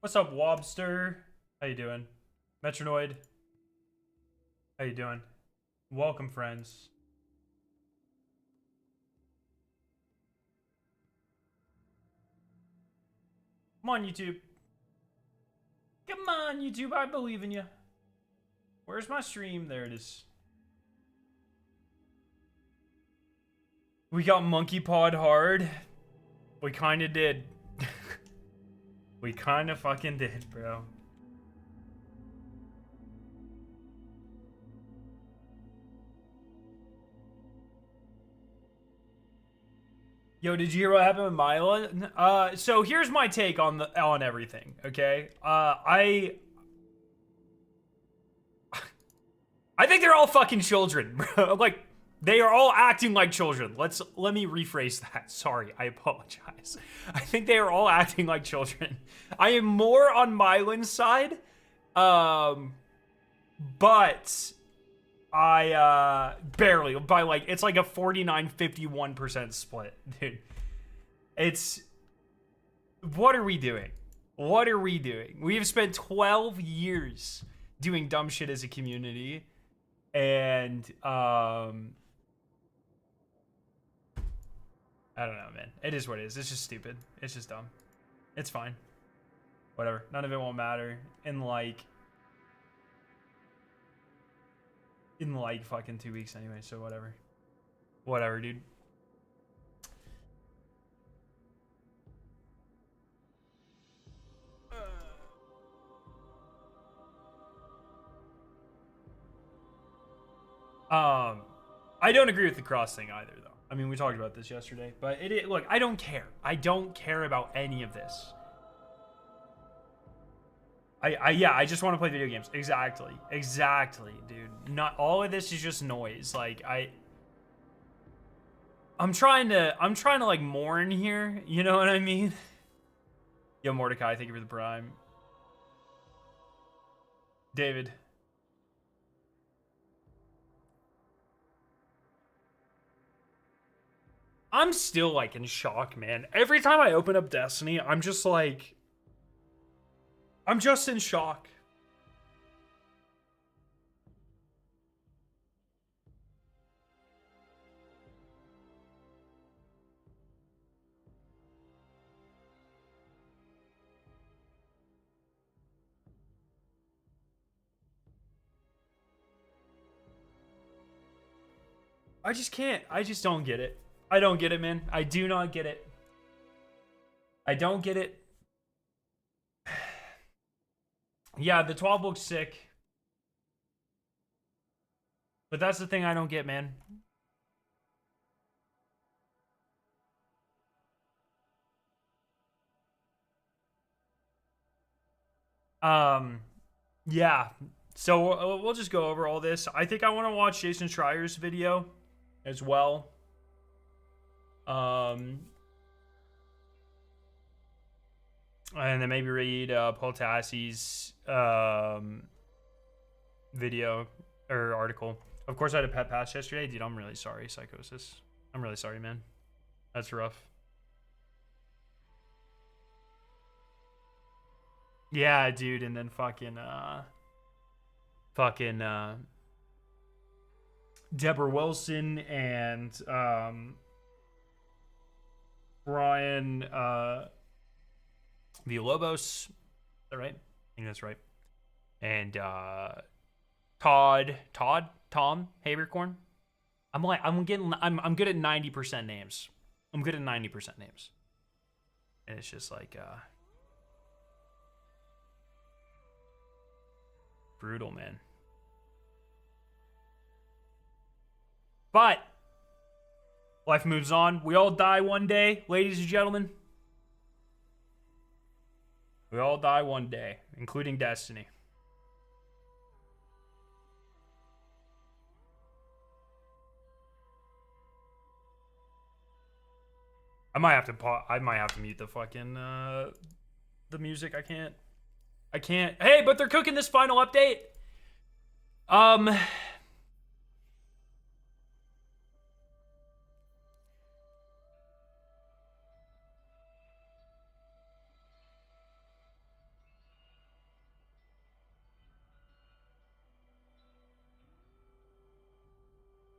What's up, Wobster? How you doing? Metronoid? How you doing? Welcome, friends. Come on, YouTube. Come on, YouTube. I believe in you. Where's my stream? There it is. We got Monkey Pod hard. We kind of did. We kind of fucking did, bro. Yo, did you hear what happened with Mila? So here's my take on everything. Okay, I think they're all fucking children, bro. Like, they are all acting like children. Let me rephrase that. Sorry, I apologize. I think they are all acting like children. I am more on Mylan's side, but I barely by like it's like a 49-51% split, dude. It's what are we doing? What are we doing? We have spent 12 years doing dumb shit as a community, and I don't know, man. It is what it is. It's just stupid. It's just dumb. It's fine. Whatever. None of it won't matter. In like fucking 2 weeks anyway, so whatever. Whatever, dude. I don't agree with the cross thing either, though. I mean, we talked about this yesterday, but look, I don't care. I don't care about any of this. I just want to play video games. Exactly, dude. Not all of this is just noise. Like I'm trying to like mourn here. You know what I mean? Yo, Mordecai, thank you for the prime. David. I'm still like in shock, man. Every time I open up Destiny, I'm just like, I'm just in shock. I just can't. I just don't get it. I don't get it, man. I do not get it. I don't get it. Yeah, the 12 looks sick. But that's the thing I don't get, man. Yeah. So we'll just go over all this. I think I want to watch Jason Schreier's video as well. And then maybe read Paul Tassie's video or article. Of course, I had a pet pass yesterday. Dude, I'm really sorry, Psychosis. I'm really sorry, man. That's rough. Yeah, dude, and then fucking Deborah Wilson and Brian Villalobos. Is that right? I think that's right. And Tom Habercorn. I'm good at 90% names. I'm good at 90% names. And it's just like brutal, man. But life moves on. We all die one day, ladies and gentlemen. We all die one day, including Destiny. I might have to mute the fucking the music. I can't. Hey, but they're cooking this final update.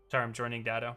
Sorry, I'm joining Dado.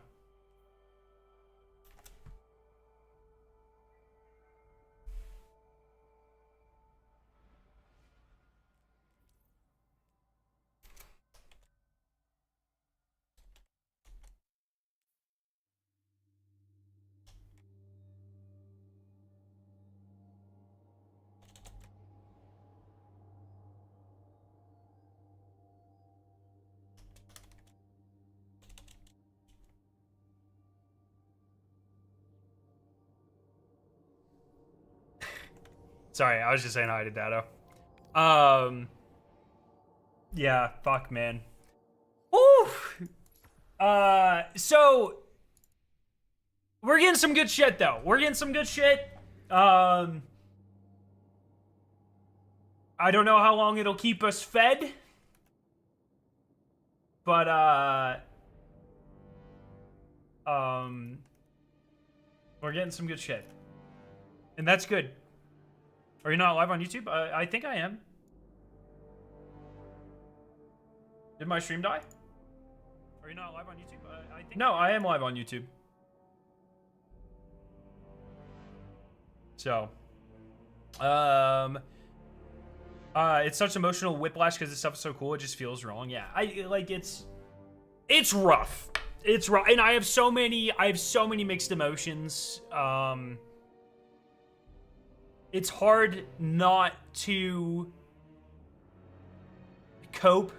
Sorry, I was just saying hi to Dado. Yeah, fuck, man. Ooh. So we're getting some good shit though. We're getting some good shit. I don't know how long it'll keep us fed, but we're getting some good shit, and that's good. Are you not live on YouTube? I think I am. Did my stream die? Are you not live on YouTube? I think no, I am live on YouTube. So, it's such emotional whiplash because this stuff is so cool. It just feels wrong. Yeah, I like it's rough. It's rough, and I have so many mixed emotions. It's hard not to cope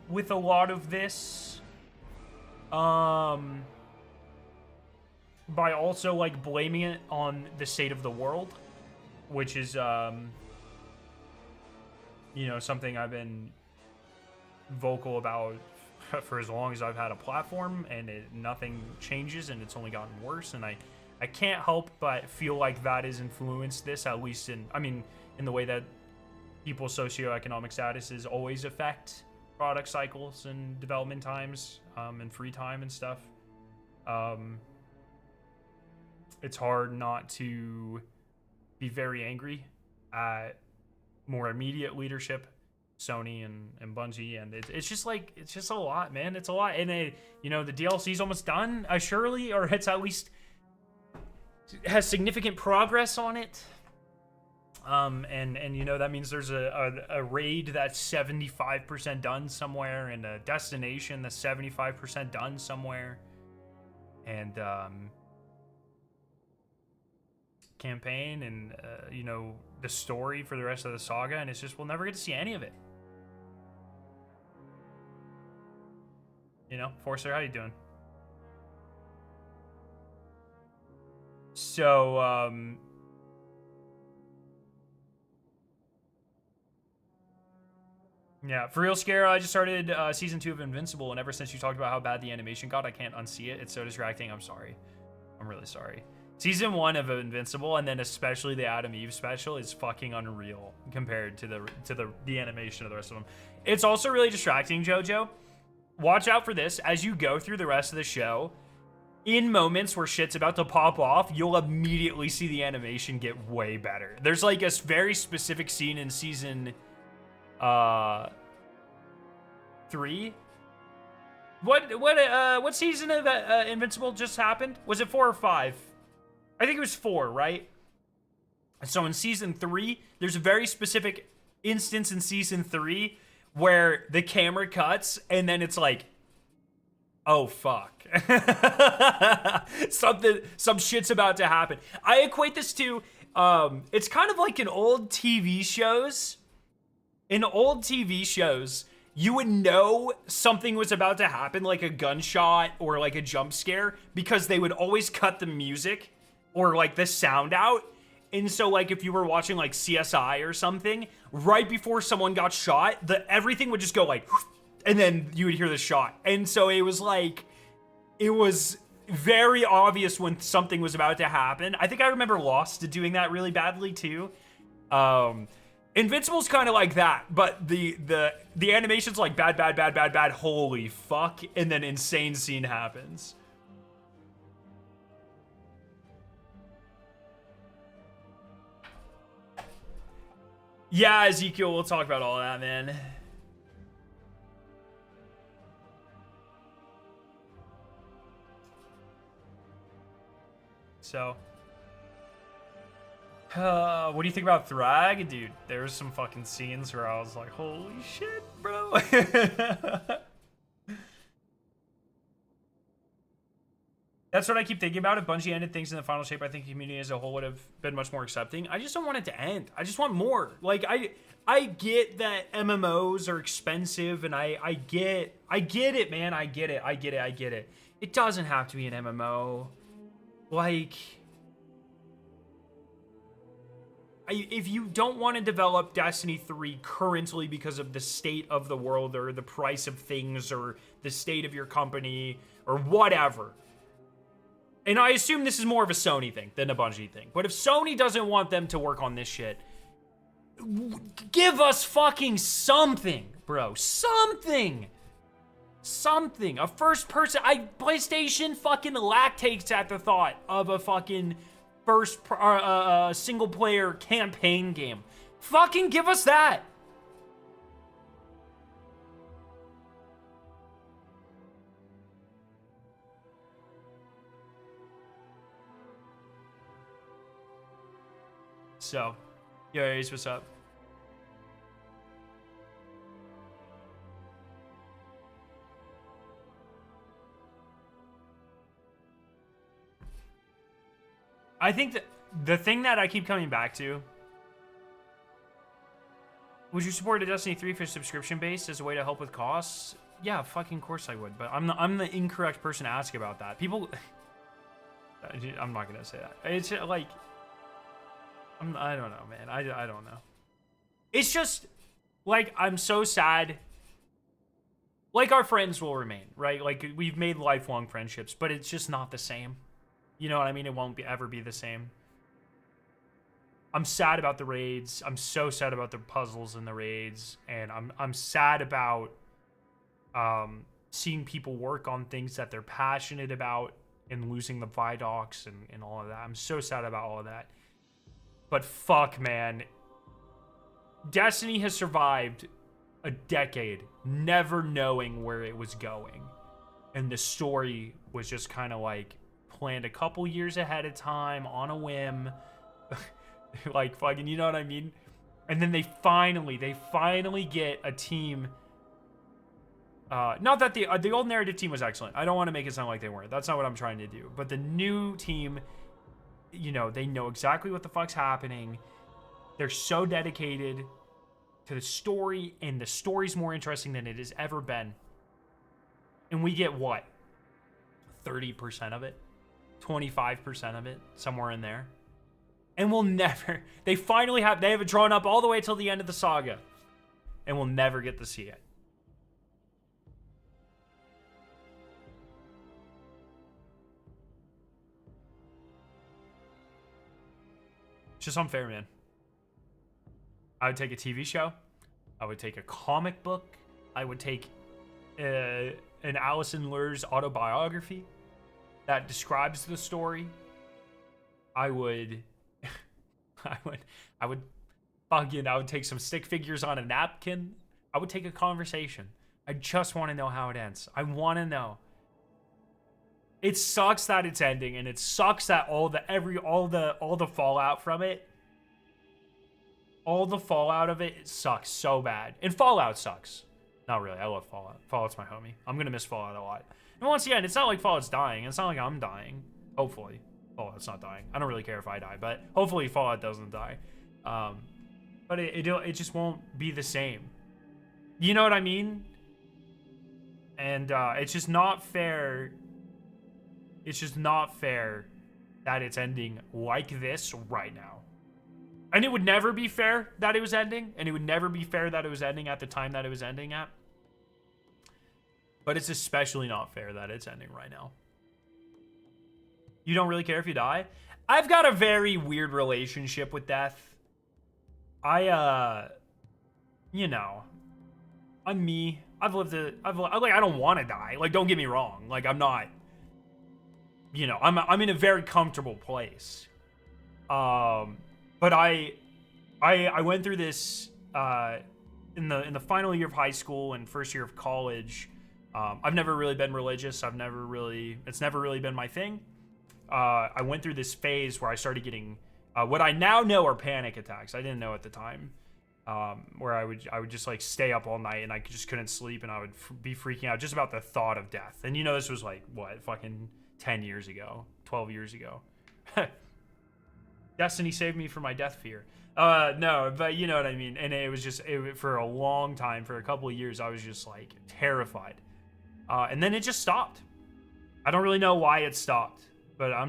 with a lot of this. By also like blaming it on the state of the world, which is you know, something I've been vocal about for as long as I've had a platform, and nothing changes, and it's only gotten worse. And I can't help but feel like that has influenced this, at least in the way that people's socioeconomic statuses always affect product cycles and development times, and free time and stuff. It's hard not to be very angry at more immediate leadership, Sony and Bungie, and it's just like, it's just a lot, man. It's a lot, and you know, the DLC's almost done, surely, or it's at least has significant progress on it. And you know, that means there's a raid that's 75% done somewhere, and a destination that's 75% done somewhere, and campaign, and you know, the story for the rest of the saga, and it's just, we'll never get to see any of it. You know, Forcer, how you doing? So yeah, for real, Scare, I just started season 2 of Invincible, and ever since you talked about how bad the animation got, I can't unsee it. It's so distracting. I'm sorry. I'm really sorry. Season 1 of Invincible, and then especially the Adam Eve special, is fucking unreal compared to the animation of the rest of them. It's also really distracting, JoJo. Watch out for this. As you go through the rest of the show, in moments where shit's about to pop off, you'll immediately see the animation get way better. There's like a very specific scene in season 3. What season of Invincible just happened? Was it 4 or 5? I think it was 4, right? So in season 3, there's a very specific instance in season 3 where the camera cuts, and then it's like, oh fuck. Some shit's about to happen. I equate this to, it's kind of like in old TV shows. In old TV shows, you would know something was about to happen, like a gunshot or like a jump scare, because they would always cut the music or like the sound out. And so like if you were watching like CSI or something, right before someone got shot, everything would just go like, and then you would hear the shot. And so it was like, it was very obvious when something was about to happen. I think I remember Lost doing that really badly too. Invincible's kind of like that, but the animation's like bad, holy fuck, and then insane scene happens. Yeah, Ezekiel, we'll talk about all that, man. So, what do you think about Thrag? Dude, there's some fucking scenes where I was like, holy shit, bro. That's what I keep thinking about. If Bungie ended things in the final shape, I think the community as a whole would have been much more accepting. I just don't want it to end. I just want more. Like, I get that MMOs are expensive, and I get it, man. I get it. It doesn't have to be an MMO. Like, if you don't want to develop Destiny 3 currently because of the state of the world or the price of things or the state of your company or whatever, and I assume this is more of a Sony thing than a Bungie thing, but if Sony doesn't want them to work on this shit, give us fucking something, bro. Something. A first person. PlayStation fucking lactates at the thought of a fucking single player campaign game. Fucking give us that. So, yo, Ace, what's up? I think that the thing that I keep coming back to, would you support a Destiny 3 for subscription base as a way to help with costs? Yeah, fucking course I would, but I'm the incorrect person to ask about that. People, I'm not gonna say that. It's like, I don't know, man. I don't know. It's just, like, I'm so sad. Like, our friends will remain, right? Like, we've made lifelong friendships, but it's just not the same. You know what I mean? It won't ever be the same. I'm sad about the raids. I'm so sad about the puzzles in the raids. And I'm sad about seeing people work on things that they're passionate about and losing the Vidocs and all of that. I'm so sad about all of that. But fuck, man. Destiny has survived a decade never knowing where it was going. And the story was just kind of like planned a couple years ahead of time on a whim. Like, fucking, you know what I mean? And then they finally get a team. Not that the old narrative team was excellent. I don't want to make it sound like they weren't. That's not what I'm trying to do. But the new team, you know, they know exactly what the fuck's happening. They're so dedicated to the story, and the story's more interesting than it has ever been. And we get what? 30% of it? 25% of it? Somewhere in there. And we'll never... They have it drawn up all the way till the end of the saga. And we'll never get to see it. It's just unfair, man. I would take a TV show. I would take a comic book. I would take an Alison Lure's autobiography that describes the story. I would take some stick figures on a napkin. I would take a conversation. I just want to know how it ends. I want to know. It sucks that it's ending, and it sucks that all the fallout from it. All the fallout of it sucks so bad. And Fallout sucks. Not really. I love Fallout. Fallout's my homie. I'm going to miss Fallout a lot. And once again, it's not like Fallout's dying. It's not like I'm dying. Hopefully. Fallout's not dying. I don't really care if I die, but hopefully Fallout doesn't die. But it just won't be the same. You know what I mean? And it's just not fair. It's just not fair that it's ending like this right now. And it would never be fair that it was ending. And it would never be fair that it was ending at the time that it was ending at. But it's especially not fair that it's ending right now. You don't really care if you die? I've got a very weird relationship with death. You know, I'm me. I don't want to die. Like, don't get me wrong. Like, I'm not, you know, I'm in a very comfortable place. But I went through this in the final year of high school and first year of college. I've never really been religious. It's never really been my thing. I went through this phase where I started getting what I now know are panic attacks. I didn't know at the time. Where I would just like stay up all night and I just couldn't sleep and I would be freaking out just about the thought of death. And you know, this was like what, fucking 10 years ago, 12 years ago. Destiny saved me from my death fear. No, but you know what I mean. And it was just for a long time, for a couple of years, I was just like terrified. And then it just stopped. I don't really know why it stopped, but I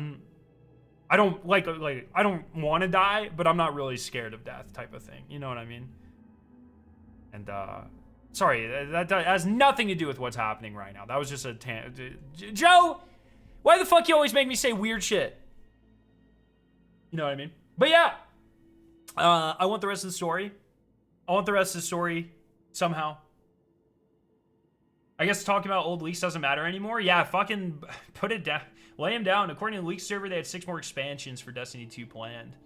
don't I don't want to die, but I'm not really scared of death type of thing. You know what I mean? And sorry, that has nothing to do with what's happening right now. That was just a Joe, why the fuck you always make me say weird shit? You know what I mean? But yeah, I want the rest of the story. I want the rest of the story somehow. I guess talking about old leaks doesn't matter anymore. Yeah, fucking put it down. Lay him down. According to the leak server, they had 6 more expansions for Destiny 2 planned.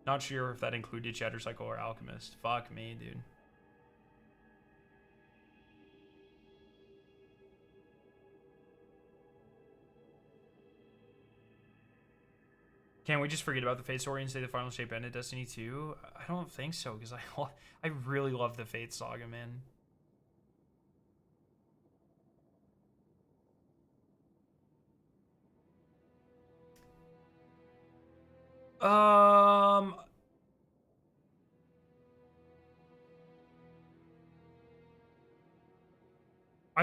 Not sure if that included Shatter Cycle or Alchemist. Fuck me, dude. Can't we just forget about the Fate story and say the final shape ended Destiny 2? I don't think so, because I really love the Fate saga, man. I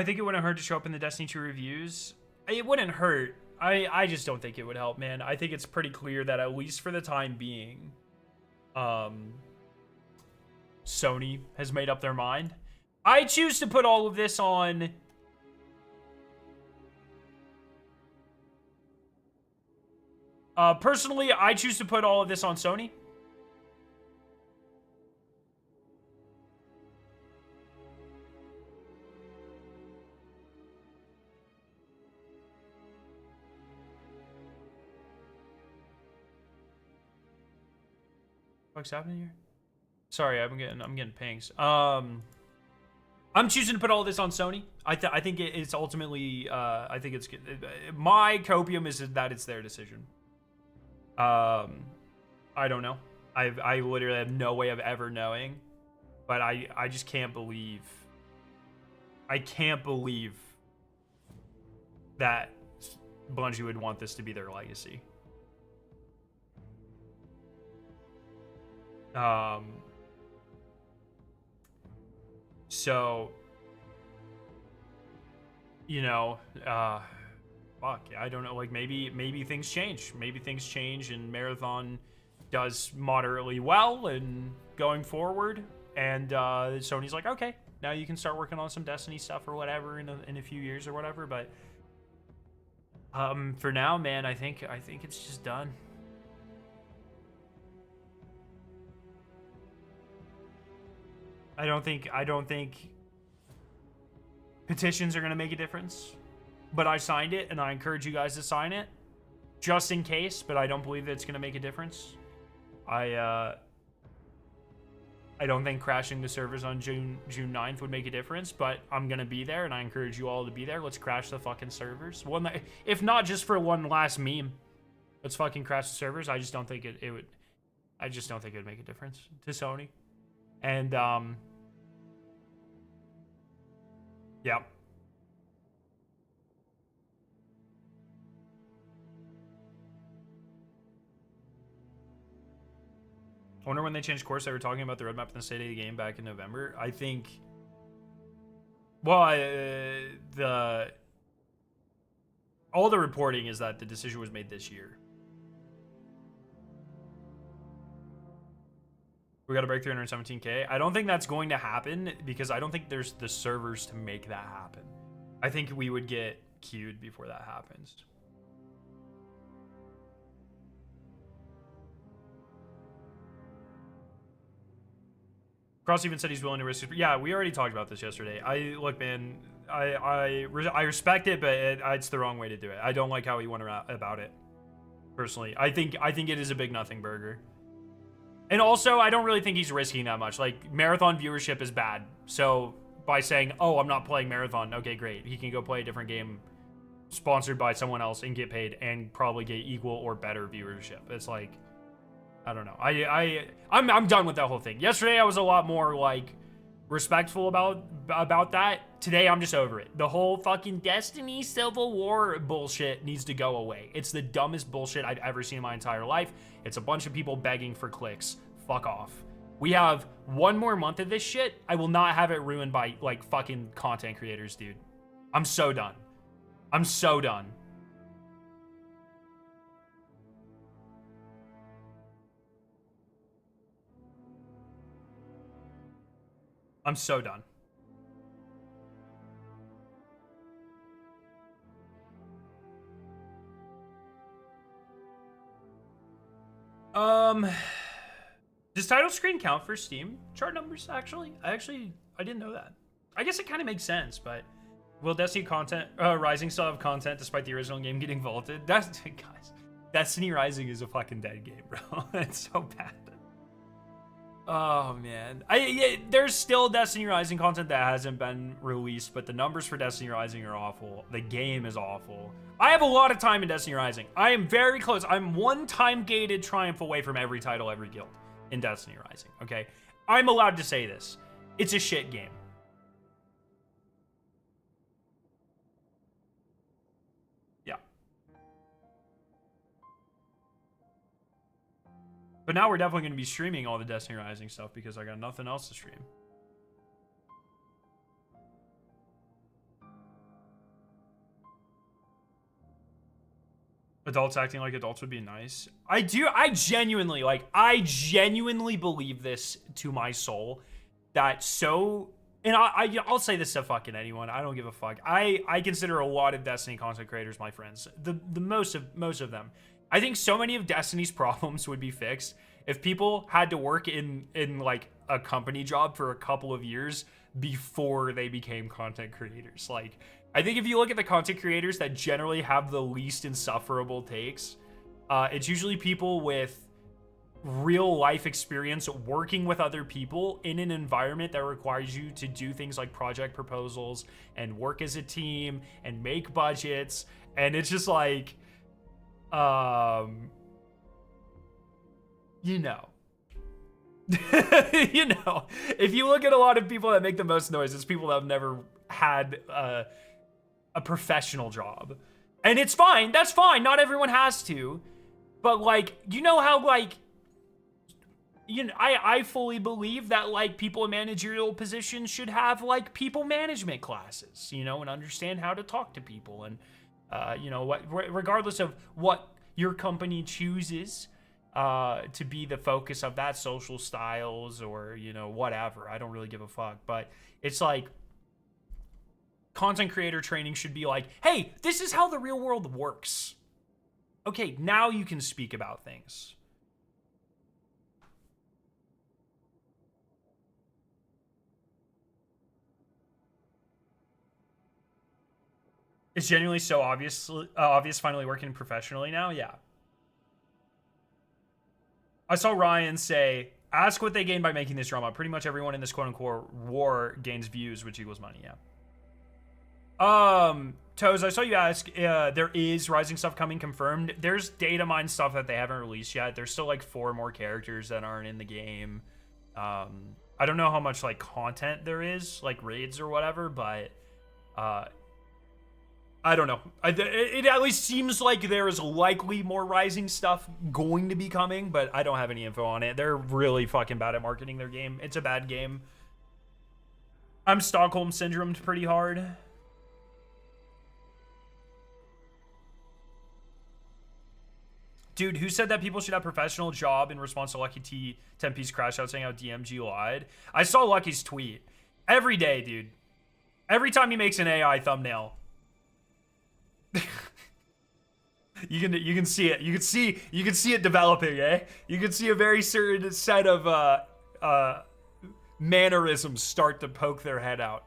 think it wouldn't hurt to show up in the Destiny 2 reviews. It wouldn't hurt. I just don't think it would help, man. I think it's pretty clear that at least for the time being, Sony has made up their mind. I choose to put all of this on... personally, I choose to put all of this on Sony. What's happening here? Sorry, I'm getting pings. I'm choosing to put all this on Sony. I think it's ultimately I think it's my copium is that it's their decision. I don't know. I literally have no way of ever knowing, but I just can't believe. I can't believe that Bungie would want this to be their legacy. So, you know, fuck, I don't know, like, maybe things change. Maybe things change and Marathon does moderately well and going forward, and Sony's like, okay, now you can start working on some Destiny stuff or whatever in a few years or whatever, but for now, man, I think it's just done. I don't think petitions are going to make a difference, but I signed it and I encourage you guys to sign it just in case, but I don't believe that it's going to make a difference. I don't think crashing the servers on June 9th would make a difference, but I'm going to be there and I encourage you all to be there. Let's crash the fucking servers. If not just for one last meme, let's fucking crash the servers. I just don't think it would make a difference to Sony. And, yeah. I wonder when they changed course, they were talking about the roadmap and the state of the game back in November. I think, well, all the reporting is that the decision was made this year. We got to break 317K. I don't think that's going to happen because I don't think there's the servers to make that happen. I think we would get queued before that happens. Cross even said he's willing to risk it. Yeah, we already talked about this yesterday. Look, man, I respect it, but it's the wrong way to do it. I don't like how he went about it. Personally, I think it is a big nothing burger. And also, I don't really think he's risking that much. Like, Marathon viewership is bad. So, by saying, oh, I'm not playing Marathon, okay, great. He can go play a different game sponsored by someone else and get paid and probably get equal or better viewership. It's like, I don't know. I'm done with that whole thing. Yesterday I was a lot more like respectful about that. Today I'm just over it. The whole fucking Destiny Civil War bullshit needs to go away. It's the dumbest bullshit I've ever seen in my entire life. It's a bunch of people begging for clicks. Fuck off. We have one more month of this shit. I will not have it ruined by like fucking content creators, dude. I'm so done. I'm so done. I'm so done. Does title screen count for Steam chart numbers, actually? I didn't know that. I guess it kind of makes sense, but will Destiny content, Rising still have content despite the original game getting vaulted? Guys, Destiny Rising is a fucking dead game, bro. It's so bad. Oh man, there's still Destiny Rising content that hasn't been released, but the numbers for Destiny Rising are awful. The game is awful. I have a lot of time in Destiny Rising. I am very close. I'm one time gated triumph away from every title, every guild in Destiny Rising. Okay, I'm allowed to say this. It's a shit game. But now we're definitely going to be streaming all the Destiny Rising stuff because I got nothing else to stream. Adults acting like adults would be nice. I genuinely believe this to my soul. That so... And I'll say this to fucking anyone. I don't give a fuck. I consider a lot of Destiny content creators my friends. The most of them. I think so many of Destiny's problems would be fixed if people had to work in like a company job for a couple of years before they became content creators. Like, I think if you look at the content creators that generally have the least insufferable takes, it's usually people with real life experience working with other people in an environment that requires you to do things like project proposals and work as a team and make budgets. And it's just like, you know, if you look at a lot of people that make the most noise, it's people that have never had a professional job. And it's fine. That's fine. Not everyone has to. But like, you know how like, I fully believe that like people in managerial positions should have like people management classes, and understand how to talk to people and, regardless of what your company chooses to be the focus of that, social styles or, whatever. I don't really give a fuck. But it's like content creator training should be like, hey, this is how the real world works. Okay, now you can speak about things. It's genuinely so obvious finally working professionally now. Yeah. I saw Ryan say, ask what they gain by making this drama. Pretty much everyone in this quote unquote war gains views, which equals money. Yeah. Toes, I saw you ask, there is Rising stuff coming confirmed. There's data mine stuff that they haven't released yet. There's still like 4 more characters that aren't in the game. I don't know how much like content there is, like raids or whatever, but I don't know. It at least seems like there is likely more Rising stuff going to be coming, but I don't have any info on it. They're really fucking bad at marketing their game. It's a bad game. I'm Stockholm syndromed pretty hard. Dude, who said that people should have professional job in response to Lucky T 10-piece crash out saying how DMG lied? I saw Lucky's tweet. Every day, dude. Every time he makes an AI thumbnail. you can see it. You can see it developing, eh? You can see a very certain set of mannerisms start to poke their head out.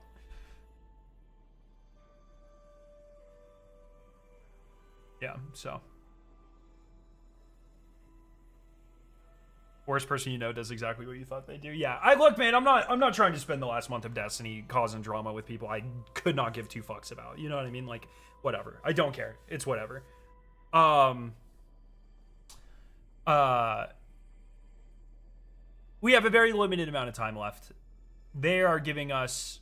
Yeah, so Worst person you know does exactly what you thought they do. Yeah, I look, man. I'm not trying to spend the last month of Destiny causing drama with people I could not give two fucks about. You know what I mean? Like, whatever. I don't care. It's whatever. We have a very limited amount of time left. They are giving us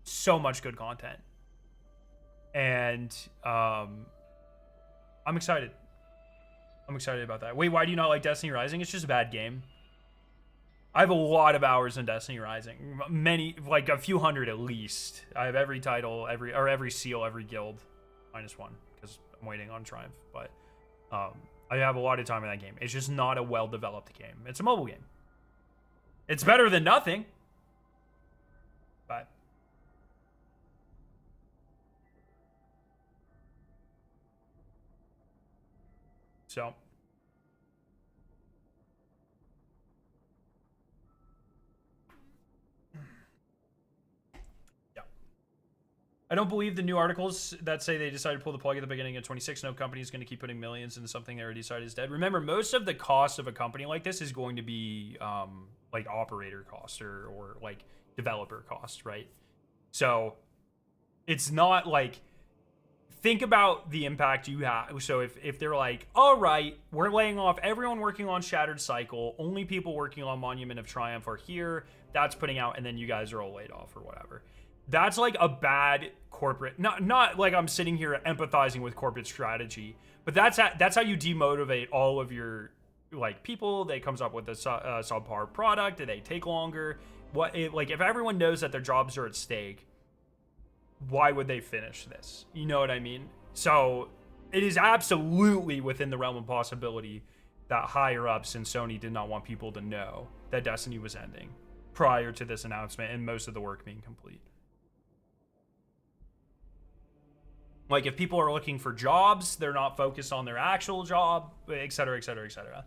so much good content, and I'm excited. I'm excited about that. Wait, why do you not like Destiny Rising? It's just a bad game. I have a lot of hours in Destiny Rising. Many, like a few hundred at least. I have every title, every seal, every guild. -1, because I'm waiting on Triumph. But I have a lot of time in that game. It's just not a well-developed game. It's a mobile game. It's better than nothing. But so yeah. I don't believe the new articles that say they decided to pull the plug at the beginning of 26. No company is going to keep putting millions into something they already decided is dead. Remember, most of the cost of a company like this is going to be like operator cost or like developer cost, right? So it's not like, think about the impact you have. So if they're like, all right, we're laying off everyone working on Shattered Cycle, only people working on Monument of Triumph are here, that's putting out, and then you guys are all laid off or whatever. That's like a bad corporate, not like I'm sitting here empathizing with corporate strategy, but that's how you demotivate all of your like people. That comes up with a subpar product, and they take longer. Like if everyone knows that their jobs are at stake, why would they finish this? You know what I mean? So it is absolutely within the realm of possibility that higher ups in Sony did not want people to know that Destiny was ending prior to this announcement and most of the work being complete. Like if people are looking for jobs, they're not focused on their actual job, et cetera, et cetera, et cetera.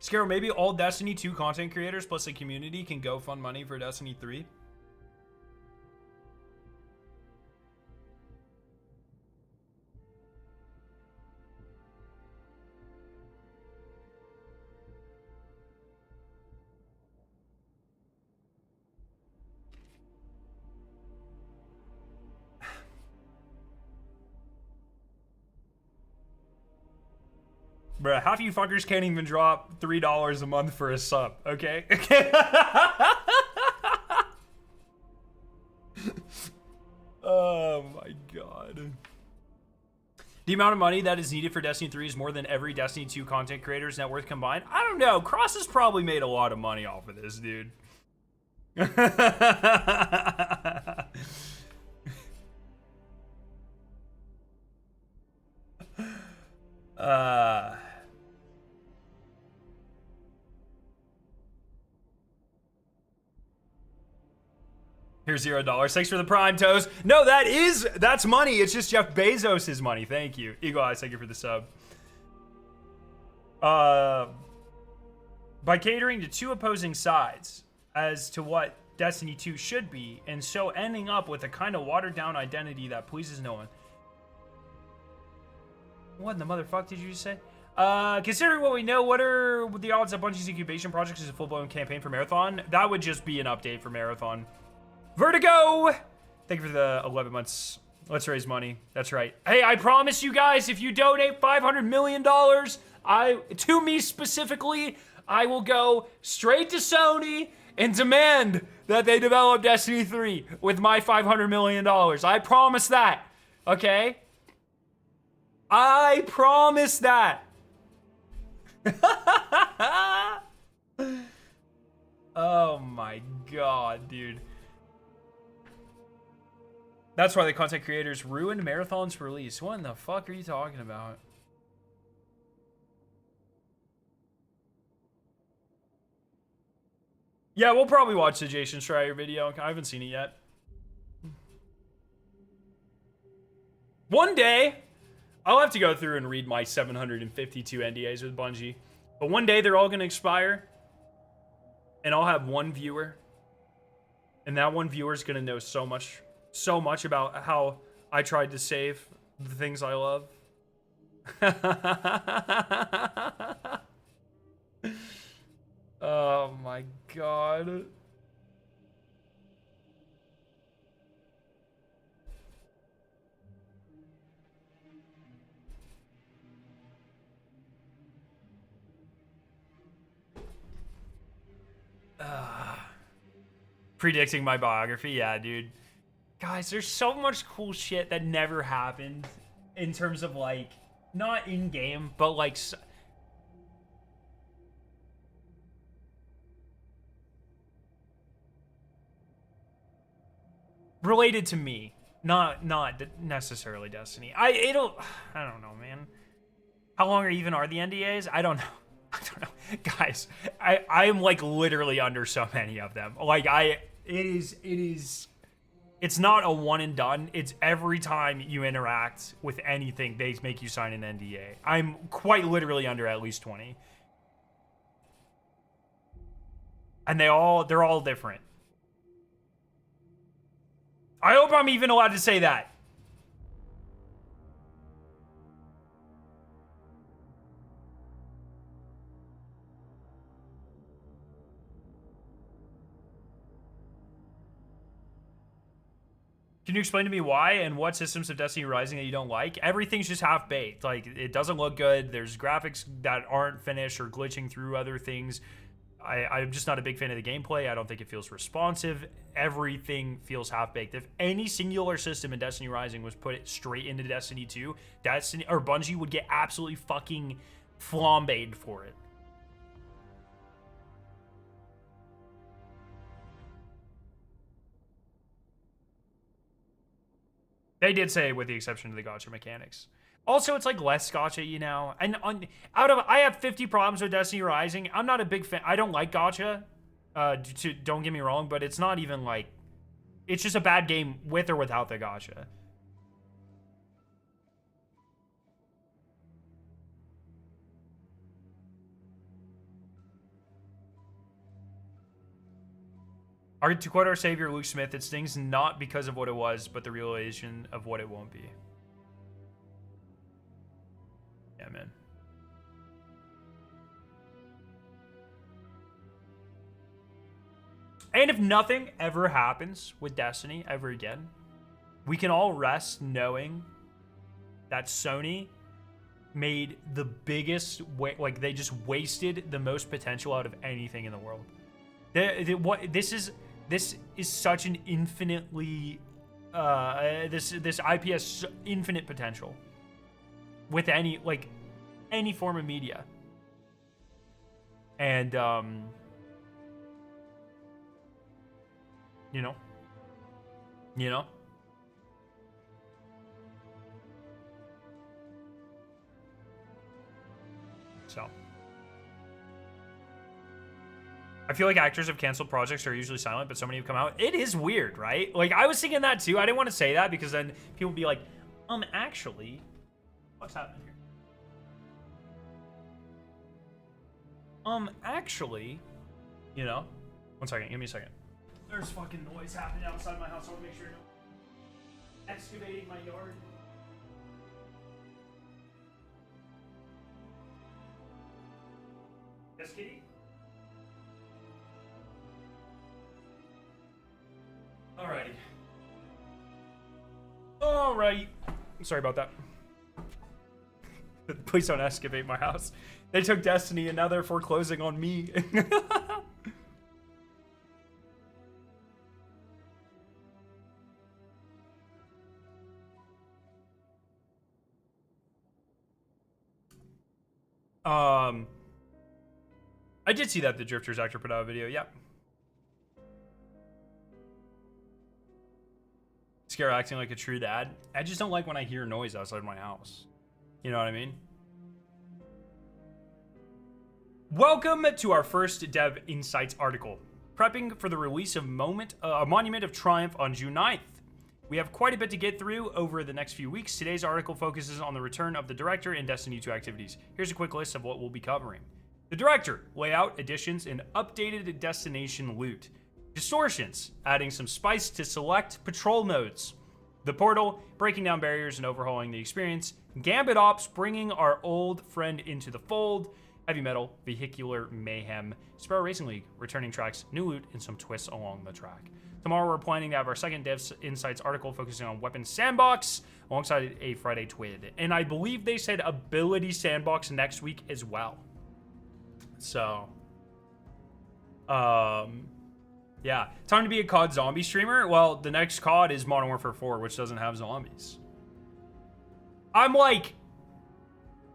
Scaro, maybe all Destiny 2 content creators plus the community can go fund money for Destiny 3. Bruh, half you fuckers can't even drop $3 a month for a sub, okay? Oh my god. The amount of money that is needed for Destiny 3 is more than every Destiny 2 content creator's net worth combined. I don't know. Cross has probably made a lot of money off of this, dude. Here's $0. Thanks for the Prime Toes. No, that's money. It's just Jeff Bezos' money. Thank you. Eagle Eyes, thank you for the sub. By catering to two opposing sides as to what Destiny 2 should be, and so ending up with a kind of watered down identity that pleases no one. What in the motherfuck did you just say? Considering what we know, what are the odds that Bungie's incubation project is a full-blown campaign for Marathon? That would just be an update for Marathon. Vertigo! Thank you for the 11 months. Let's raise money. That's right. Hey, I promise you guys, if you donate $500 million, to me specifically, I will go straight to Sony and demand that they develop Destiny 3 with my $500 million. I promise that. Okay? I promise that. Oh my god, dude. That's why the content creators ruined Marathon's release. What in the fuck are you talking about? Yeah, we'll probably watch the Jason Schreier video. I haven't seen it yet. One day, I'll have to go through and read my 752 NDAs with Bungie. But one day, they're all going to expire. And I'll have one viewer. And that one viewer is going to know so so much about how I tried to save the things I love. Oh my god. Predicting my biography, yeah, dude. Guys, there's so much cool shit that never happened in terms of, like, not in-game, but, like, related to me. Not necessarily Destiny. I don't know, man. How long even are the NDAs? I don't know. I don't know. Guys, I'm like literally under so many of them. Like it's not a one and done. It's every time you interact with anything, they make you sign an NDA. I'm quite literally under at least 20. And they're all different. I hope I'm even allowed to say that. Can you explain to me why and what systems of Destiny Rising that you don't like? Everything's just half-baked. Like, it doesn't look good. There's graphics that aren't finished or glitching through other things. I'm just not a big fan of the gameplay. I don't think it feels responsive. Everything feels half-baked. If any singular system in Destiny Rising was put straight into Destiny 2, Bungie would get absolutely fucking flambéed for it. They did say with the exception of the gacha mechanics. Also, it's like less gacha, you know. And I have 50 problems with Destiny Rising. I'm not a big fan. I don't like gacha. Don't get me wrong, but it's not even like, it's just a bad game with or without the gacha. To quote our savior Luke Smith, it stings not because of what it was, but the realization of what it won't be. Yeah, man. And if nothing ever happens with Destiny ever again, we can all rest knowing that Sony made the biggest, like, they just wasted the most potential out of anything in the world. This is such an infinitely, this IP has infinite potential with any form of media. And, you know, so. I feel like actors of canceled projects are usually silent, but so many have come out. It is weird, right? Like, I was thinking that too. I didn't want to say that because then people would be like, actually, what's happening here? Actually, you know, one second, give me a second. There's fucking noise happening outside my house. I want to make sure no excavating my yard. Yes, kitty? Alrighty. Sorry about that. Please don't excavate my house. They took Destiny and now they're foreclosing on me. I did see that the Drifters actor put out a video, yep. Scare acting like a true dad. I just don't like when I hear noise outside my house. You know what I mean? Welcome to our first Dev Insights article. Prepping for the release of a Monument of Triumph on June 9th. We have quite a bit to get through over the next few weeks. Today's article focuses on the return of the director and Destiny 2 activities. Here's a quick list of what we'll be covering. The director, layout, additions, and updated destination loot. distortions, adding some spice to select patrol modes. The Portal, breaking down barriers and overhauling the experience. Gambit Ops, bringing our old friend into the fold. Heavy Metal, Vehicular Mayhem. Sparrow Racing League, returning tracks, new loot, and some twists along the track. Tomorrow we're planning to have our second Devs Insights article focusing on Weapons Sandbox alongside a Friday Twid. And I believe they said Ability Sandbox next week as well. So, yeah. Time to be a COD zombie streamer? Well, the next COD is Modern Warfare 4, which doesn't have zombies. I'm like,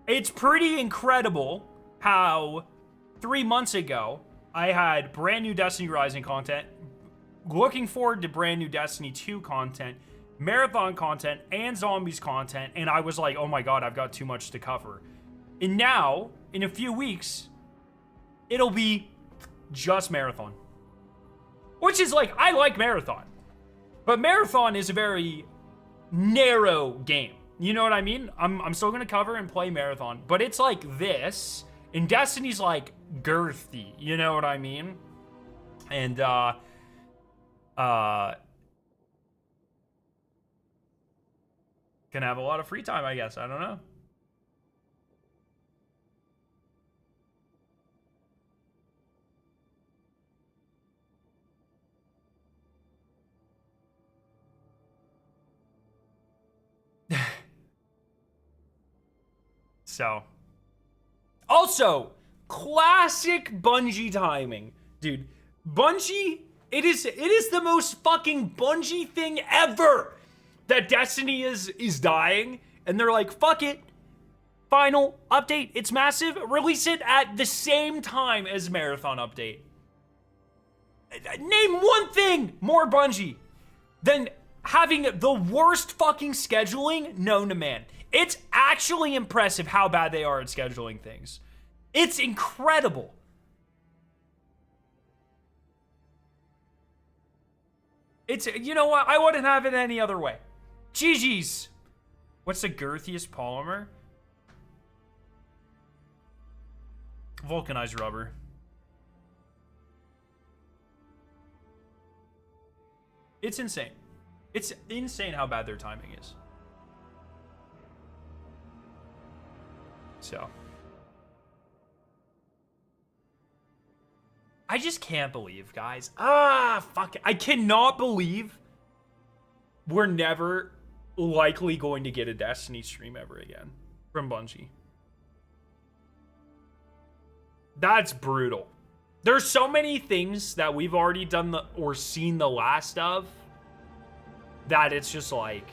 it's pretty incredible how 3 months ago I had brand new Destiny Rising content, looking forward to brand new Destiny 2 content, marathon content, and zombies content, and I was like, oh my god, I've got too much to cover. And now, in a few weeks, it'll be just marathon. Which is like, I like marathon. But marathon is a very narrow game. You know what I mean? I'm still gonna cover and play marathon, but it's like this, and Destiny's like girthy. You know what I mean? And gonna have a lot of free time, I guess. I don't know. So, also, classic Bungie timing. Dude, Bungie, it is the most fucking Bungie thing ever that Destiny is dying, and they're like, fuck it. Final update, it's massive. Release it at the same time as Marathon update. Name one thing more Bungie than having the worst fucking scheduling known to man. It's actually impressive how bad they are at scheduling things. It's incredible. It's, you know what? I wouldn't have it any other way. GG's. What's the girthiest polymer? Vulcanized rubber. It's insane. It's insane how bad their timing is. So, I just can't believe, guys. Fuck it. I cannot believe we're never likely going to get a Destiny stream ever again from Bungie. That's brutal. There's so many things that we've already done or seen the last of that it's just like,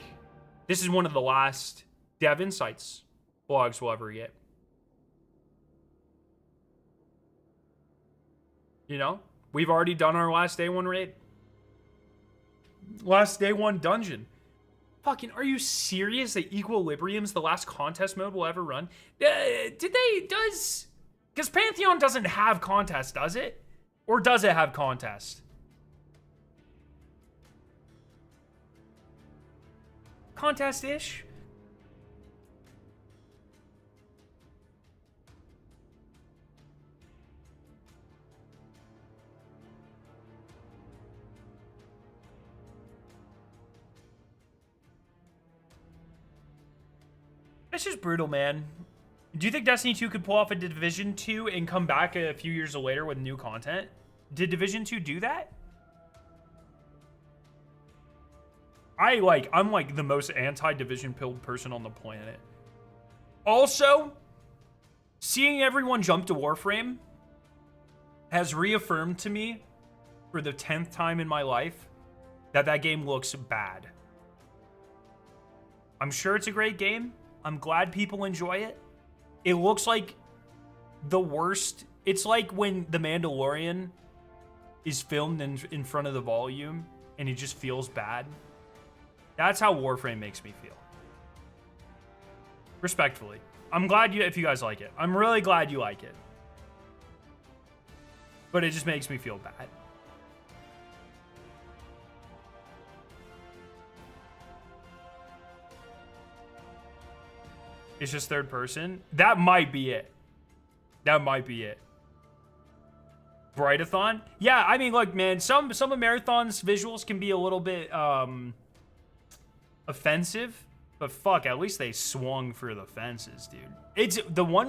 this is one of the last Dev Insights vlogs we'll ever get. You know, we've already done our last day one raid. Last day one dungeon. Fucking, are you serious that Equilibrium's the last contest mode we'll ever run? Because Pantheon doesn't have contest, does it? Or does it have contest? Contest-ish? It's just brutal, man. Do you think Destiny 2 could pull off a Division 2 and come back a few years later with new content? Did Division 2 do that? I'm like the most anti-Division pilled person on the planet. Also, seeing everyone jump to Warframe has reaffirmed to me for the 10th time in my life that that game looks bad. I'm sure it's a great game. I'm glad people enjoy it. It looks like the worst. It's like when The Mandalorian is filmed in front of the volume and it just feels bad. That's how Warframe makes me feel. Respectfully. I'm glad if you guys like it. I'm really glad you like it. But it just makes me feel bad. It's just third person. That might be it. That might be it. Brightathon? Yeah, I mean, look, man, some of Marathon's visuals can be a little bit offensive, but fuck, at least they swung for the fences, dude. It's the one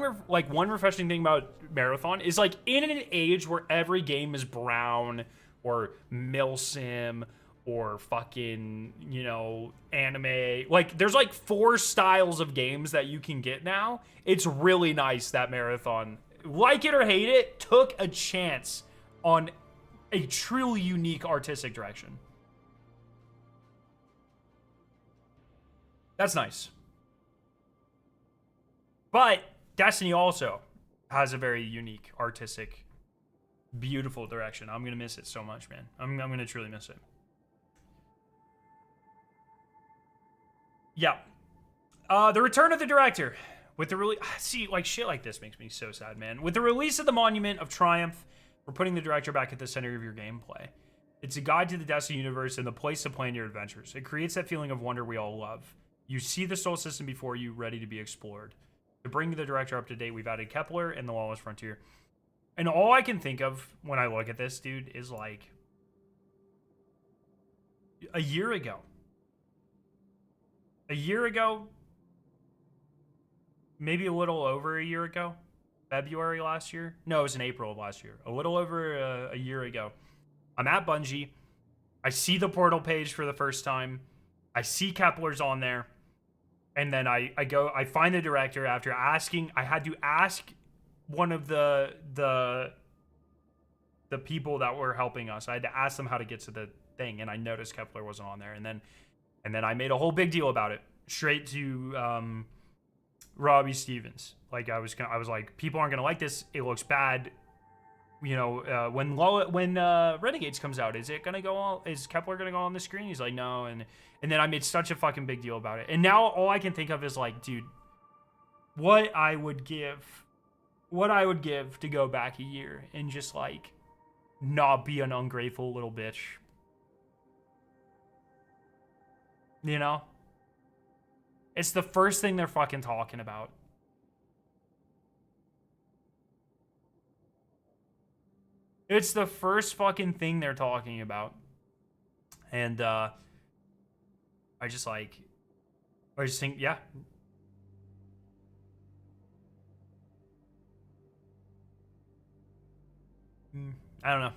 refreshing thing about Marathon is like in an age where every game is brown or milsim or fucking, you know, anime. Like there's like 4 styles of games that you can get now. It's really nice that Marathon, like it or hate it, took a chance on a truly unique artistic direction. That's nice. But Destiny also has a very unique, artistic, beautiful direction. I'm going to miss it so much, man. I'm going to truly miss it. Yeah. The return of the director. With the release, see, like shit like this makes me so sad, man. With the release of the Monument of Triumph, we're putting the director back at the center of your gameplay. It's a guide to the Destiny universe and the place to plan your adventures. It creates that feeling of wonder we all love. You see the soul system before you, ready to be explored. To bring the director up to date, we've added Kepler and the Lawless Frontier. And all I can think of when I look at this, dude, is like a year ago. A year ago, maybe a little over a year ago, February last year. No, it was in April of last year. A little over a year ago. I'm at Bungie. I see the portal page for the first time. I see Kepler's on there. And then I find the director after asking. I had to ask one of the people that were helping us. I had to ask them how to get to the thing, and I noticed Kepler wasn't on there. And then I made a whole big deal about it, straight to Robbie Stevens. Like I was like, people aren't gonna like this. It looks bad. You know, when Renegades comes out, is Kepler gonna go on the screen? He's like, no, and then I made such a fucking big deal about it. And now all I can think of is like, dude, what I would give to go back a year and just like not be an ungrateful little bitch. You know? It's the first thing they're fucking talking about. It's the first fucking thing they're talking about. And I just think, yeah. I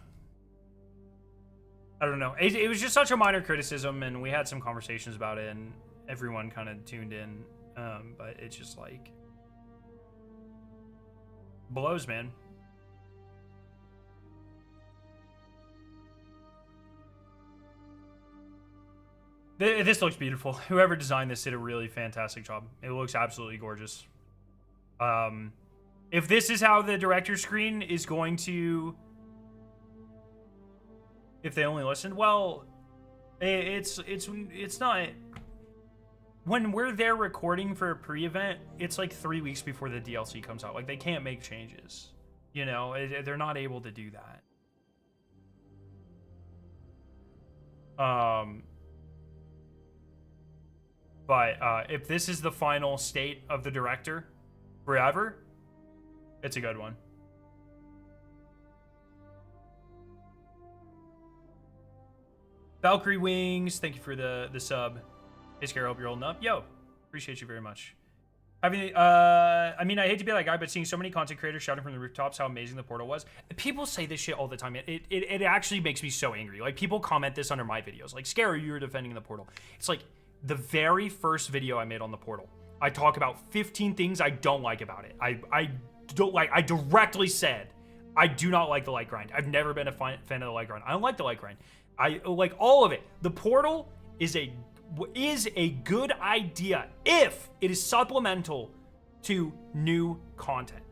don't know. It was just such a minor criticism, and we had some conversations about it, and everyone kind of tuned in. But it's just like blows, man. This looks beautiful. Whoever designed this did a really fantastic job. It looks absolutely gorgeous. If this is how the director's screen is going to, if they only listened, well, it's not. When we're there recording for a pre-event, it's like 3 weeks before the DLC comes out. Like they can't make changes. You know, they're not able to do that. But if this is the final state of the director forever, it's a good one. Valkyrie Wings, thank you for the sub. Hey, Scare, hope you're holding up. Yo, appreciate you very much. I mean, I hate to be that guy, but seeing so many content creators shouting from the rooftops how amazing the portal was. People say this shit all the time. It actually makes me so angry. Like, people comment this under my videos. Like, Scare, you were defending the portal. It's like, the very first video I made on the portal, I talk about 15 things I don't like about it. I directly said, I do not like the light grind. I've never been a fan of the light grind. I don't like the light grind. I like all of it. The portal is a good idea if it is supplemental to new content.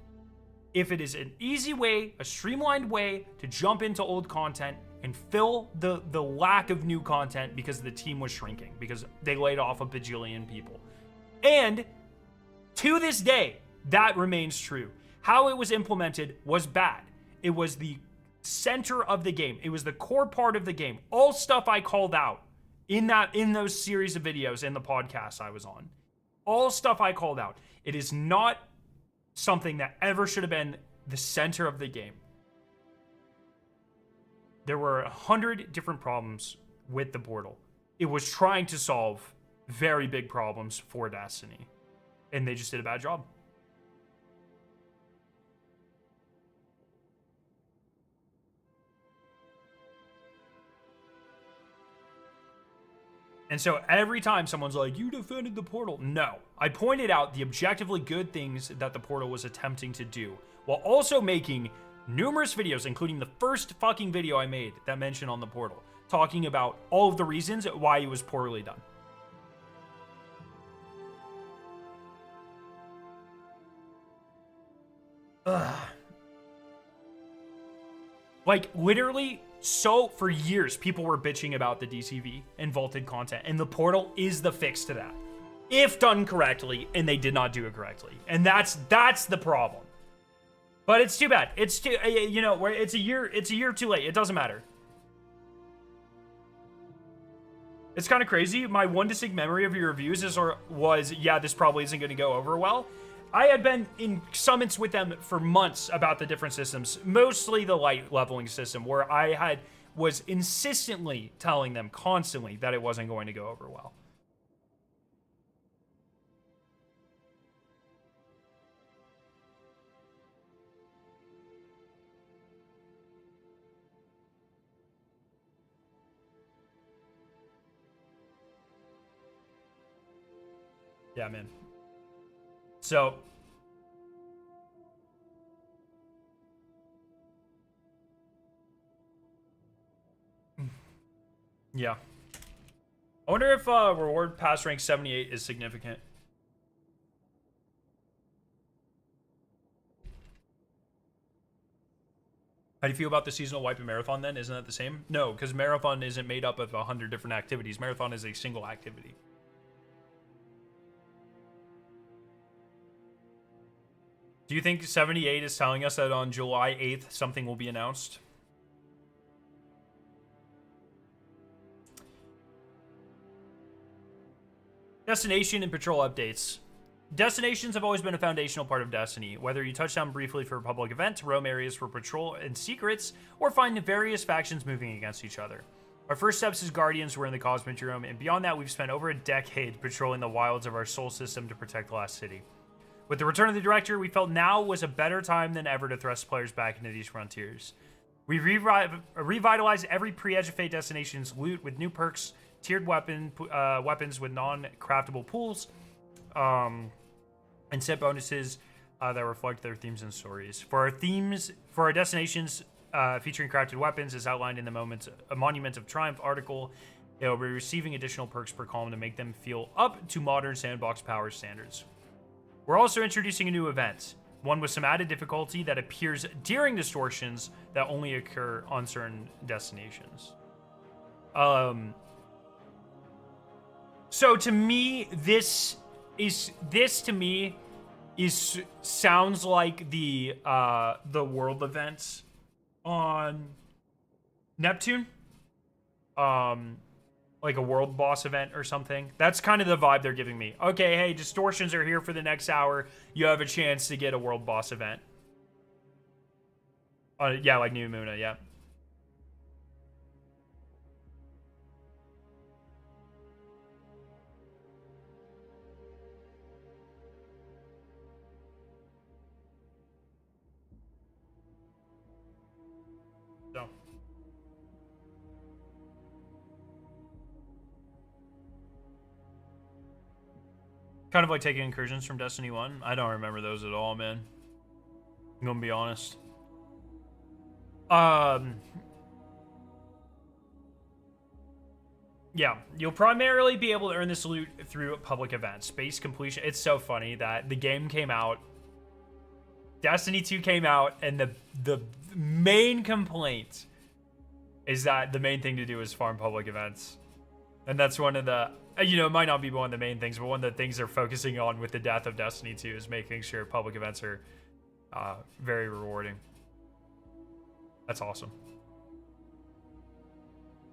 If it is an easy way, a streamlined way to jump into old content and fill the lack of new content because the team was shrinking, because they laid off a bajillion people. And to this day, that remains true. How it was implemented was bad. It was the center of the game. It was the core part of the game. All stuff I called out in those series of videos in the podcast I was on. All stuff I called out. It is not something that ever should have been the center of the game. there were 100 different problems with the portal. It was trying to solve very big problems for Destiny, and they just did a bad job. And so every time someone's like, you defended the portal. No, I pointed out the objectively good things that the portal was attempting to do, while also making numerous videos, including the first fucking video I made that mentioned on the portal, talking about all of the reasons why it was poorly done. Ugh. Like, literally, so for years, people were bitching about the DCV and vaulted content, and the portal is the fix to that, if done correctly, and they did not do it correctly, and that's the problem. But it's too bad. It's too, you know, where it's a year too late. It doesn't matter. It's kind of crazy. My one distinct memory of your reviews was, yeah, this probably isn't going to go over well. I had been in summits with them for months about the different systems, mostly the light leveling system, where I was insistently telling them constantly that it wasn't going to go over well. Yeah, man. So, yeah. I wonder if reward pass rank 78 is significant. How do you feel about the seasonal wipe and marathon then? Isn't that the same? No, because marathon isn't made up of 100 different activities. Marathon is a single activity. Do you think 78 is telling us that on July 8th, something will be announced? Destination and patrol updates. Destinations have always been a foundational part of Destiny. Whether you touch down briefly for a public event, roam areas for patrol and secrets, or find various factions moving against each other. Our first steps as Guardians were in the Cosmodrome, and beyond that, we've spent over a decade patrolling the wilds of our Sol system to protect the last city. With the return of the Director, we felt now was a better time than ever to thrust players back into these frontiers. We revitalized every pre-Edge of Fate destination's loot with new perks, tiered weapons with non-craftable pools, and set bonuses that reflect their themes and stories. For our destinations featuring crafted weapons, as outlined in the Monument of Triumph article, they will be receiving additional perks per column to make them feel up to modern sandbox power standards. We're also introducing a new event, one with some added difficulty that appears during distortions that only occur on certain destinations. So to me, this sounds like the world events on Neptune. Like a world boss event or something. That's kind of the vibe they're giving me. Okay, hey, distortions are here for the next hour. You have a chance to get a world boss event. Yeah, like New Muna, yeah. So. Kind of like taking incursions from Destiny 1. I don't remember those at all, man. I'm gonna be honest. Yeah, you'll primarily be able to earn this loot through public events. Base completion. It's so funny that the game came out, Destiny 2 came out, and the main complaint is that the main thing to do is farm public events. And that's one of the, you know, it might not be one of the main things, but one of the things they're focusing on with the death of Destiny 2 is making sure public events are very rewarding. That's awesome.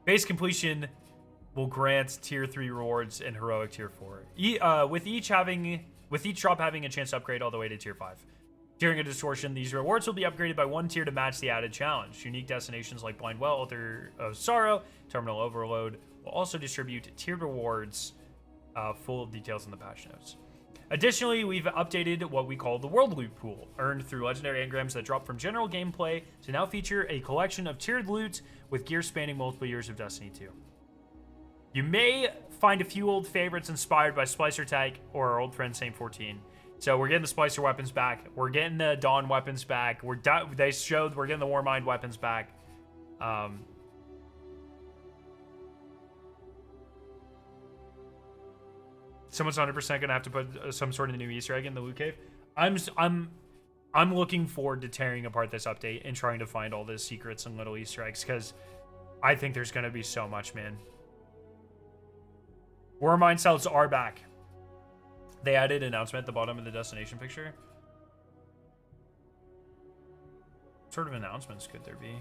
Base completion will grant tier 3 rewards and heroic tier 4. With each drop having a chance to upgrade all the way to tier 5. During a distortion, these rewards will be upgraded by 1 tier to match the added challenge. Unique destinations like Blind Well, Altar of Sorrow, Terminal Overload will also distribute tiered rewards. Full details in the patch notes. Additionally, we've updated what we call the World Loot Pool, earned through legendary engrams that drop from general gameplay to now feature a collection of tiered loot with gear spanning multiple years of Destiny 2. You may find a few old favorites inspired by Splicer Tag or our old friend Saint 14. So we're getting the Splicer weapons back. We're getting the Dawn weapons back. They showed we're getting the Warmind weapons back. Someone's 100% gonna have to put some sort of new Easter egg in the loot cave. I'm looking forward to tearing apart this update and trying to find all the secrets and little Easter eggs because I think there's gonna be so much, man. Warmind cells are back. They added an announcement at the bottom of the destination picture. What sort of announcements could there be?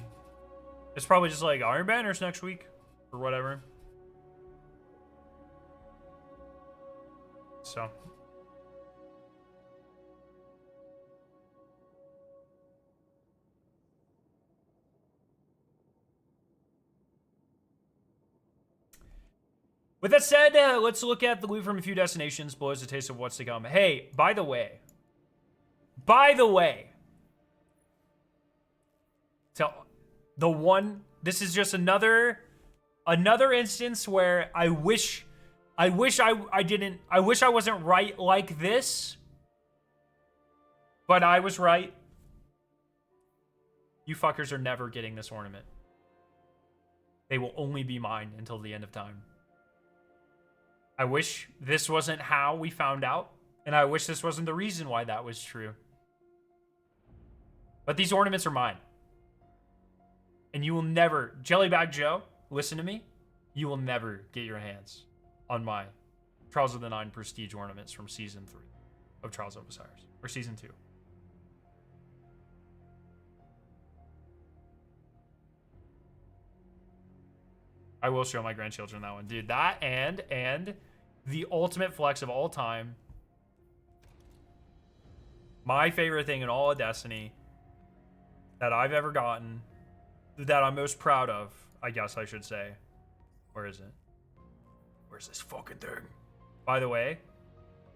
It's probably just like Iron Banners next week or whatever. So. With that said, let's look at the loot from a few destinations. Blows a taste of what's to come. Hey, by the way, this is just another instance where I wish I wasn't right like this, but I was right. You fuckers are never getting this ornament. They will only be mine until the end of time. I wish this wasn't how we found out, and I wish this wasn't the reason why that was true. But these ornaments are mine. And you will never, Jellybag Joe, listen to me, you will never get your hands on my Trials of the Nine Prestige ornaments from Season 3 of Trials of Osiris, or Season 2. I will show my grandchildren that one. Dude, that and the ultimate flex of all time. My favorite thing in all of Destiny that I've ever gotten, that I'm most proud of, I guess I should say. Where is it? Where's this fucking thing? By the way,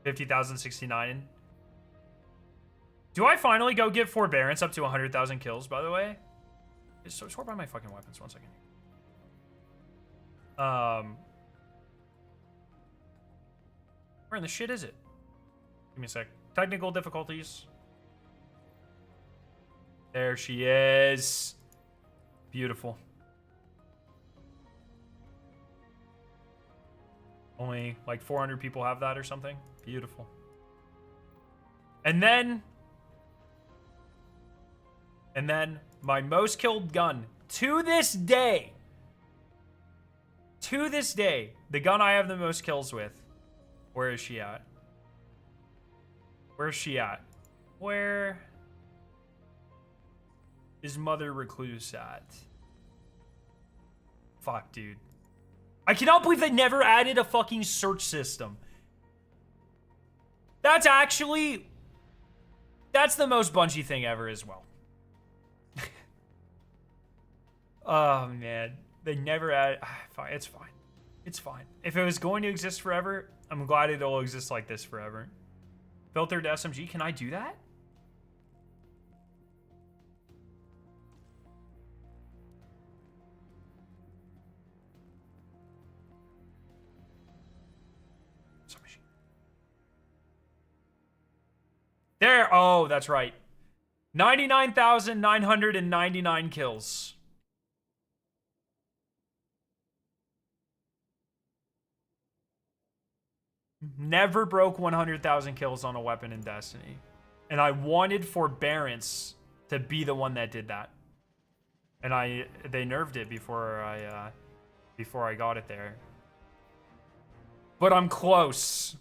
50,069. Do I finally go get Forbearance up to 100,000 kills, by the way? Sort by my fucking weapons, 1 second. Where in the shit is it? Give me a sec. Technical difficulties. There she is. Beautiful. Only like 400 people have that or something. Beautiful. And then my most killed gun to this day, the gun I have the most kills with. Where is she at? Where's she at? Where is Mother Recluse at? Fuck, dude. I cannot believe they never added a fucking search system. That's the most Bungie thing ever as well. Oh, man. They never added... Fine, it's fine. It's fine. If it was going to exist forever, I'm glad it'll exist like this forever. Filtered SMG, can I do that? There, oh, that's right. 99,999 kills. Never broke 100,000 kills on a weapon in Destiny. And I wanted Forbearance to be the one that did that. And they nerfed it before I got it there. But I'm close.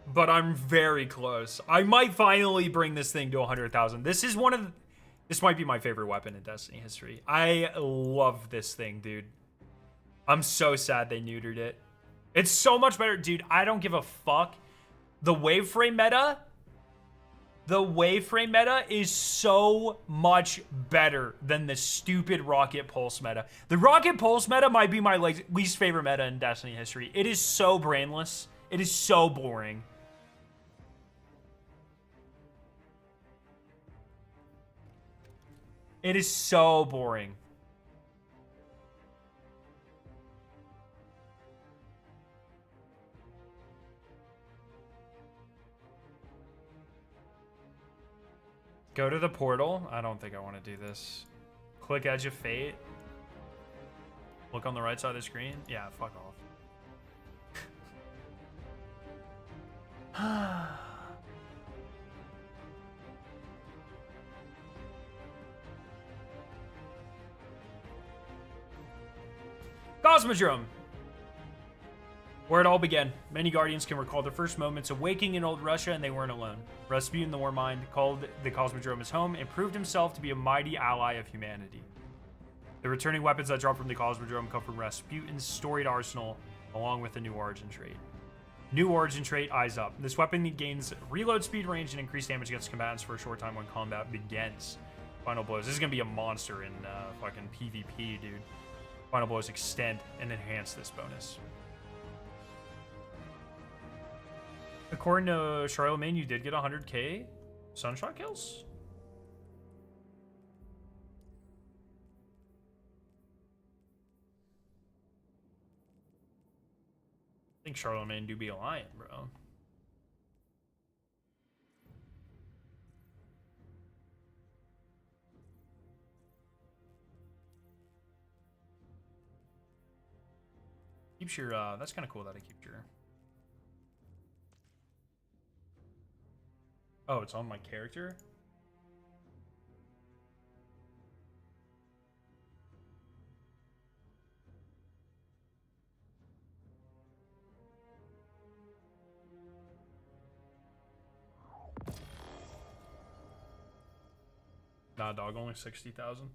But I'm very close. I might finally bring this thing to 100,000. This might be my favorite weapon in Destiny history. I love this thing, dude. I'm so sad they neutered it. It's so much better. Dude, I don't give a fuck The waveframe meta, is so much better than the stupid rocket pulse meta. The rocket pulse meta might be my least favorite meta in Destiny history. It is so brainless. It is so boring. It is so boring. Go to the portal. I don't think I want to do this. Click Edge of Fate. Look on the right side of the screen. Yeah, fuck off. Cosmodrome. Where it all began. Many Guardians can recall their first moments of waking in old Russia, and they weren't alone. Rasputin, the Warmind, called the Cosmodrome his home and proved himself to be a mighty ally of humanity. The returning weapons that drop from the Cosmodrome come from Rasputin's storied arsenal, along with a new origin trait. New origin trait, Eyes Up. This weapon gains reload speed, range, and increased damage against combatants for a short time when combat begins. Final Blows. This is going to be a monster in fucking PvP, dude. Final Blows extend and enhance this bonus. According to Charlemagne, you did get 100k Sunshot kills? I think Charlemagne do be lying, bro. Keeps your, that's kind of cool that it keeps your... Oh, it's on my character? Nah, dog, only 60,000.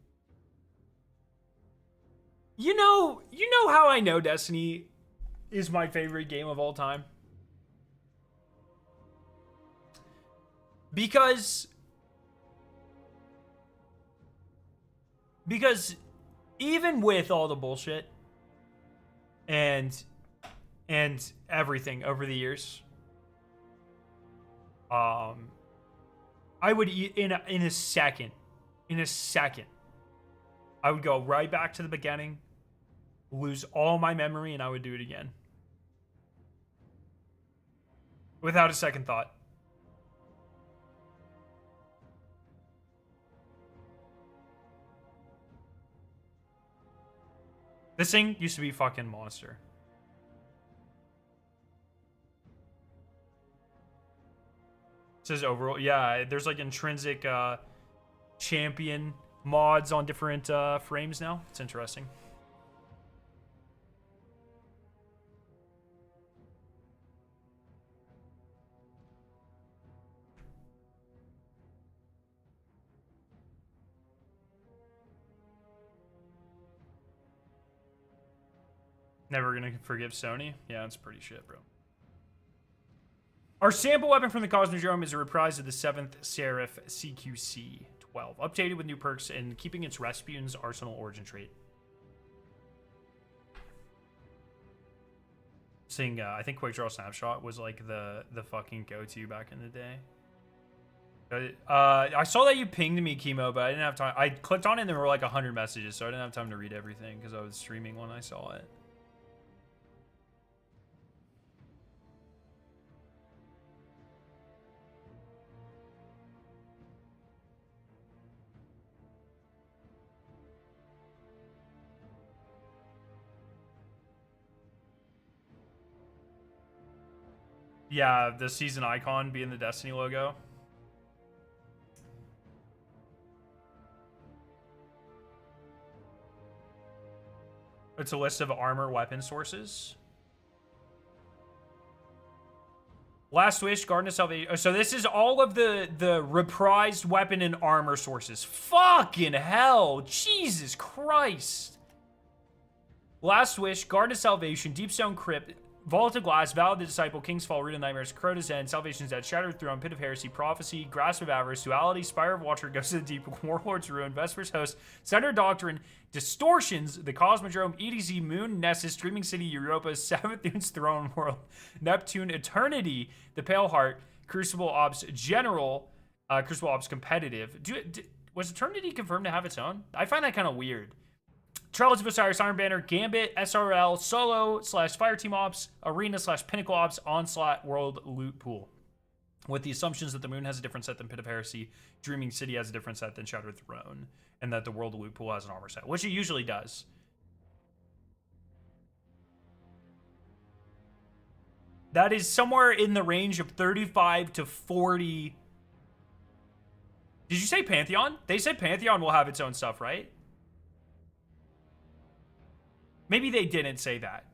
You know how I know Destiny is my favorite game of all time? Because even with all the bullshit and everything over the years, I would in a second, I would go right back to the beginning, lose all my memory, and I would do it again without a second thought. This thing used to be fucking monster. It says overall, yeah, there's like intrinsic champion mods on different frames now. It's interesting. Never gonna forgive Sony? Yeah, that's pretty shit, bro. Our sample weapon from the Cosmodrome is a reprise of the 7th Seraph CQC-12, updated with new perks and keeping its Rasputin's arsenal origin trait. Seeing, I think Quick Draw Snapshot was like the fucking go-to back in the day. I saw that you pinged me, Chemo, but I didn't have time. I clicked on it and there were like 100 messages, so I didn't have time to read everything because I was streaming when I saw it. Yeah, the season icon being the Destiny logo. It's a list of armor weapon sources. Last Wish, Garden of Salvation. So this is all of the reprised weapon and armor sources. Fucking hell. Jesus Christ. Last Wish, Garden of Salvation, Deep Stone Crypt, Vault of Glass, Vow of the Disciple, King's Fall, Root of Nightmares, Crota's End, Salvation's Dead, Shattered Throne, Pit of Heresy, Prophecy, Grasp of Avarice, Duality, Spire of Watcher, Ghost of the Deep, Warlord's Ruin, Vesper's Host, Center Doctrine, Distortions, the Cosmodrome, EDZ, Moon, Nessus, Dreaming City, Europa, Savathun's Throne World, Neptune, Eternity, the Pale Heart, Crucible Ops General, Crucible Ops Competitive. Was Eternity confirmed to have its own? I find that kind of weird. Trails of Osiris, Iron Banner, Gambit, SRL, Solo / Fireteam Ops, Arena / Pinnacle Ops, Onslaught, World Loot Pool. With the assumptions that the Moon has a different set than Pit of Heresy, Dreaming City has a different set than Shattered Throne, and that the World Loot Pool has an armor set, which it usually does. That is somewhere in the range of 35 to 40. Did you say Pantheon? They said Pantheon will have its own stuff, right? Maybe they didn't say that.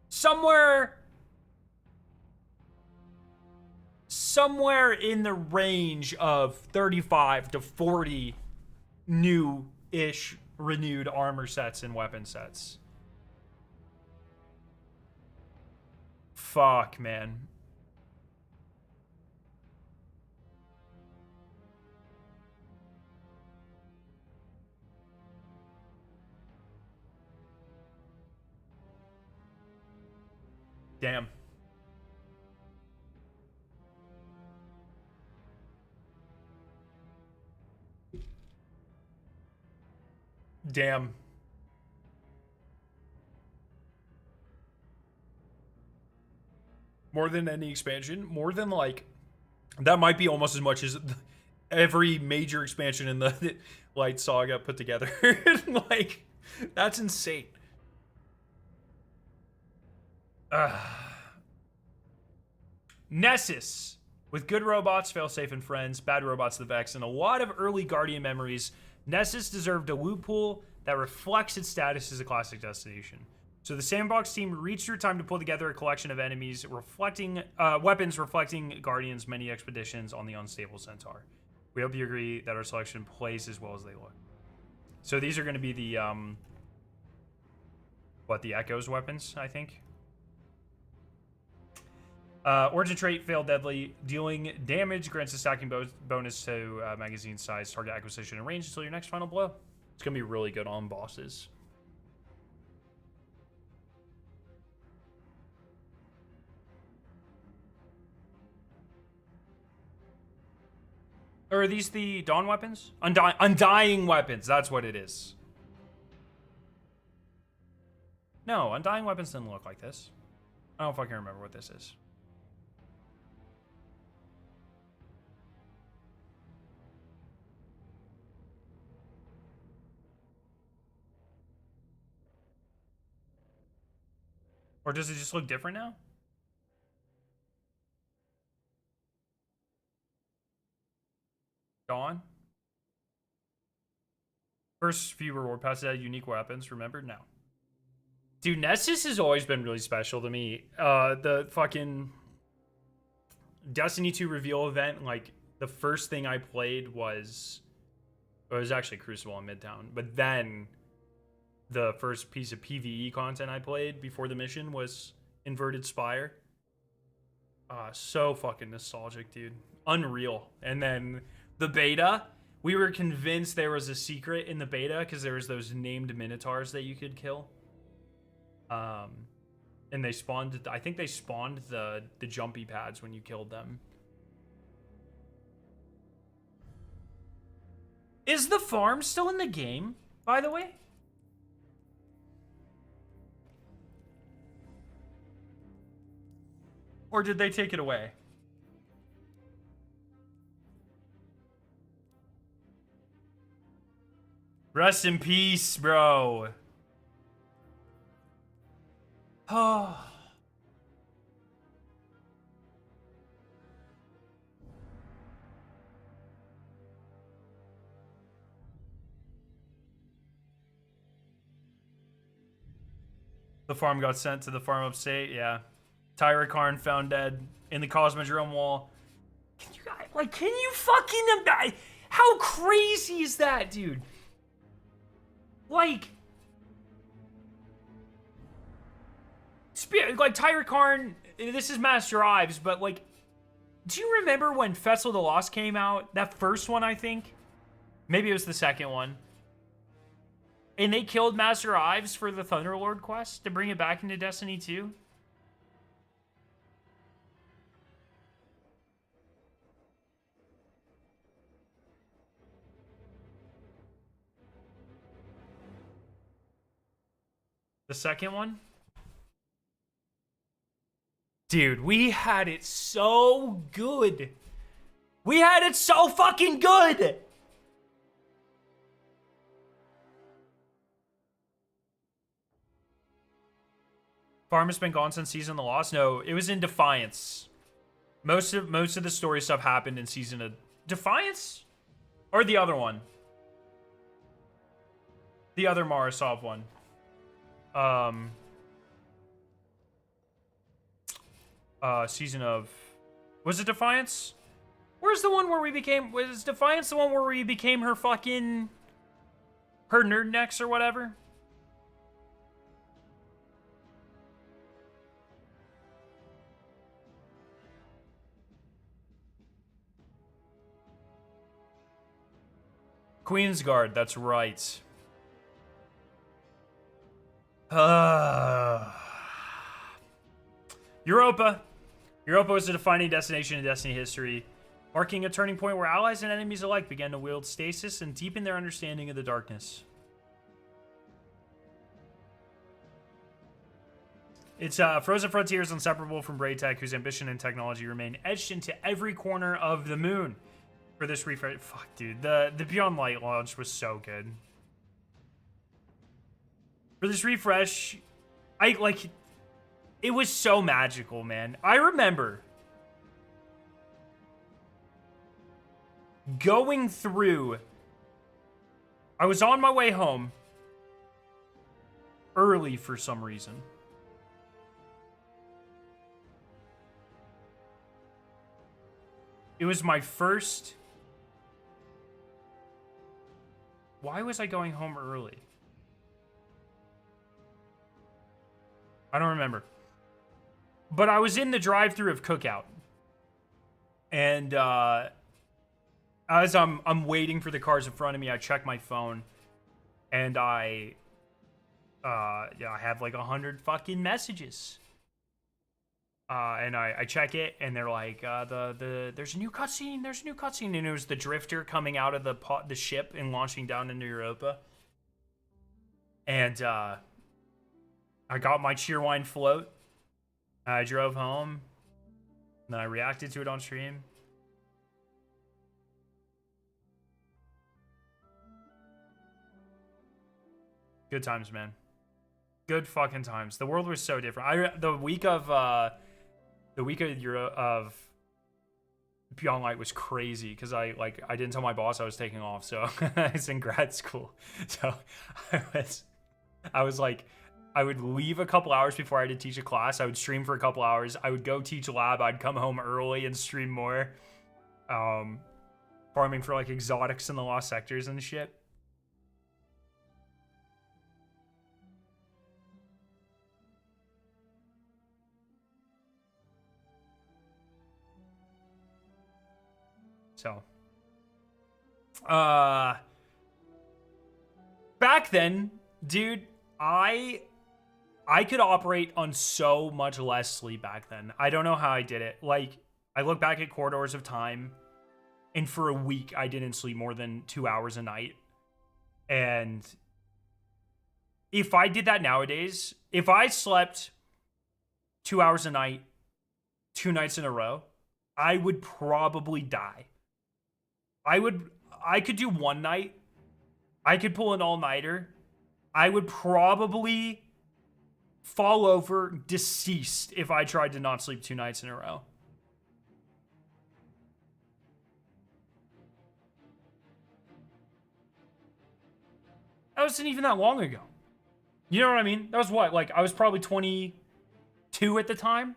Somewhere in the range of 35 to 40 new-ish renewed armor sets and weapon sets. Fuck, man. Damn. Damn. More than any expansion, more than like, that might be almost as much as every major expansion in the Light Saga put together. Like, that's insane. Nessus. With good robots, failsafe and friends, bad robots, the Vex, and a lot of early Guardian memories, Nessus deserved a loot pool that reflects its status as a classic destination. So the Sandbox team reached through time to pull together a collection of enemies reflecting weapons reflecting Guardian's many expeditions on the unstable Centaur. We hope you agree that our selection plays as well as they look. So these are going to be the the Echo's weapons, I think. Origin trait, fail deadly. Dealing damage grants a stacking bonus to magazine size, target acquisition, and range until your next final blow. It's going to be really good on bosses. Or are these the Dawn weapons? Undying weapons, that's what it is. No, Undying weapons didn't look like this. I don't fucking remember what this is. Or does it just look different now? Dawn? First few reward passes had unique weapons, remember? No. Dude, Nessus has always been really special to me. The fucking Destiny 2 reveal event, like, the first thing I played was... It was actually Crucible in Midtown. But then... the first piece of PvE content I played before the mission was Inverted Spire. So fucking nostalgic, dude. Unreal. And then the beta, we were convinced there was a secret in the beta because there was those named Minotaurs that you could kill. And they spawned, I think they spawned the jumpy pads when you killed them. Is the farm still in the game, by the way? Or did they take it away? Rest in peace, bro. Oh. The farm got sent to the farm upstate, yeah. Tyra Karn found dead in the Cosmodrome wall. Can you guys, like, can you fucking... How crazy is that, dude? Like... like Tyre Karn, this is Master Ives, but like, do you remember when Festival of the Lost came out? That first one, I think. Maybe it was the second one. And they killed Master Ives for the Thunderlord quest to bring it back into Destiny 2. The second one? Dude, we had it so good. We had it so fucking good. Farm has been gone since Season of the Lost. No, it was in Defiance. Most of the story stuff happened in Season of Defiance, or the other one, the other Marasov one. Season of, was it Defiance? Where's the one where we became? Was Defiance the one where we became her fucking, her nerd necks or whatever? Queensguard, that's right. Europa. Europa was a defining destination in Destiny history, marking a turning point where allies and enemies alike began to wield stasis and deepen their understanding of the darkness. Its frozen frontier is inseparable from Braytech, whose ambition and technology remain etched into every corner of the moon. For this refresh, fuck, dude, the Beyond Light launch was so good. For this refresh, it was so magical, man. I remember going through, I was on my way home early for some reason. It was my first. Why was I going home early? I don't remember. But I was in the drive-thru of Cookout. And as I'm waiting for the cars in front of me, I check my phone. And I have like 100 fucking messages. And I check it, and they're like, there's a new cutscene, and it was the Drifter coming out of the ship and launching down into Europa. And I got my Cheerwine float. I drove home, and then I reacted to it on stream. Good times, man. Good fucking times. The world was so different. The week of Beyond Light was crazy because I didn't tell my boss I was taking off, so I was in grad school. So I was like, I would leave a couple hours before I had to teach a class. I would stream for a couple hours. I would go teach lab. I'd come home early and stream more. Farming for like exotics in the lost sectors and shit. So, back then, dude, I could operate on so much less sleep back then. I don't know how I did it. Like, I look back at Corridors of Time, and for a week, I didn't sleep more than 2 hours a night. And if I did that nowadays, if I slept 2 hours a night, 2 nights in a row, I would probably die. I could do one night. I could pull an all-nighter. I would probably fall over deceased if I tried to not sleep 2 nights in a row. That wasn't even that long ago. You know what I mean? That was what? Like, I was probably 22 at the time.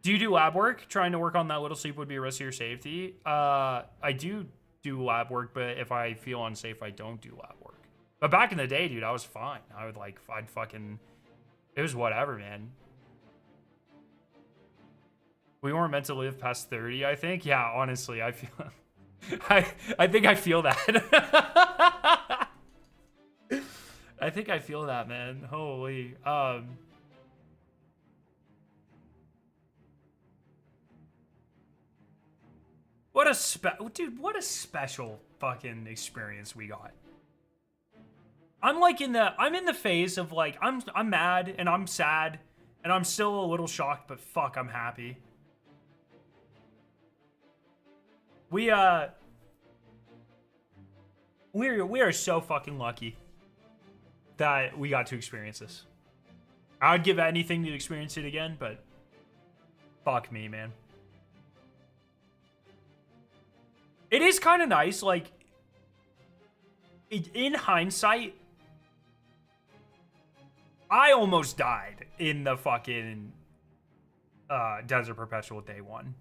Do you do lab work? Trying to work on that little sleep would be a risk to your safety. I do lab work, but if I feel unsafe, I don't do lab work. But back in the day, dude, I was fine. I'd fucking, it was whatever, man. We weren't meant to live past 30, I think. Yeah, honestly, I feel, I think I feel that. I think I feel that, man. Holy, what a dude, what a special fucking experience we got. I'm in the phase of like, I'm mad and I'm sad and I'm still a little shocked, but fuck, I'm happy. We are so fucking lucky that we got to experience this. I'd give anything to experience it again, but fuck me, man. It is kind of nice, like, in hindsight, I almost died in the fucking Desert Perpetual day one.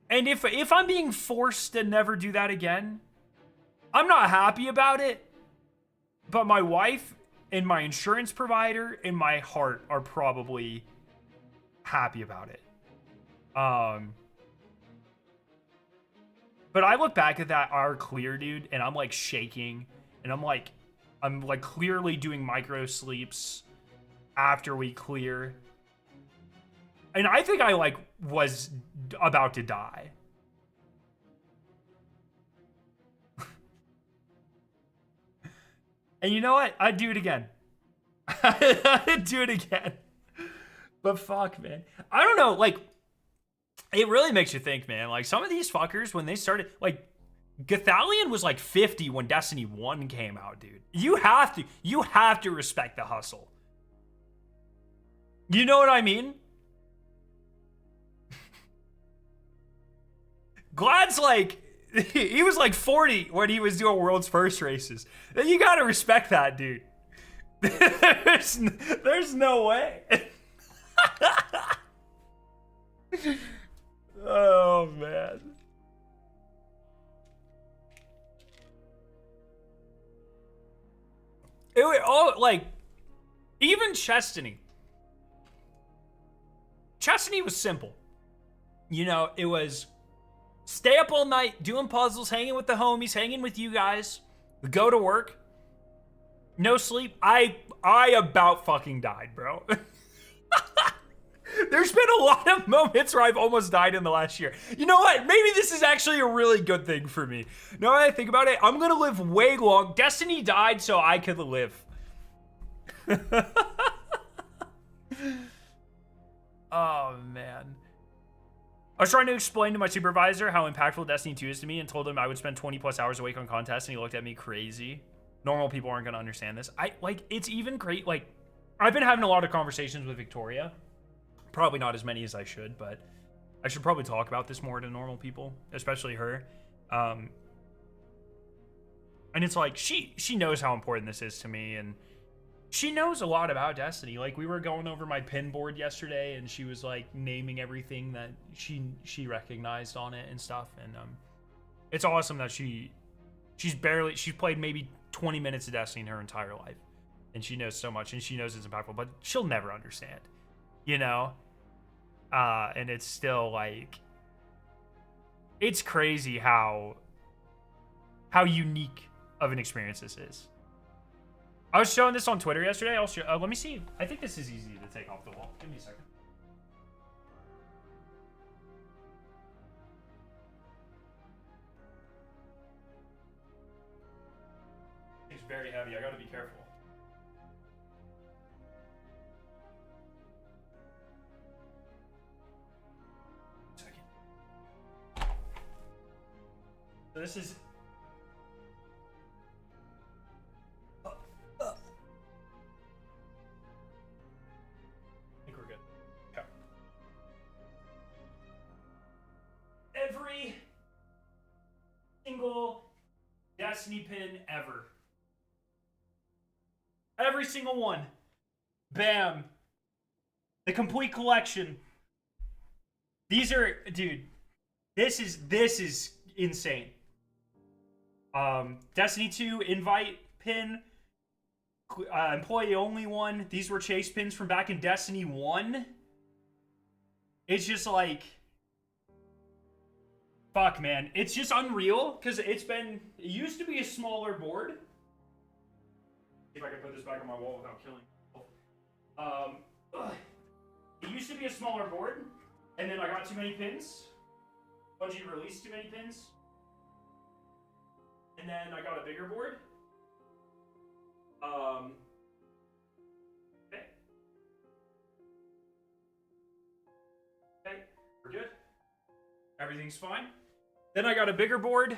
And if I'm being forced to never do that again, I'm not happy about it. But my wife and my insurance provider and my heart are probably happy about it. But I look back at that our clear, dude, and I'm like shaking, and I'm like clearly doing micro sleeps after we clear. And I think I like was about to die. And you know what? I'd do it again. I'd do it again. But fuck, man. I don't know, like, it really makes you think, man. Like, some of these fuckers, when they started, like, Gathalion was like 50 when Destiny 1 came out, dude. You have to respect the hustle. You know what I mean? Glad's like, he was like 40 when he was doing world's first races. You gotta respect that, dude. There's no way. Oh, man. It was all like, even Chestney was simple. You know, it was stay up all night doing puzzles, hanging with the homies, hanging with you guys, go to work, no sleep. I about fucking died, bro. There's been a lot of moments where I've almost died in the last year. You know what? Maybe this is actually a really good thing for me. Now that I think about it, I'm gonna live way long. Destiny died so I could live. Oh, man. I was trying to explain to my supervisor how impactful Destiny 2 is to me and told him I would spend 20 plus hours awake on contests, and he looked at me crazy. Normal people aren't gonna understand this. It's even great. Like, I've been having a lot of conversations with Victoria. Probably not as many as I should, but I should probably talk about this more to normal people, especially her. And it's like, she knows how important this is to me, and she knows a lot about Destiny. Like, we were going over my pin board yesterday, and she was like naming everything that she recognized on it and stuff. And it's awesome that she's played maybe 20 minutes of Destiny in her entire life, and she knows so much, and she knows it's impactful, but she'll never understand, you know. And it's still like, it's crazy how unique of an experience this is. I was showing this on Twitter yesterday. I'll show, let me see. I think this is easy to take off the wall. Give me a second. It's very heavy. I gotta be careful. Second. So this is... Every single Destiny pin ever. Every single one. Bam. The complete collection. These are, dude, this is insane. Destiny 2 invite pin. Employee only one. These were chase pins from back in Destiny 1. It's just like, fuck, man. It's just unreal because it used to be a smaller board. See if I can put this back on my wall without killing myself. It used to be a smaller board, and then I got too many pins. Bungie released too many pins. And then I got a bigger board. Okay. Okay, we're good. Everything's fine. Then I got a bigger board,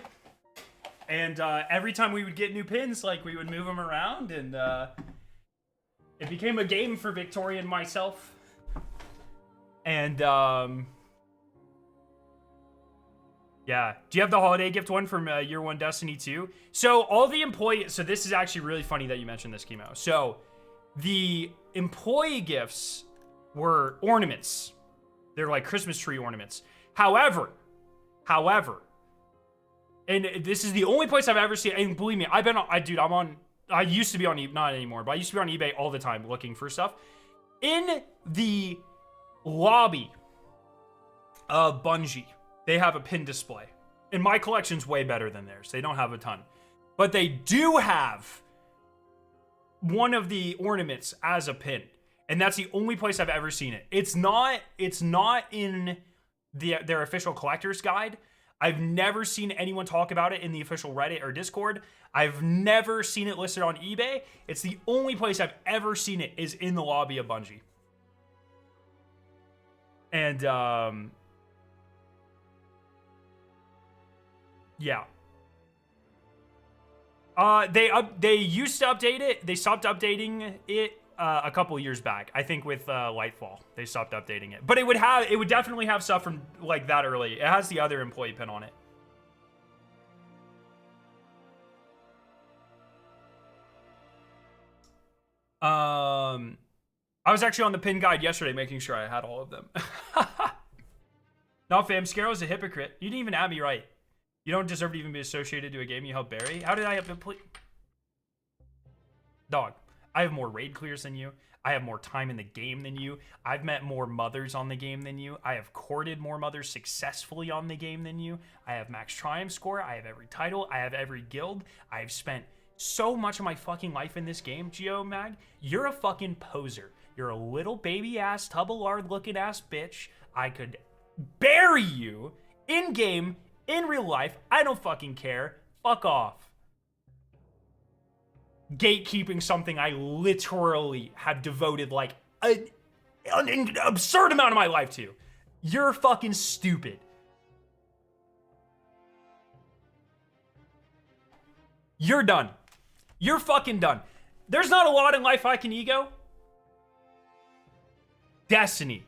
and every time we would get new pins, like we would move them around, and it became a game for Victoria and myself. And yeah. Do you have the holiday gift one from year one Destiny 2? So all the employees, so this is actually really funny that you mentioned this, Chemo. So the employee gifts were ornaments. They're like Christmas tree ornaments. However, and this is the only place I've ever seen, and believe me, I used to be on eBay, not anymore, but I used to be on eBay all the time looking for stuff. In the lobby of Bungie, they have a pin display. And my collection's way better than theirs. They don't have a ton. But they do have one of the ornaments as a pin. And that's the only place I've ever seen it. It's not in their official collector's guide. I've never seen anyone talk about it in the official Reddit or Discord. I've never seen it listed on eBay. It's the only place I've ever seen it is in the lobby of Bungie. And yeah. They used to update it. They stopped updating it a couple years back. I think with Lightfall, they stopped updating it. But it would definitely have stuff from like that early. It has the other employee pin on it. I was actually on the pin guide yesterday making sure I had all of them. No, fam, Scaro's a hypocrite. You didn't even add me right. You don't deserve to even be associated to a game you helped bury. How did I have to play? Dog, I have more raid clears than you. I have more time in the game than you. I've met more mothers on the game than you. I have courted more mothers successfully on the game than you. I have max triumph score. I have every title. I have every guild. I've spent so much of my fucking life in this game, Geomag. You're a fucking poser. You're a little baby ass, tub of lard looking ass bitch. I could bury you in game, in real life. I don't fucking care. Fuck off. Gatekeeping something I literally have devoted like an absurd amount of my life to. You're fucking stupid. You're done. You're fucking done. There's not a lot in life I can ego. Destiny,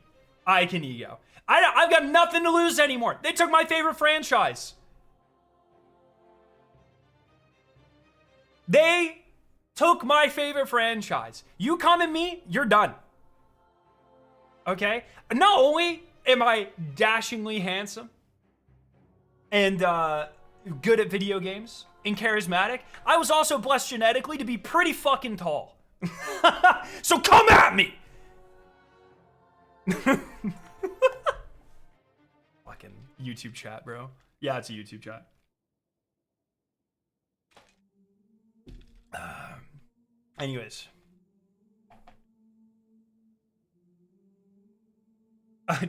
I can ego. I've got nothing to lose anymore. They took my favorite franchise. They took my favorite franchise. You come at me, you're done. Okay? Not only am I dashingly handsome and good at video games and charismatic, I was also blessed genetically to be pretty fucking tall. So come at me! Fucking YouTube chat, bro. Yeah, it's a YouTube chat. Anyways.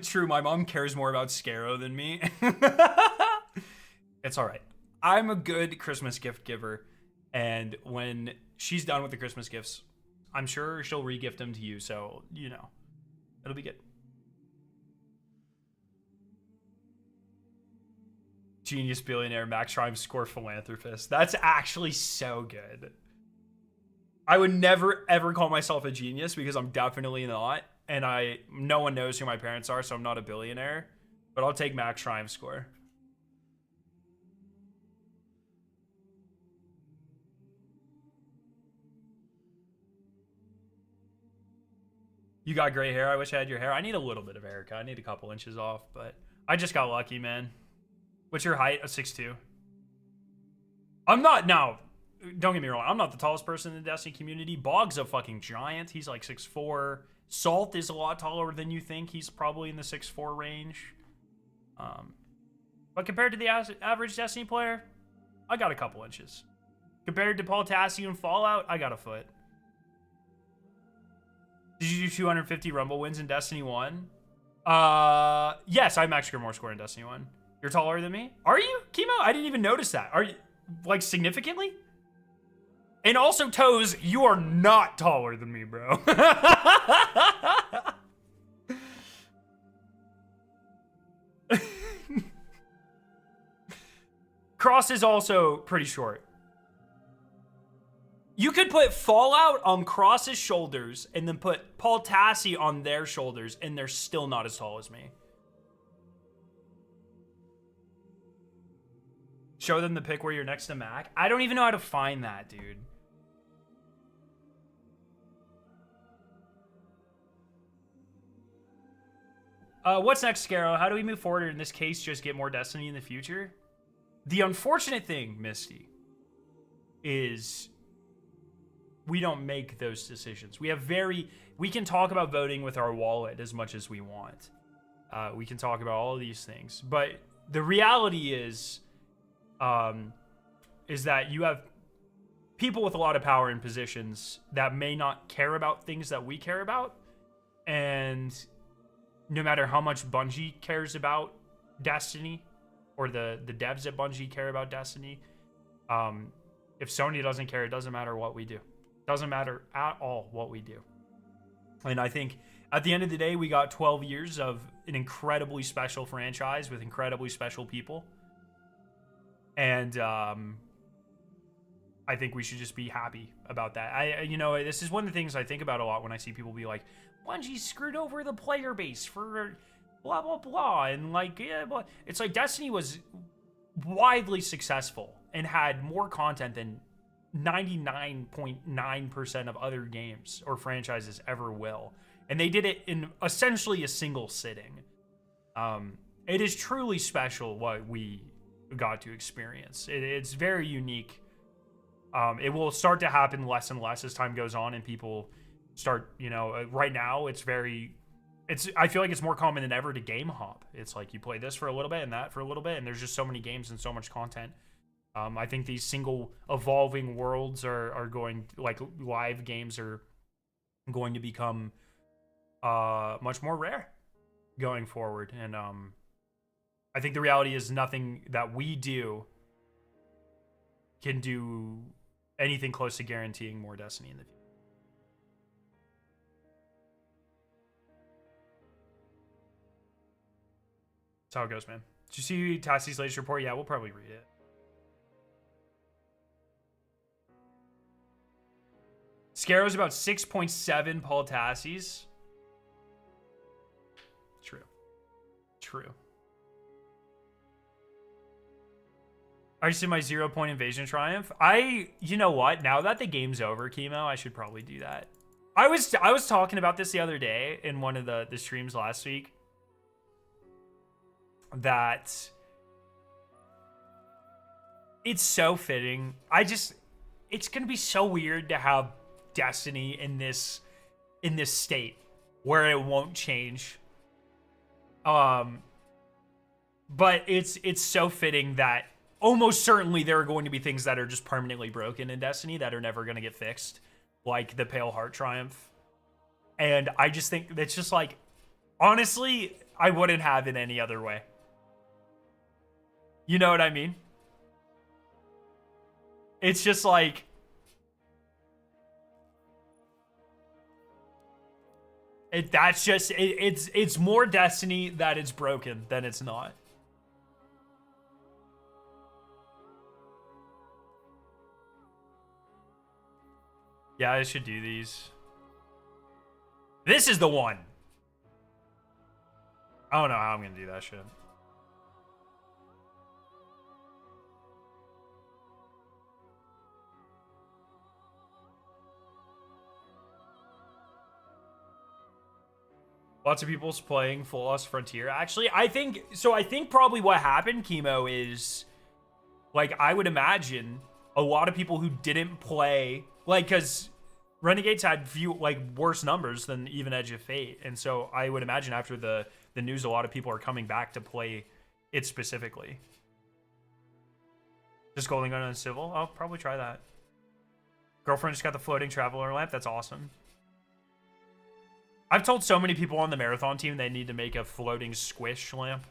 True, my mom cares more about Scaro than me. It's alright. I'm a good Christmas gift giver. And when she's done with the Christmas gifts, I'm sure she'll re-gift them to you. So, you know, it'll be good. Genius billionaire, max triumph score philanthropist. That's actually so good. I would never ever call myself a genius because I'm definitely not, and no one knows who my parents are, so I'm not a billionaire. But I'll take max triumph score. You got gray hair. I wish I had your hair. I need a little bit of a haircut. I need a couple inches off, but I just got lucky, man. What's your height? A 6'2". I'm not now. don't get me wrong, I'm not the tallest person in the Destiny community. Bog's a fucking giant. He's like 6'4". Salt is a lot taller than you think. He's probably in the 6'4" range. But compared to the average Destiny player, I got a couple inches. Compared to Paul Tassi and Fallout, I got a foot. Did you do 250 Rumble wins in Destiny 1? Yes, I maxed Grimoire score in Destiny 1. You're taller than me? Are you, Chemo? I didn't even notice that. Are you, like, significantly? And also, Toes, you are not taller than me, bro. Cross is also pretty short. You could put Fallout on Cross's shoulders and then put Paul Tassi on their shoulders, and they're still not as tall as me. Show them the pic where you're next to Mac. I don't even know how to find that, dude. What's next, Scarrow? How do we move forward, or in this case, just get more Destiny in the future? The unfortunate thing, Misty, is we don't make those decisions. We can talk about voting with our wallet as much as we want. We can talk about all of these things. But the reality is that you have people with a lot of power in positions that may not care about things that we care about. And no matter how much Bungie cares about Destiny, or the devs at Bungie care about Destiny, if Sony doesn't care, it doesn't matter what we do. It doesn't matter at all what we do. And I think at the end of the day, we got 12 years of an incredibly special franchise with incredibly special people. And I think we should just be happy about that. You know, this is one of the things I think about a lot when I see people be like, Bungie screwed over the player base for blah, blah, blah. And like, yeah, but it's like Destiny was widely successful and had more content than 99.9% of other games or franchises ever will. And they did it in essentially a single sitting. It is truly special what we got to experience. It's very unique. It will start to happen less and less as time goes on and people start, you know, right now I feel like it's more common than ever to game hop. It's like you play this for a little bit and that for a little bit, and there's just so many games and so much content. I think these single evolving worlds are going, like live games are going to become much more rare going forward. And I think the reality is nothing that we do can do anything close to guaranteeing more Destiny in the future. That's how it goes, man. Did you see Tassi's latest report? Yeah, we'll probably read it. Scarrow's about 6.7 Paul Tassi's. True. True. I just did my 0-point invasion triumph. You know what? Now that the game's over, Chemo, I should probably do that. I was talking about this the other day in one of the streams last week. That it's so fitting. It's gonna be so weird to have Destiny in this state where it won't change. But it's so fitting that almost certainly there are going to be things that are just permanently broken in Destiny that are never going to get fixed, like the Pale Heart Triumph. And I just think that's just like, honestly, I wouldn't have it any other way. You know what I mean? It's just like, it's more Destiny that it's broken than it's not. Yeah, I should do these. This is the one. I don't know how I'm gonna do that shit. Lots of people's playing Full Lost Frontier. Actually, I think probably what happened, Chemo, is like I would imagine a lot of people who didn't play, like, because Renegades had worse numbers than even Edge of Fate, and so I would imagine after the news, a lot of people are coming back to play it specifically. Just Golden Gun and Civil? I'll probably try that. Girlfriend just got the floating traveler lamp. That's awesome. I've told so many people on the marathon team they need to make a floating squish lamp.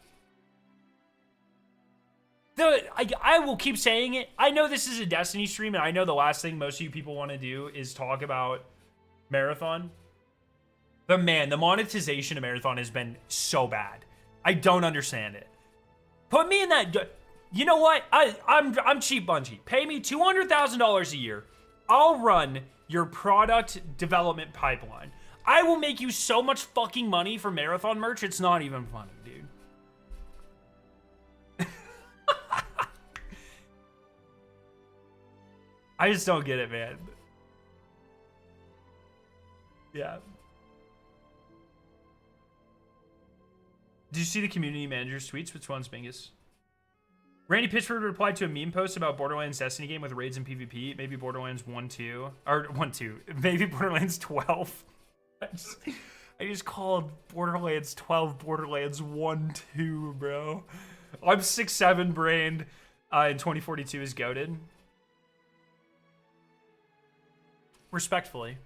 I will keep saying it. I know this is a Destiny stream, and I know the last thing most of you people want to do is talk about Marathon. But man, the monetization of Marathon has been so bad. I don't understand it. Put me in that. You know what? I'm cheap, Bungie. Pay me $200,000 a year. I'll run your product development pipeline. I will make you so much fucking money for Marathon merch. It's not even funny, dude. I just don't get it, man. Yeah. Did you see the community manager's tweets? Which one's Bingus? Randy Pitchford replied to a meme post about Borderlands Destiny game with raids and PvP. Maybe Borderlands 1-2. Or 1-2. Maybe Borderlands 12. I just called Borderlands 12 Borderlands 1-2, bro. I'm 6'7" brained. And 2042 is goated. Respectfully,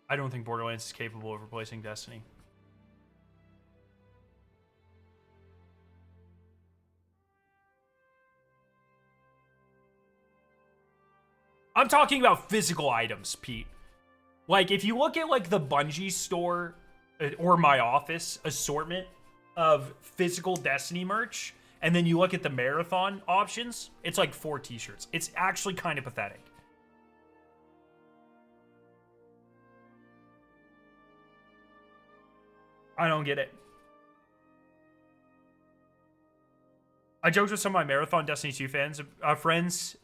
I don't think Borderlands is capable of replacing Destiny. I'm talking about physical items, Pete. Like, if you look at, like, the Bungie store or my office assortment of physical Destiny merch, and then you look at the Marathon options, it's like 4 t-shirts. It's actually kind of pathetic. I don't get it. I joked with some of my Marathon Destiny 2 friends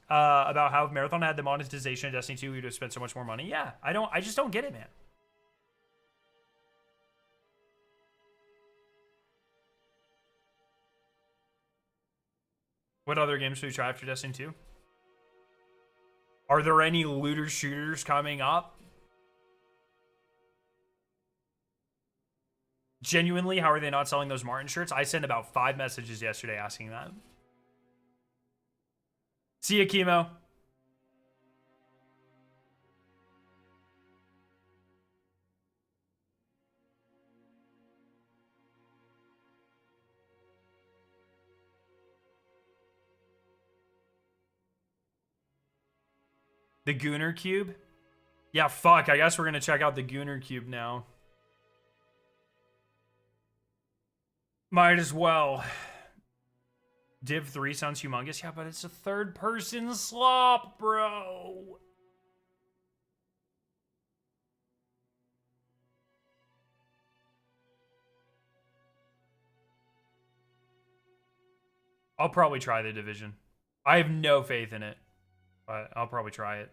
about how if Marathon had the monetization of Destiny 2, we would have spent so much more money. Yeah, I just don't get it, man. What other games should we try after Destiny 2? Are there any looter shooters coming up? Genuinely, how are they not selling those Martin shirts? I sent about 5 messages yesterday asking that. See ya, Chemo. The Gooner Cube? Yeah, fuck. I guess we're going to check out the Gooner Cube now. Might as well. Div 3 sounds humongous. Yeah, but it's a third-person slop, bro. I'll probably try the Division. I have no faith in it, but I'll probably try it.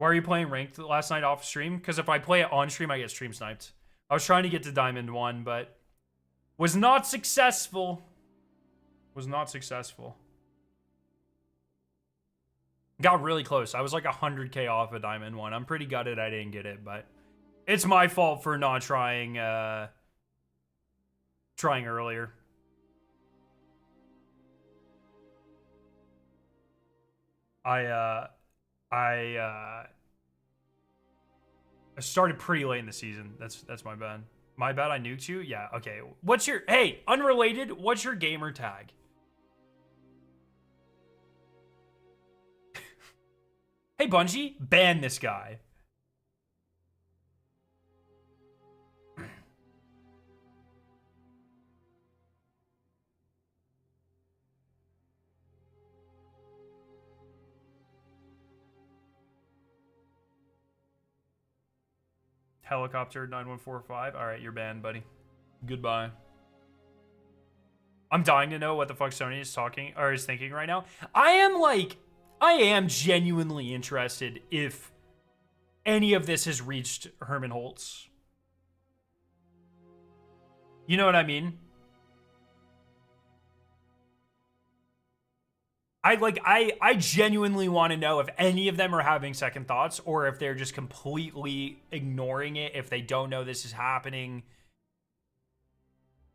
Why are you playing ranked last night off stream? Because if I play it on stream, I get stream sniped. I was trying to get to Diamond 1, but was not successful. Was not successful. Got really close. I was like 100k off of Diamond 1. I'm pretty gutted I didn't get it, but it's my fault for not trying earlier. I started pretty late in the season. That's my bad. My bad I nuked you? Yeah, okay. Hey, unrelated, what's your gamer tag? Hey, Bungie, ban this guy. Helicopter 9145. All right, you're banned, buddy. Goodbye. I'm dying to know what the fuck Sony is talking or is thinking right now. I am genuinely interested if any of this has reached Herman Holtz. You know what I mean? I genuinely want to know if any of them are having second thoughts or if they're just completely ignoring it, if they don't know this is happening.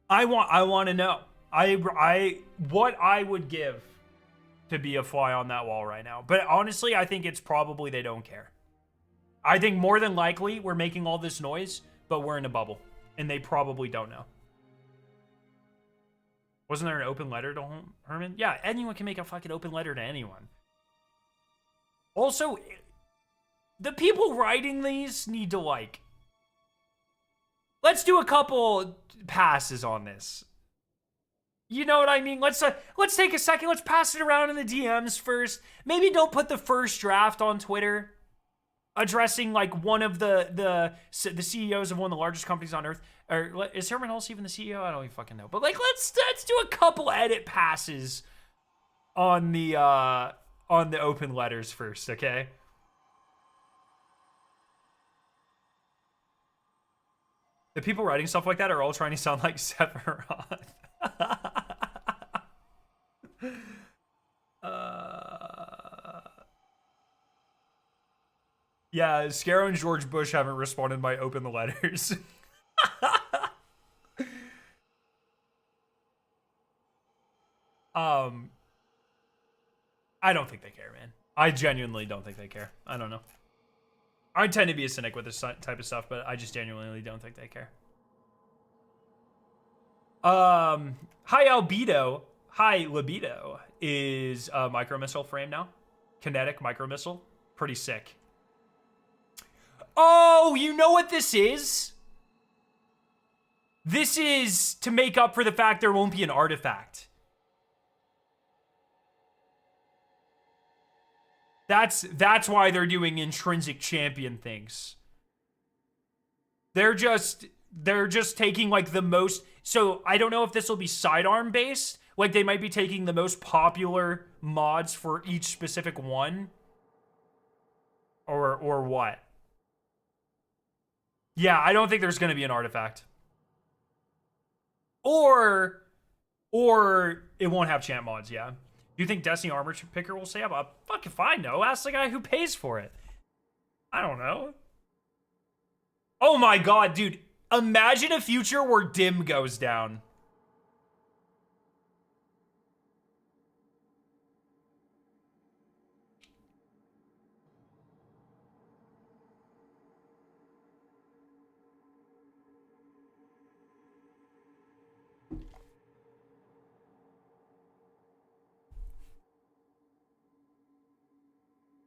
I want to know. What I would give to be a fly on that wall right now. But honestly, I think it's probably they don't care. I think more than likely we're making all this noise, but we're in a bubble and they probably don't know. Wasn't there an open letter to Herman? Yeah, anyone can make a fucking open letter to anyone. Also, the people writing these need to like... Let's do a couple passes on this. You know what I mean? Let's take a second. Let's pass it around in the DMs first. Maybe don't put the first draft on Twitter addressing like one of the CEOs of one of the largest companies on earth. Or is Herman Hulse even the CEO? I don't even fucking know. But like, let's do a couple edit passes on the open letters first, okay? The people writing stuff like that are all trying to sound like Sephiroth. Yeah, Scarrow and George Bush haven't responded by open the letters. I don't think they care, man. I genuinely don't think they care. I don't know. I tend to be a cynic with this type of stuff, but I just genuinely don't think they care. High Albedo, High Libido is a micro missile frame now. Kinetic micro missile. Pretty sick. Oh, you know what this is? This is to make up for the fact there won't be an artifact. That's why they're doing intrinsic champion things. They're just taking like the most, so I don't know if this will be sidearm based. Like they might be taking the most popular mods for each specific one. Or what? Yeah, I don't think there's gonna be an artifact. Or it won't have champ mods, yeah. Do you think Destiny Armor Picker will stay up? Fuck if I know. Ask the guy who pays for it. I don't know. Oh my god, dude. Imagine a future where Dim goes down.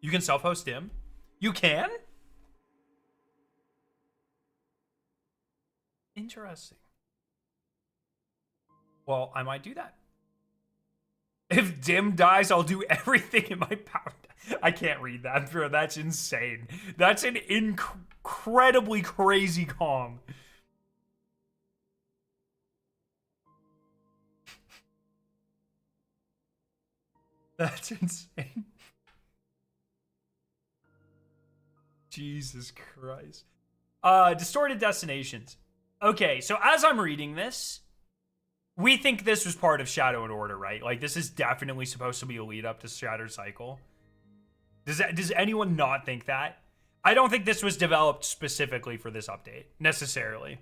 You can self-host Dim? You can? Interesting. Well, I might do that. If Dim dies, I'll do everything in my power. I can't read that, bro. That's insane. That's an incredibly crazy Kong. That's insane. Jesus Christ. Distorted destinations. Okay, so as I'm reading this, we think this was part of Shadow and Order, right? Like, this is definitely supposed to be a lead up to Shattered Cycle. Does anyone not think that? I don't think this was developed specifically for this update, necessarily.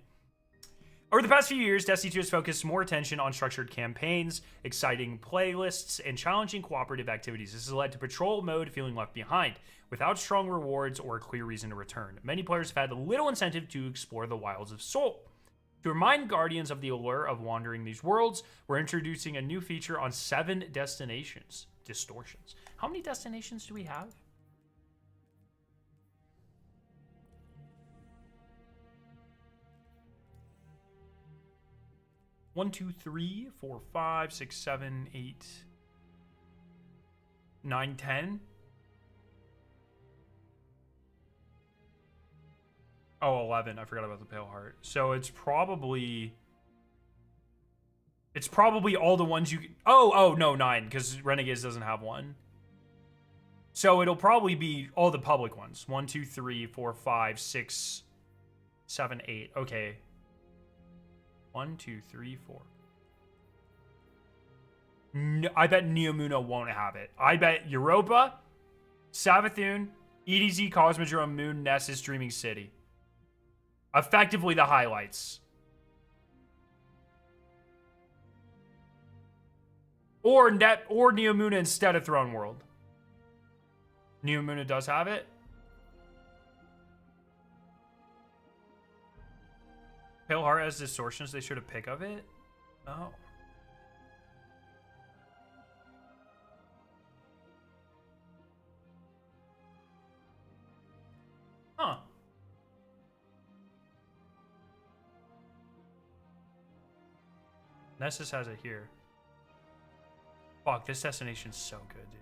Over the past few years, Destiny 2 has focused more attention on structured campaigns, exciting playlists, and challenging cooperative activities. This has led to patrol mode feeling left behind, without strong rewards or a clear reason to return. Many players have had little incentive to explore the wilds of Sol. To remind Guardians of the allure of wandering these worlds, we're introducing a new feature on 7 destinations. Distortions. How many destinations do we have? One, 2, 3, 4, 5, 6, 7, 8, 9, 10. Oh, 11. I forgot about the Pale Heart. So it's probably... It's probably all the ones you can... Oh, no, 9, because Renegades doesn't have one. So it'll probably be all the public ones. 1, 2, 3, 4, 5, 6, 7, 8. Okay. 1, 2, 3, 4. No, I bet Neomuna won't have it. I bet Europa, Savathun, EDZ, Cosmodrome, Moon, Nessus, Dreaming City. Effectively the highlights. Or Neomuna instead of Throne World. Neomuna does have it. Pale Heart has distortions. They should have pick of it. Oh. Huh. Nessus has it here. Fuck, this destination's so good, dude.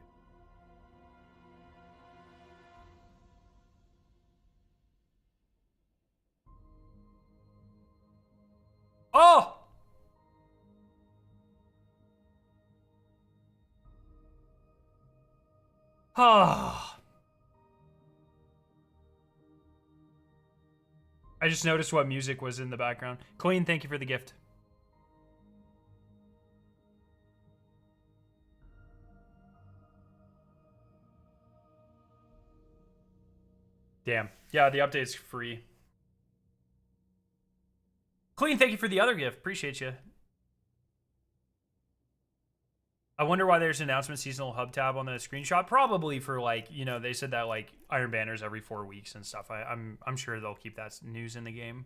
Oh! Ah. I just noticed what music was in the background. Queen, thank you for the gift. Damn. Yeah, the update's free. Clean, thank you for the other gift. Appreciate you. I wonder why there's an announcement seasonal hub tab on the screenshot. Probably for like, you know, they said that like Iron Banners every 4 weeks and stuff. I'm sure they'll keep that news in the game.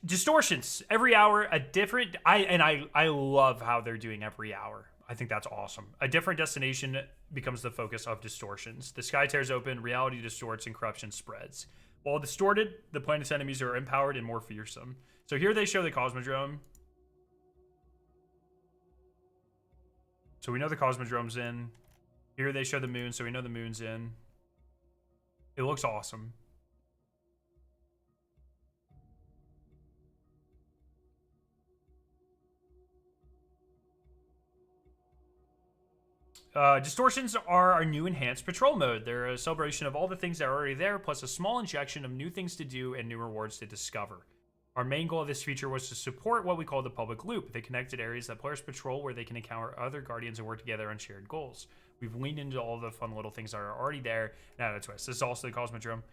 Distortions every hour, a different. I love how they're doing every hour. I think that's awesome. A different destination becomes the focus of distortions. The sky tears open, reality distorts, and corruption spreads. While distorted, the planet's enemies are empowered and more fearsome. So here they show the Cosmodrome. So we know the Cosmodrome's in. Here they show the moon, so we know the moon's in. It looks awesome. Distortions are our new enhanced patrol mode. They're a celebration of all the things that are already there, plus a small injection of new things to do and new rewards to discover. Our main goal of this feature was to support what we call the public loop, the connected areas that players patrol where they can encounter other guardians and work together on shared goals. We've leaned into all the fun little things that are already there. Now, that's twist. This is also the Cosmodrome.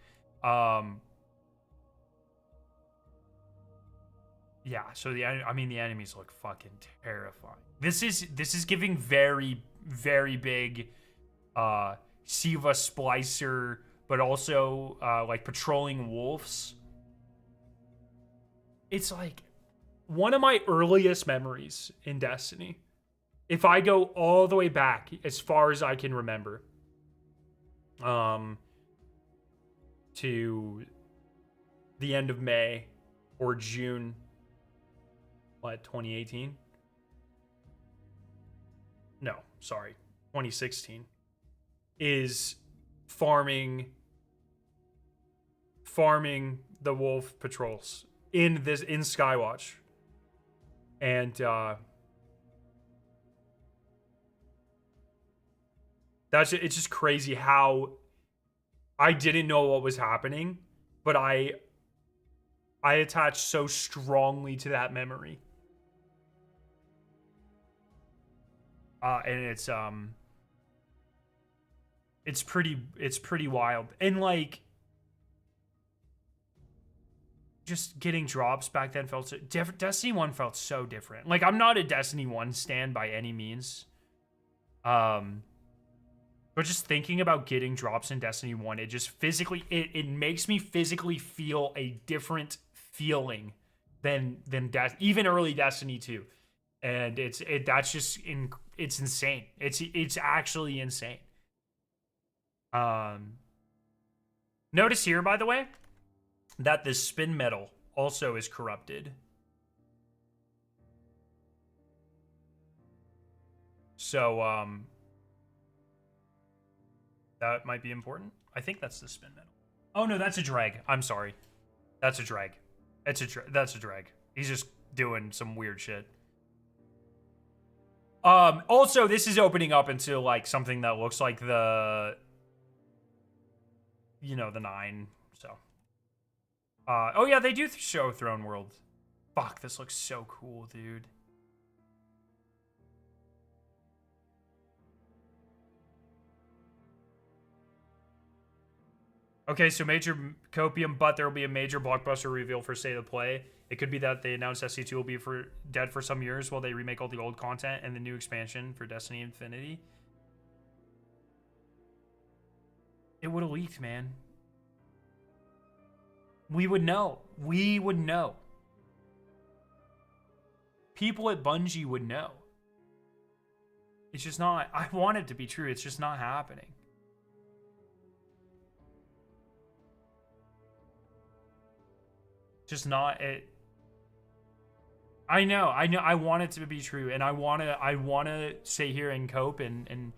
Yeah, so the enemies look fucking terrifying. This is giving very, very big Siva Splicer, but also like patrolling wolves. It's like one of my earliest memories in Destiny. If I go all the way back as far as I can remember, to the end of May or June, what, 2018? No, sorry, 2016, is farming the wolf patrols in Skywatch. And it's just crazy how I didn't know what was happening, but I attached so strongly to that memory. And it's pretty wild. And like, just getting drops back then felt so different. Destiny 1 felt so different. Like, I'm not a Destiny 1 stan by any means. But just thinking about getting drops in Destiny 1, it just physically, it makes me physically feel a different feeling than even early Destiny 2. And it's insane. It's actually insane. Notice here, by the way, that the spin metal also is corrupted. So, that might be important. I think that's the spin metal. Oh, no, that's a drag. I'm sorry. That's a drag. That's a drag. He's just doing some weird shit. Also, this is opening up into like something that looks like the, you know, the 9. So, oh yeah, they do show Throne World. Fuck, this looks so cool, dude. Okay, so major copium, but there will be a major blockbuster reveal for State of Play. It could be that they announced SC2 will be dead for some years while they remake all the old content and the new expansion for Destiny Infinity. It would have leaked, man. We would know. We would know. People at Bungie would know. It's just not. I want it to be true. It's just not happening. Just not it. I know. I want it to be true, and I wanna sit here and cope and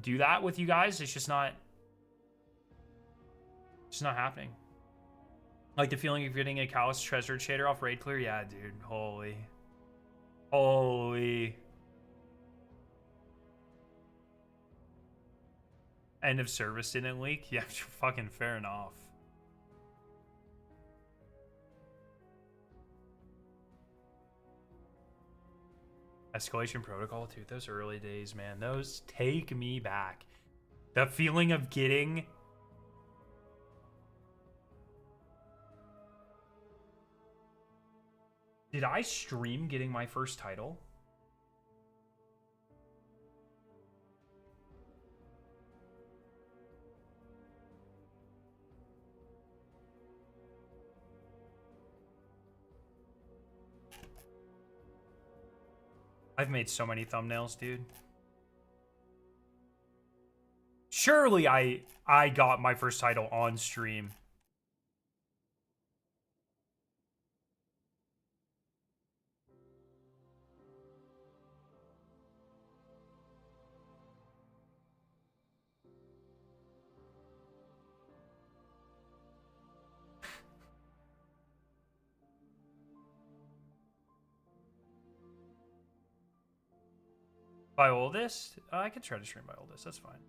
do that with you guys. It's just not. It's not happening. Like the feeling of getting a Callous Treasure shader off Raid Clear. Yeah, dude. Holy. End of service didn't leak. Yeah, fucking fair enough. Escalation Protocol, dude, those early days, man, those take me back. The feeling of getting... Did I stream getting my first title? I've made so many thumbnails, dude. Surely I got my first title on stream. By oldest? I could try to stream by oldest. That's fine.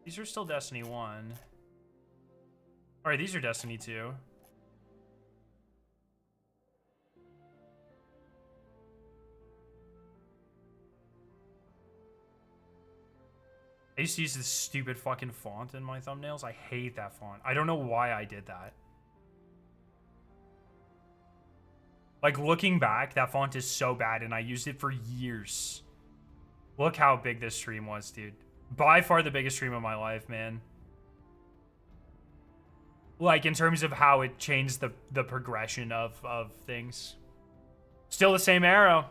These are still Destiny 1. Alright, these are Destiny 2. I used to use this stupid fucking font in my thumbnails. I hate that font. I don't know why I did that. Like, looking back, that font is so bad, and I used it for years. Look how big this stream was, dude. By far the biggest stream of my life, man. Like, in terms of how it changed the progression of things. Still the same arrow.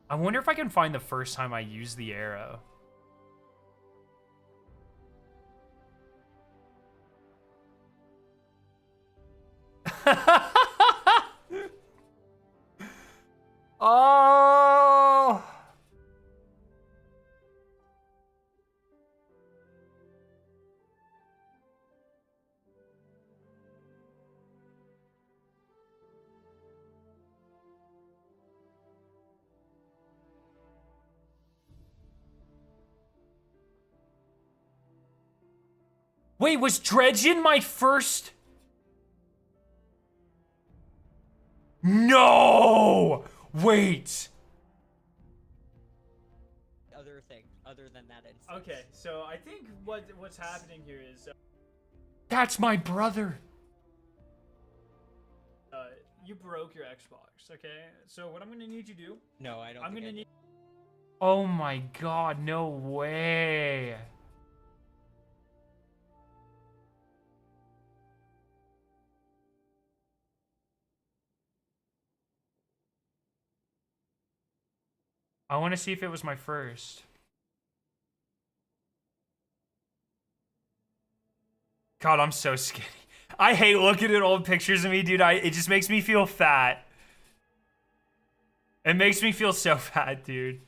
I wonder if I can find the first time I used the arrow. Oh. Wait, was Dredgen my first? No! Wait. Other than that instance. Okay, so I think what's happening here is that's my brother. You broke your Xbox, okay? So what I'm gonna need you to do? No, I don't. I'm gonna need. Oh my God! No way. I want to see if it was my first. God, I'm so skinny. I hate looking at old pictures of me, dude. It just makes me feel fat. It makes me feel so fat, dude.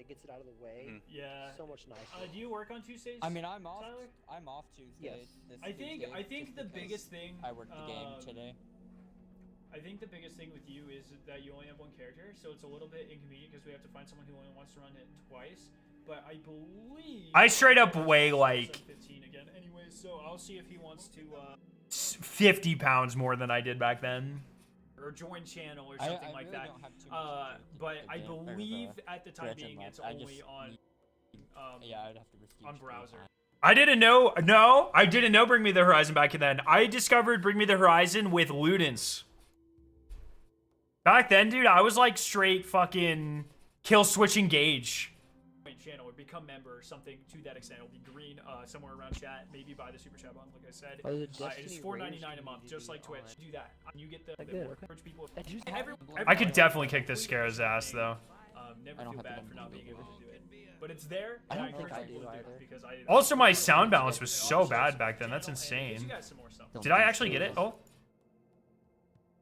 It gets it out of the way. Yeah. So much nicer. Do you work on Tuesdays? I mean, I'm off. Tyler? I'm off Tuesday. Yes. This I think Tuesday, the just biggest because thing. I worked the game today. I think the biggest thing with you is that you only have one character, so it's a little bit inconvenient because we have to find someone who only wants to run it twice. But I believe I straight up weigh like 15 again. Anyway, so I'll see if he wants to 50 pounds more than I did back then, or join channel or something I like really that. don't have too much But the I game, or believe the at the time direction being left. it's I only just on yeah, I'd have to risk on each browser. time. I didn't know. No, I didn't know Bring Me the Horizon back then. I discovered Bring Me the Horizon with Ludens. Back then, dude, I was like straight fucking kill switch engage. Channel or become member or something to that extent. It'll be green somewhere around chat. Maybe buy the super chat button, like I said. It is $4.99 a month, just like Twitch. Do that. You get the encourage people. I could definitely kick this Scare's ass though. Never feel bad for not being able to do it, but it's there. I don't think I do either. Because also, my sound balance was so bad back then. That's insane. Did I actually get it? Oh,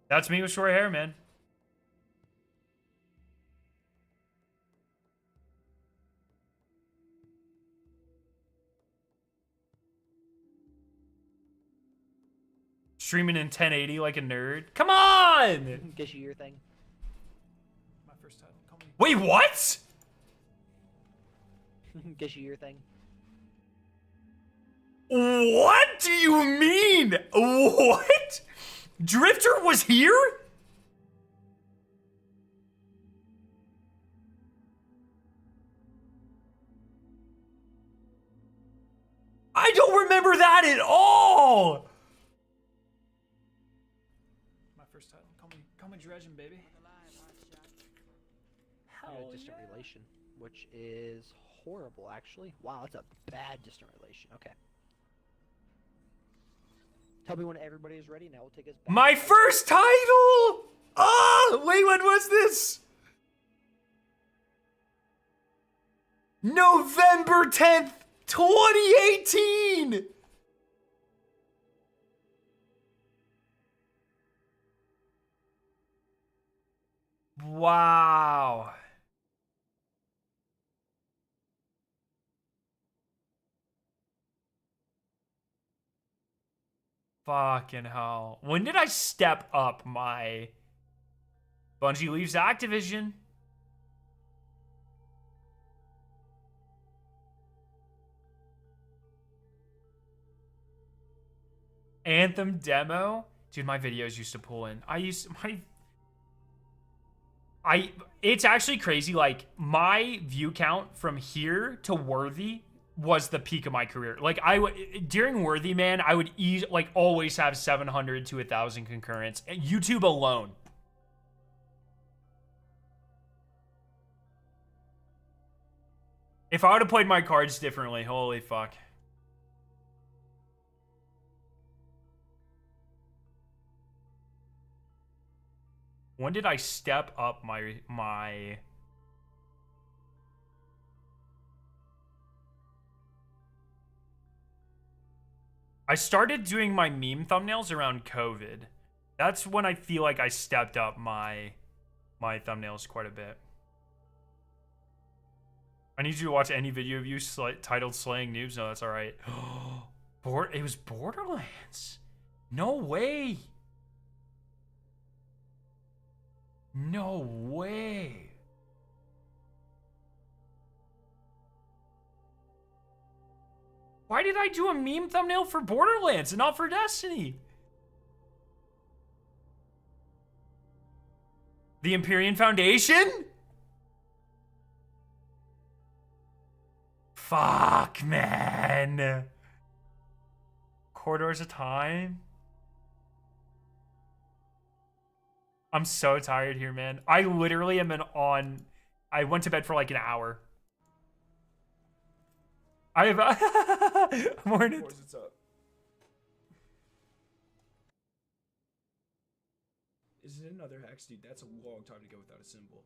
that's me with short hair, man. Streaming in 1080 like a nerd. Come on! Get you your thing. My first title. Call me. Wait, what? Get you your thing. What do you mean? What? Drifter was here? I don't remember that at all. My first title. Call me Dredgen, baby. Hell Yeah, distant relation, which is horrible, actually. Wow, that's a bad distant relation. Okay. Tell me when everybody is ready, now we'll take us back. My first title! Oh, wait, when was this? November 10th, 2018! Wow. Fucking hell. When did I step up my Bungie leaves Activision? Anthem demo? Dude, my videos used to pull in. It's actually crazy. Like, my view count from here to Worthy was the peak of my career. Like, during Worthy, man, I would always have 700 to 1,000 concurrents. YouTube alone. If I would have played my cards differently, holy fuck. When did I step up my I started doing my meme thumbnails around COVID. That's when I feel like I stepped up my thumbnails quite a bit. I need you to watch any video of you titled Slaying Noobs. No, that's all right. It was Borderlands. No way. No way. Why did I do a meme thumbnail for Borderlands and not for Destiny? The Empyrean Foundation? Fuck, man. Corridors of Time? I'm so tired here, man. I literally am I went to bed for like an hour. I have morning. What's up? Is it another hex? Dude, that's a long time to go without a symbol.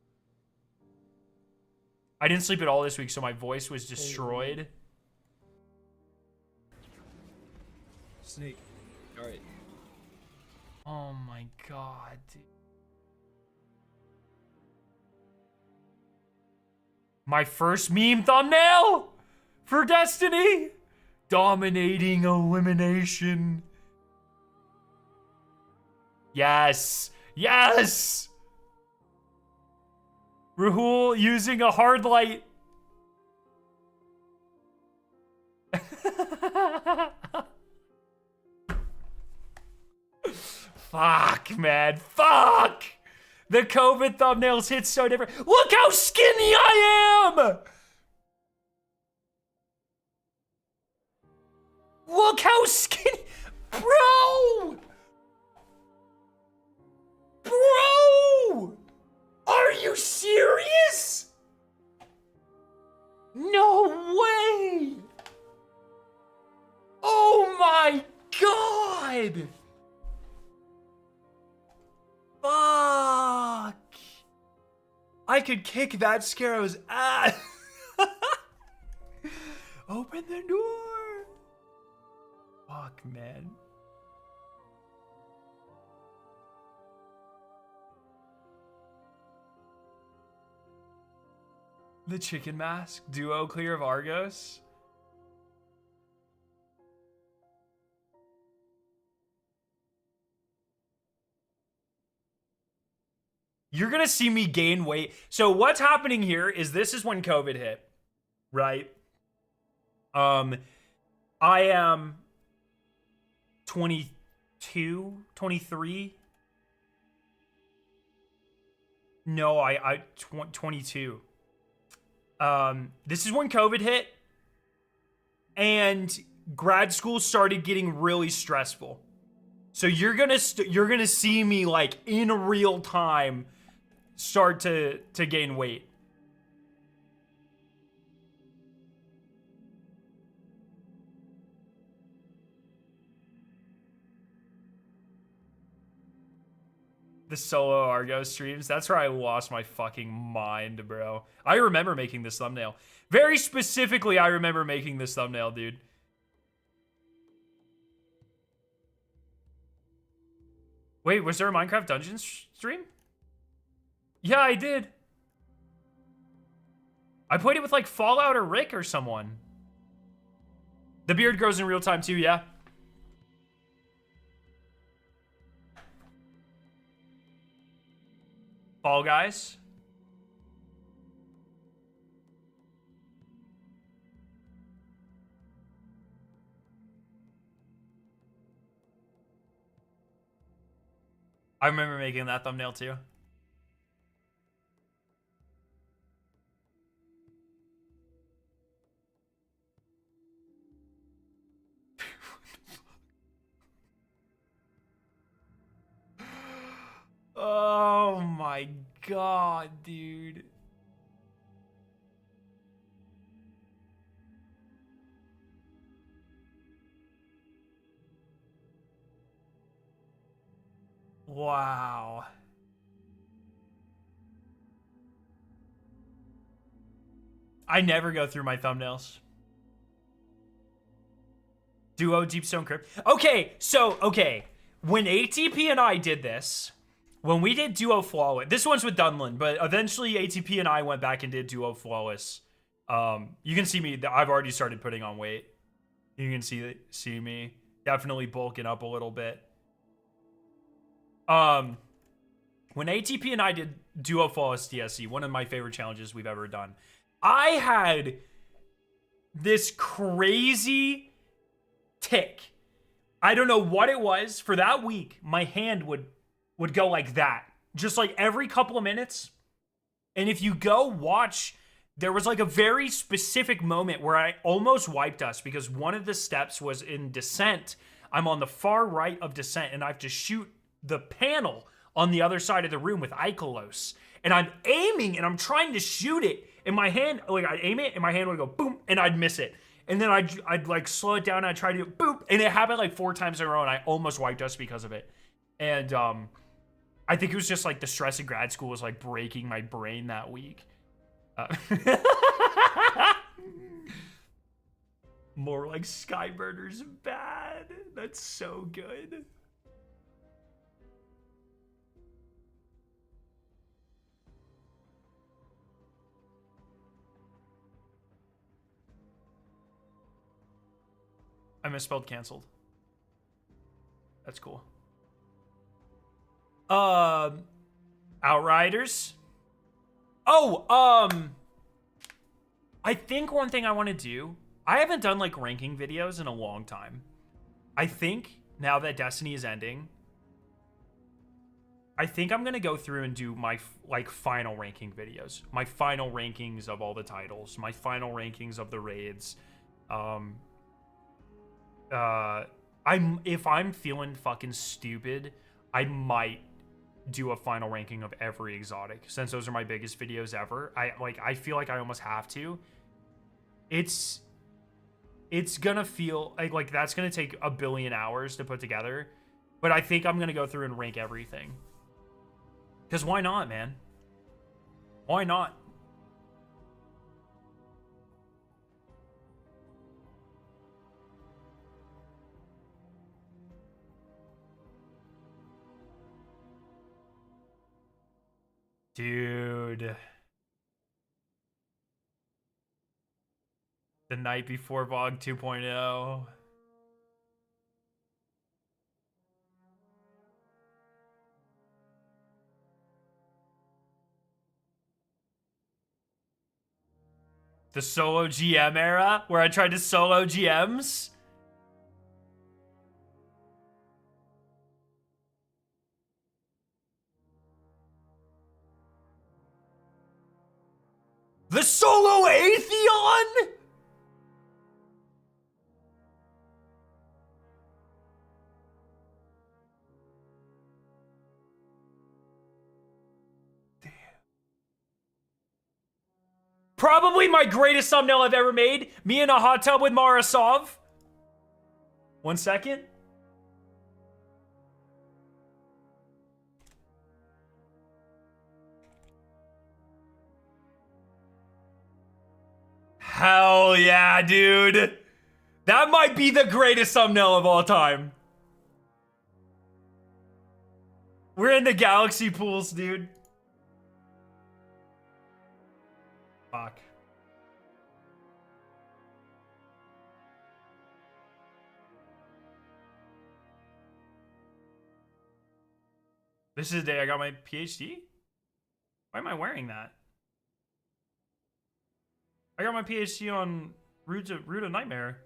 I didn't sleep at all this week, so my voice was destroyed. Snake. Alright. Oh my god, dude. My first meme thumbnail for Destiny. Dominating elimination. Yes. Yes. Rahul using a hard light. Fuck, man. Fuck. The COVID thumbnails hit so different. Look how skinny I am. Look how skinny. Bro. Bro. Are you serious? No way. Oh my God. Fuck. I could kick that Scarrow's ass. Open the door. Fuck, man. The chicken mask. Duo clear of Argos. You're gonna see me gain weight. So what's happening here is this is when COVID hit, right? I am 22, 23. No, 22. This is when COVID hit and grad school started getting really stressful. So you're gonna see me like in real time start to gain weight. The solo Argo streams, that's where I lost my fucking mind, bro. I remember making this thumbnail. Very specifically, I remember making this thumbnail, dude. Wait, was there a Minecraft Dungeons stream? Yeah, I did. I played it with like Fallout or Rick or someone. The beard grows in real time too, yeah. Fall Guys. I remember making that thumbnail too. Oh my God, dude. Wow. I never go through my thumbnails. Duo Deepstone Crypt. Okay, so, okay. When ATP and I did this, when we did Duo Flawless, this one's with Dunlin, but eventually ATP and I went back and did Duo Flawless. You can see me, I've already started putting on weight. You can see me definitely bulking up a little bit. When ATP and I did Duo Flawless DSC, one of my favorite challenges we've ever done, I had this crazy tick. I don't know what it was. For that week, my hand would go like that. Just like every couple of minutes. And if you go watch, there was like a very specific moment where I almost wiped us because one of the steps was in Descent. I'm on the far right of Descent and I have to shoot the panel on the other side of the room with Ikelos. And I'm aiming and I'm trying to shoot it. And my hand, like I'd aim it and my hand would go boom and I'd miss it. And then I'd like slow it down and I'd try to do boop. And it happened like 4 times in a row and I almost wiped us because of it. And I think it was just like the stress of grad school was like breaking my brain that week. More like Skyburner's bad. That's so good. I misspelled canceled. That's cool. Outriders. Oh, I think one thing I want to do, I haven't done like ranking videos in a long time. I think now that Destiny is ending, I think I'm going to go through and do my like final ranking videos. My final rankings of all the titles, my final rankings of the raids. If I'm feeling fucking stupid, I might do a final ranking of every exotic, since those are my biggest videos ever. I feel like I almost have to. It's gonna feel like that's gonna take a billion hours to put together, but I think I'm gonna go through and rank everything. Because why not, man? Why not? Dude. The night before VOG 2.0. The solo GM era, where I tried to solo GMs. The solo Atheon? Probably my greatest thumbnail I've ever made. Me in a hot tub with Marasov. 1 second. Hell yeah, dude. That might be the greatest thumbnail of all time. We're in the galaxy pools, dude. Fuck. This is the day I got my PhD? Why am I wearing that? I got my PhD on Root of Nightmare.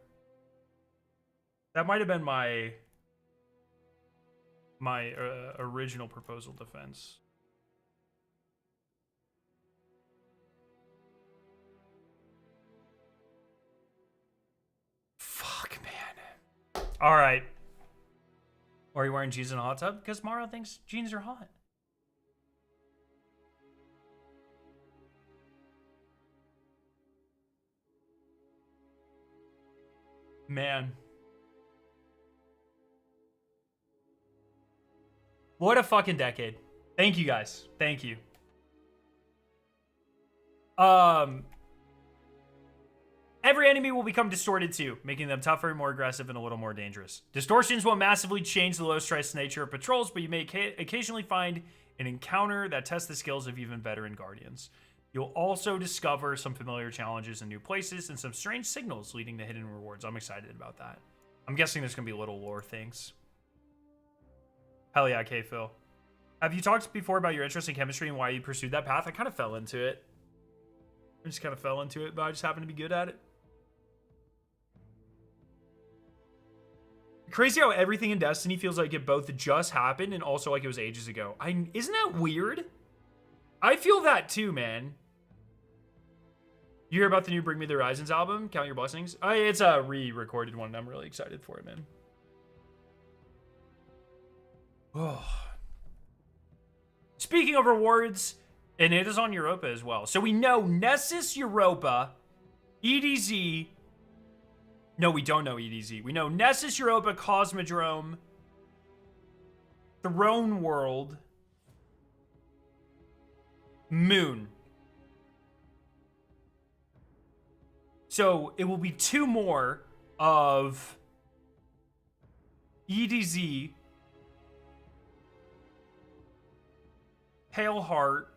That might have been my original proposal defense. Fuck, man. All right. Or are you wearing jeans in a hot tub? Because Maro thinks jeans are hot. Man. What a fucking decade. Thank you guys. Thank you. Every enemy will become distorted too, making them tougher, more aggressive, and a little more dangerous. Distortions won't massively change the low stress nature of patrols, but you may occasionally find an encounter that tests the skills of even veteran guardians. You'll also discover some familiar challenges in new places and some strange signals leading to hidden rewards. I'm excited about that. I'm guessing there's going to be little lore things. Hell yeah, K-Phil. Have you talked before about your interest in chemistry and why you pursued that path? I kind of fell into it. I just kind of fell into it, but I just happened to be good at it. Crazy how everything in Destiny feels like it both just happened and also like it was ages ago. Isn't that weird? I feel that too, man. You hear about the new Bring Me the Horizons album? Count Your Blessings? It's a re-recorded one, and I'm really excited for it, man. Oh. Speaking of rewards, and it is on Europa as well. So we know Nessus Europa, EDZ. No, we don't know EDZ. We know Nessus Europa, Cosmodrome, Throne World, Moon. So it will be 2 more of EDZ, Pale Heart,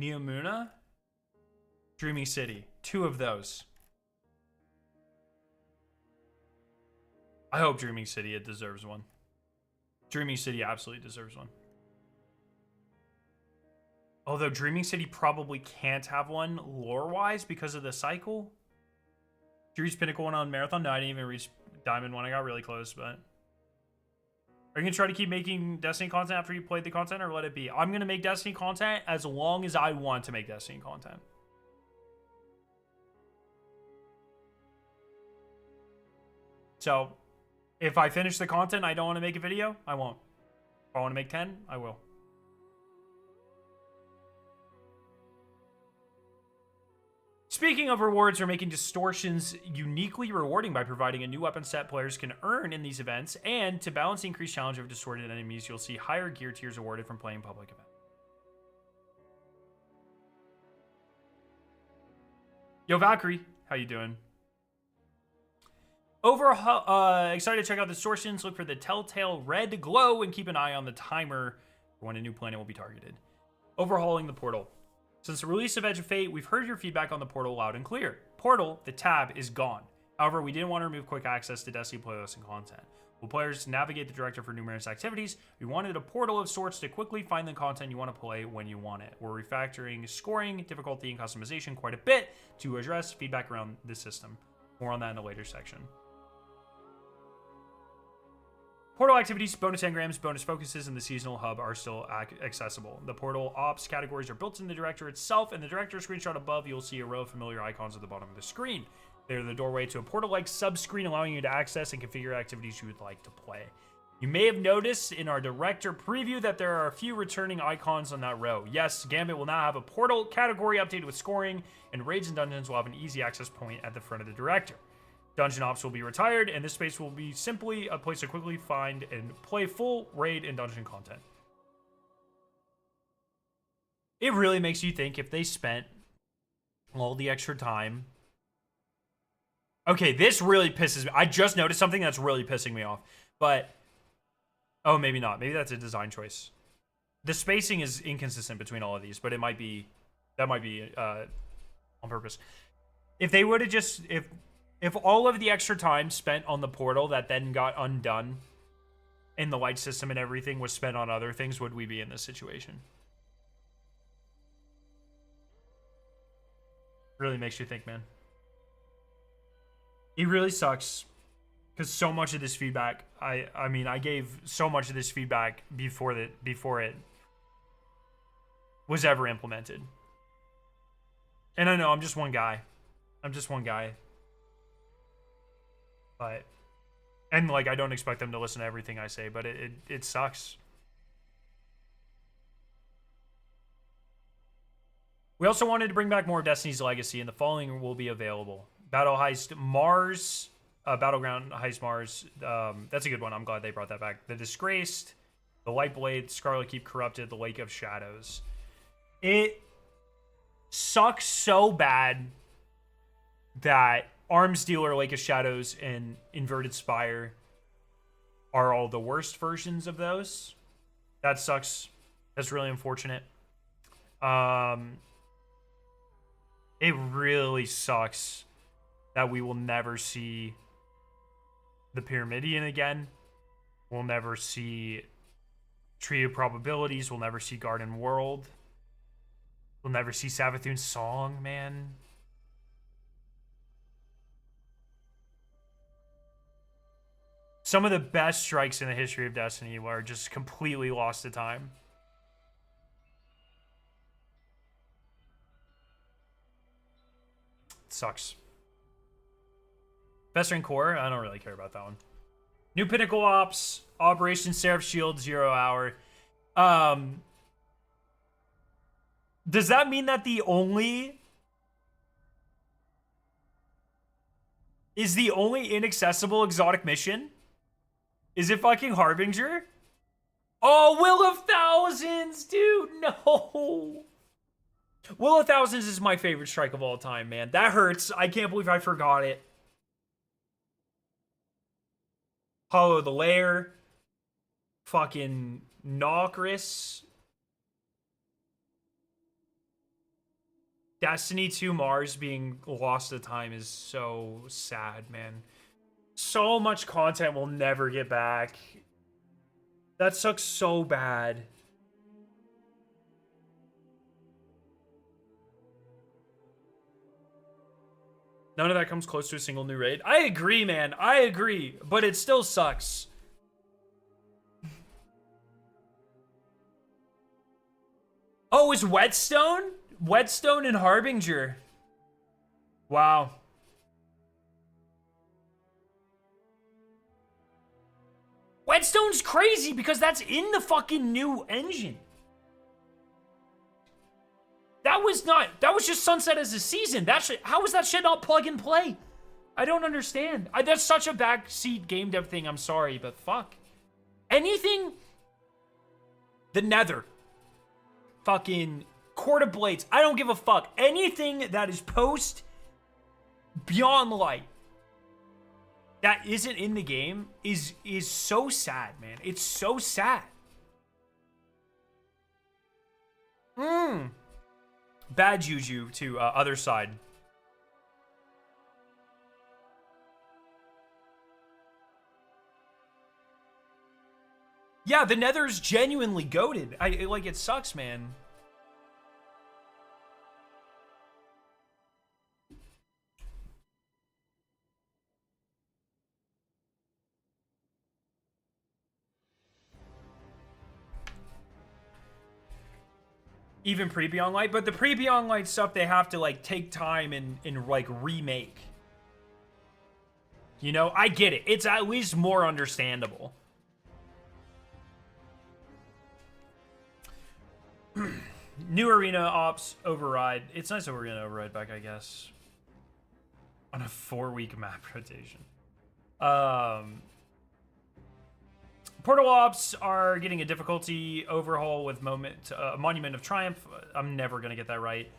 Neomuna, Dreaming City. 2 of those. I hope Dreaming City, it deserves one. Dreaming City absolutely deserves one. Although Dreaming City probably can't have one lore-wise because of the cycle. Did you reach Pinnacle 1 on Marathon? No, I didn't even reach Diamond 1. I got really close, but... Are you going to try to keep making Destiny content after you played the content, or let it be? I'm going to make Destiny content as long as I want to make Destiny content. So, if I finish the content I don't want to make a video, I won't. If I want to make 10, I will. Speaking of rewards, we're making distortions uniquely rewarding by providing a new weapon set players can earn in these events, and to balance the increased challenge of distorted enemies, you'll see higher gear tiers awarded from playing public events. Yo, Valkyrie, how you doing? Overall, excited to check out the distortions. Look for the telltale red glow and keep an eye on the timer for when a new planet will be targeted. Overhauling the portal. Since the release of Edge of Fate, we've heard your feedback on the portal loud and clear. Portal, the tab, is gone. However, we didn't want to remove quick access to Destiny playlists and content. While players navigate the director for numerous activities, we wanted a portal of sorts to quickly find the content you want to play when you want it. We're refactoring scoring, difficulty, and customization quite a bit to address feedback around this system. More on that in a later section. Portal activities, bonus engrams, bonus focuses, and the seasonal hub are still accessible. The portal ops categories are built in the director itself. In the director screenshot above, you'll see a row of familiar icons at the bottom of the screen. They're the doorway to a portal-like sub-screen, allowing you to access and configure activities you would like to play. You may have noticed in our director preview that there are a few returning icons on that row. Yes, Gambit will now have a portal category updated with scoring, and raids and dungeons will have an easy access point at the front of the director. Dungeon Ops will be retired, and this space will be simply a place to quickly find and play full raid and dungeon content. It really makes you think if they spent all the extra time... Okay, this really pisses me. I just noticed something that's really pissing me off. But, oh, maybe not. Maybe that's a design choice. The spacing is inconsistent between all of these, but it might be... That might be on purpose. If they would have just... If all of the extra time spent on the portal that then got undone in the light system and everything was spent on other things, would we be in this situation? Really makes you think, man. It really sucks because so much of this feedback, I mean, I gave so much of this feedback before it was ever implemented. And I know I'm just one guy. But, and like, I don't expect them to listen to everything I say, but it sucks. We also wanted to bring back more of Destiny's Legacy, and the following will be available. Battle Heist Mars, Battleground Heist Mars, that's a good one. I'm glad they brought that back. The Disgraced, The Lightblade, Scarlet Keep Corrupted, The Lake of Shadows. It sucks so bad that Arms Dealer, Lake of Shadows, and Inverted Spire are all the worst versions of those. That sucks. That's really unfortunate. It really sucks that we will never see the Pyramidion again. We'll never see Tree of Probabilities. We'll never see Garden World. We'll never see Savathun's Song, man. Some of the best strikes in the history of Destiny were just completely lost to time. It sucks. Festering Core, I don't really care about that one. New Pinnacle Ops, Operation Seraph Shield, 0 hour. Does that mean that the only inaccessible exotic mission? Is it fucking Harbinger? Oh, Will of Thousands, dude, no. Will of Thousands is my favorite strike of all time, man. That hurts. I can't believe I forgot it. Hollow the Lair. Fucking Nokris. Destiny 2 Mars being lost to time is so sad, man. So much content we'll never get back. That sucks so bad. None of that comes close to a single new raid. I agree, man. I agree. But it still sucks. Oh, is Whetstone? Whetstone and Harbinger. Wow. Whetstone's crazy because that's in the fucking new engine. That was just Sunset as a season. How is that shit not plug and play? I don't understand. That's such a backseat game dev thing. I'm sorry, but fuck. Anything. The Nether. Fucking Court of Blades. I don't give a fuck. Anything that is post Beyond Light that isn't in the game is so sad, man. It's so sad. Bad juju to other side. Yeah, the Nether's genuinely goated. It sucks, man. Even pre-Beyond Light, but the pre-Beyond Light stuff they have to like take time and like remake. You know, I get it. It's at least more understandable. New arena ops override. It's nice that we're gonna override back, I guess. On a 4-week map rotation. Portal ops are getting a difficulty overhaul with Monument of Triumph. I'm never gonna get that right.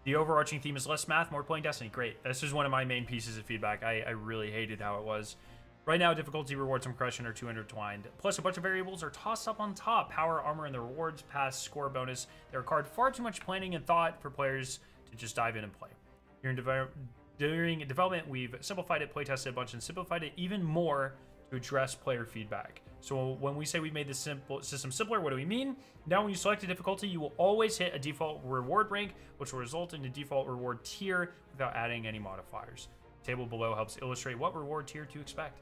The overarching theme is less math, more playing Destiny. Great. This is one of my main pieces of feedback. I really hated how it was. Right now, difficulty, rewards, and progression are too intertwined. Plus, a bunch of variables are tossed up on top. Power, armor, and the rewards, pass, score, bonus. They require far too much planning and thought for players to just dive in and play. During development, we've simplified it, playtested a bunch, and simplified it even more to address player feedback. So when we say we made the system simpler, what do we mean? Now when you select a difficulty, you will always hit a default reward rank, which will result in a default reward tier without adding any modifiers. The table below helps illustrate what reward tier to expect.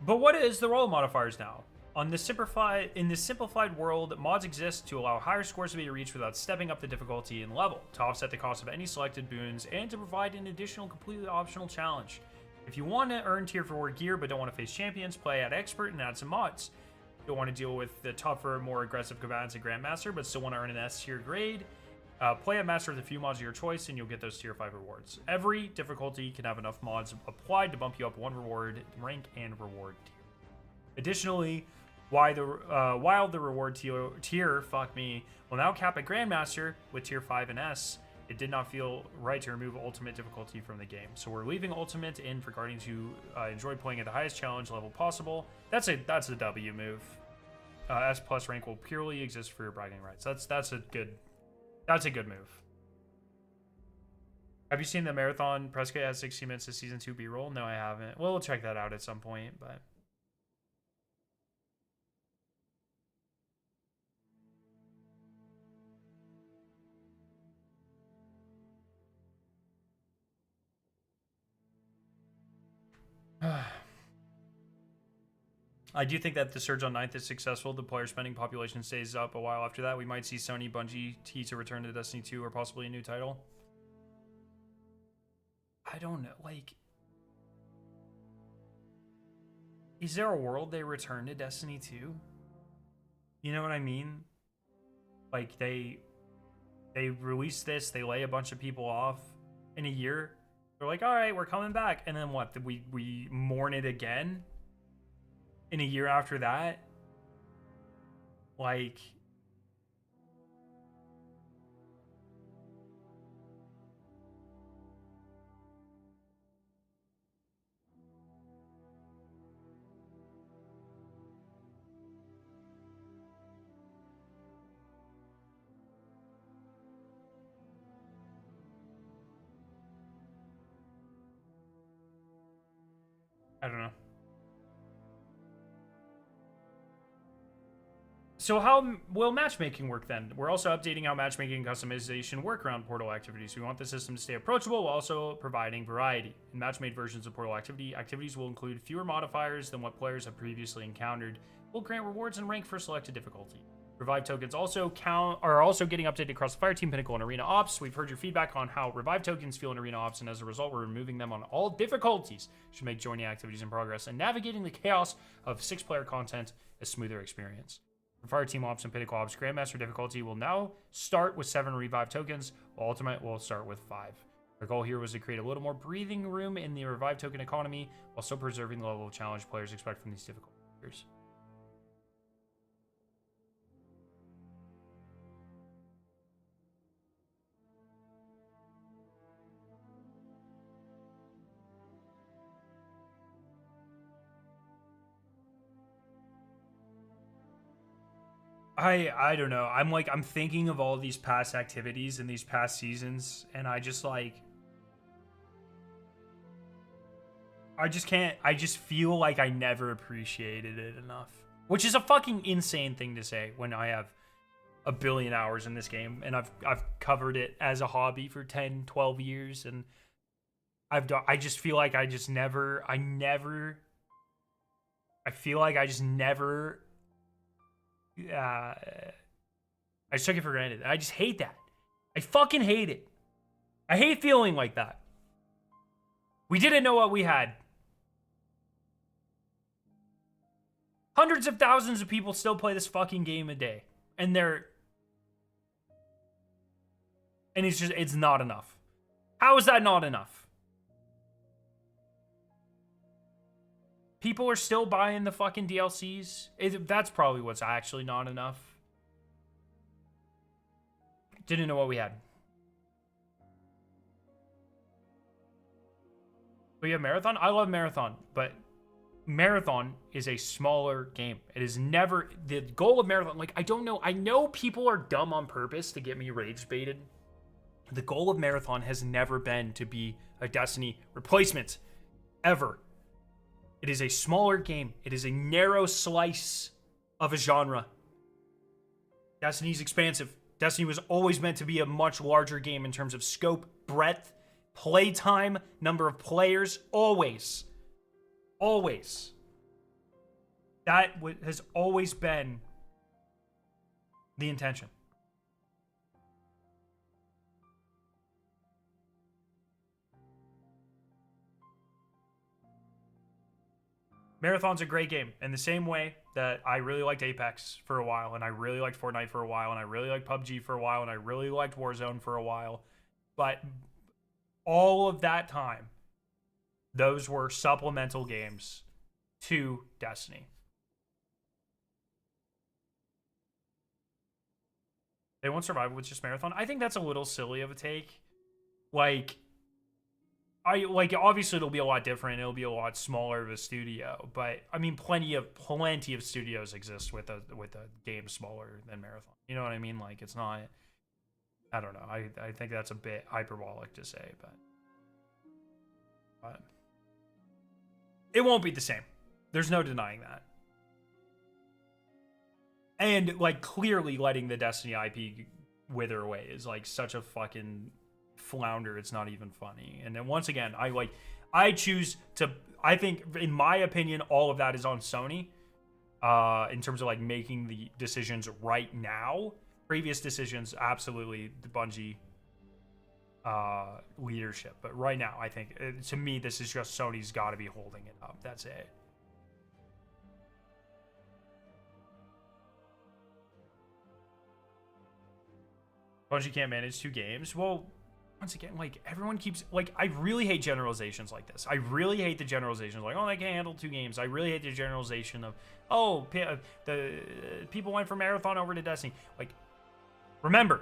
But what is the role of modifiers now? In this simplified world, mods exist to allow higher scores to be reached without stepping up the difficulty and level, to offset the cost of any selected boons, and to provide an additional completely optional challenge. If you want to earn tier 4 gear but don't want to face champions, play at expert and add some mods. Don't want to deal with the tougher, more aggressive combatants at Grandmaster but still want to earn an S tier grade, play at Master with a few mods of your choice and you'll get those tier 5 rewards. Every difficulty can have enough mods applied to bump you up one reward rank and reward tier. Additionally, while the reward tier, fuck me, will now cap at Grandmaster with tier 5 and S, it did not feel right to remove ultimate difficulty from the game. So we're leaving ultimate in for Guardians who enjoy playing at the highest challenge level possible. That's a W move. S plus rank will purely exist for your bragging rights. That's a good move. Have you seen the marathon? Prescott has 60 minutes of season 2 B-roll? No, I haven't. We'll check that out at some point, but. I do think that the surge on 9th is successful. The player spending population stays up a while after that. We might see Sony, Bungie, to return to Destiny 2 or possibly a new title. I don't know. Like, is there a world they return to Destiny 2? You know what I mean? Like, they release this, they lay a bunch of people off in a year. They're like, all right, we're coming back. And then what? We mourn it again in a year after that? Like, I don't know. So how will matchmaking work then? We're also updating how matchmaking and customization work around Portal activities. We want the system to stay approachable while also providing variety. In match-made versions of Portal activities will include fewer modifiers than what players have previously encountered. Will grant rewards and rank for selected difficulty. Revive tokens are also getting updated across the Fireteam, Pinnacle, and Arena Ops. We've heard your feedback on how Revive tokens feel in Arena Ops, and as a result, we're removing them on all difficulties. Should make joining activities in progress and navigating the chaos of 6-player content a smoother experience. For Fireteam Ops and Pinnacle Ops, Grandmaster difficulty will now start with 7 Revive tokens, while Ultimate will start with 5. Our goal here was to create a little more breathing room in the Revive token economy, while still preserving the level of challenge players expect from these difficult players. I don't know. I'm thinking of all these past activities and these past seasons, and I just can't. I just feel like I never appreciated it enough, which is a fucking insane thing to say when I have a billion hours in this game and I've covered it as a hobby for 10, 12 years, and I just feel like I just never I just took it for granted. I just hate that. I fucking hate it. I hate feeling like that. We didn't know what we had. Hundreds of thousands of people still play this fucking game a day. And it's not enough. How is that not enough? People are still buying the fucking DLCs. That's probably what's actually not enough. Didn't know what we had. We have Marathon. I love Marathon, but Marathon is a smaller game. It is never the goal of Marathon. Like, I don't know. I know people are dumb on purpose to get me rage baited. The goal of Marathon has never been to be a Destiny replacement, ever. It is a smaller game. It is a narrow slice of a genre. Destiny's expansive. Destiny was always meant to be a much larger game in terms of scope, breadth, playtime, number of players. Always. Always. That has always been the intention. Marathon's a great game in the same way that I really liked Apex for a while, and I really liked Fortnite for a while, and I really liked PUBG for a while, and I really liked Warzone for a while. But all of that time, those were supplemental games to Destiny. They won't survive with just Marathon. I think that's a little silly of a take. Obviously it'll be a lot different. It'll be a lot smaller of a studio, but I mean, plenty of studios exist with a game smaller than Marathon. You know what I mean? Like, it's not. I don't know. I think that's a bit hyperbolic to say, but it won't be the same. There's no denying that. And like, clearly letting the Destiny IP wither away is like such a fucking flounder. It's not even funny. And then once again, I choose to, I think, in my opinion, all of that is on Sony in terms of like making the decisions right now. Previous decisions, absolutely the Bungie leadership, but right now I think to me this is just Sony's got to be holding it up. That's it. Bungie can't manage 2 games. Well, once again, like, everyone keeps, like, I really hate generalizations like this. I really hate the generalizations like, oh, they can't handle 2 games. I really hate the generalization of, oh, the people went from Marathon over to Destiny. Like, remember,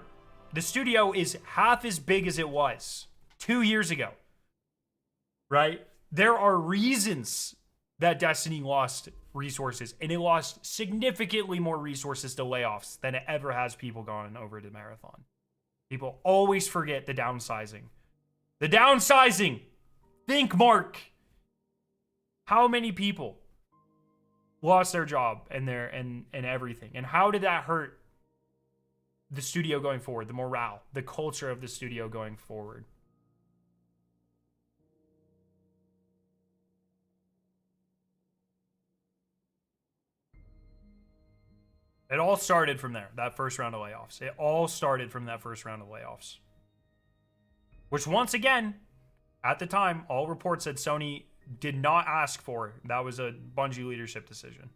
the studio is half as big as it was 2 years ago, right? There are reasons that Destiny lost resources, and it lost significantly more resources to layoffs than it ever has people going over to Marathon. People always forget the downsizing. The downsizing! Think, Mark! How many people lost their job and everything? And how did that hurt the studio going forward, the morale, the culture of the studio going forward? It all started from there, that first round of layoffs. It all started from that first round of layoffs. Which, once again, at the time, all reports said Sony did not ask for. That was a Bungie leadership decision.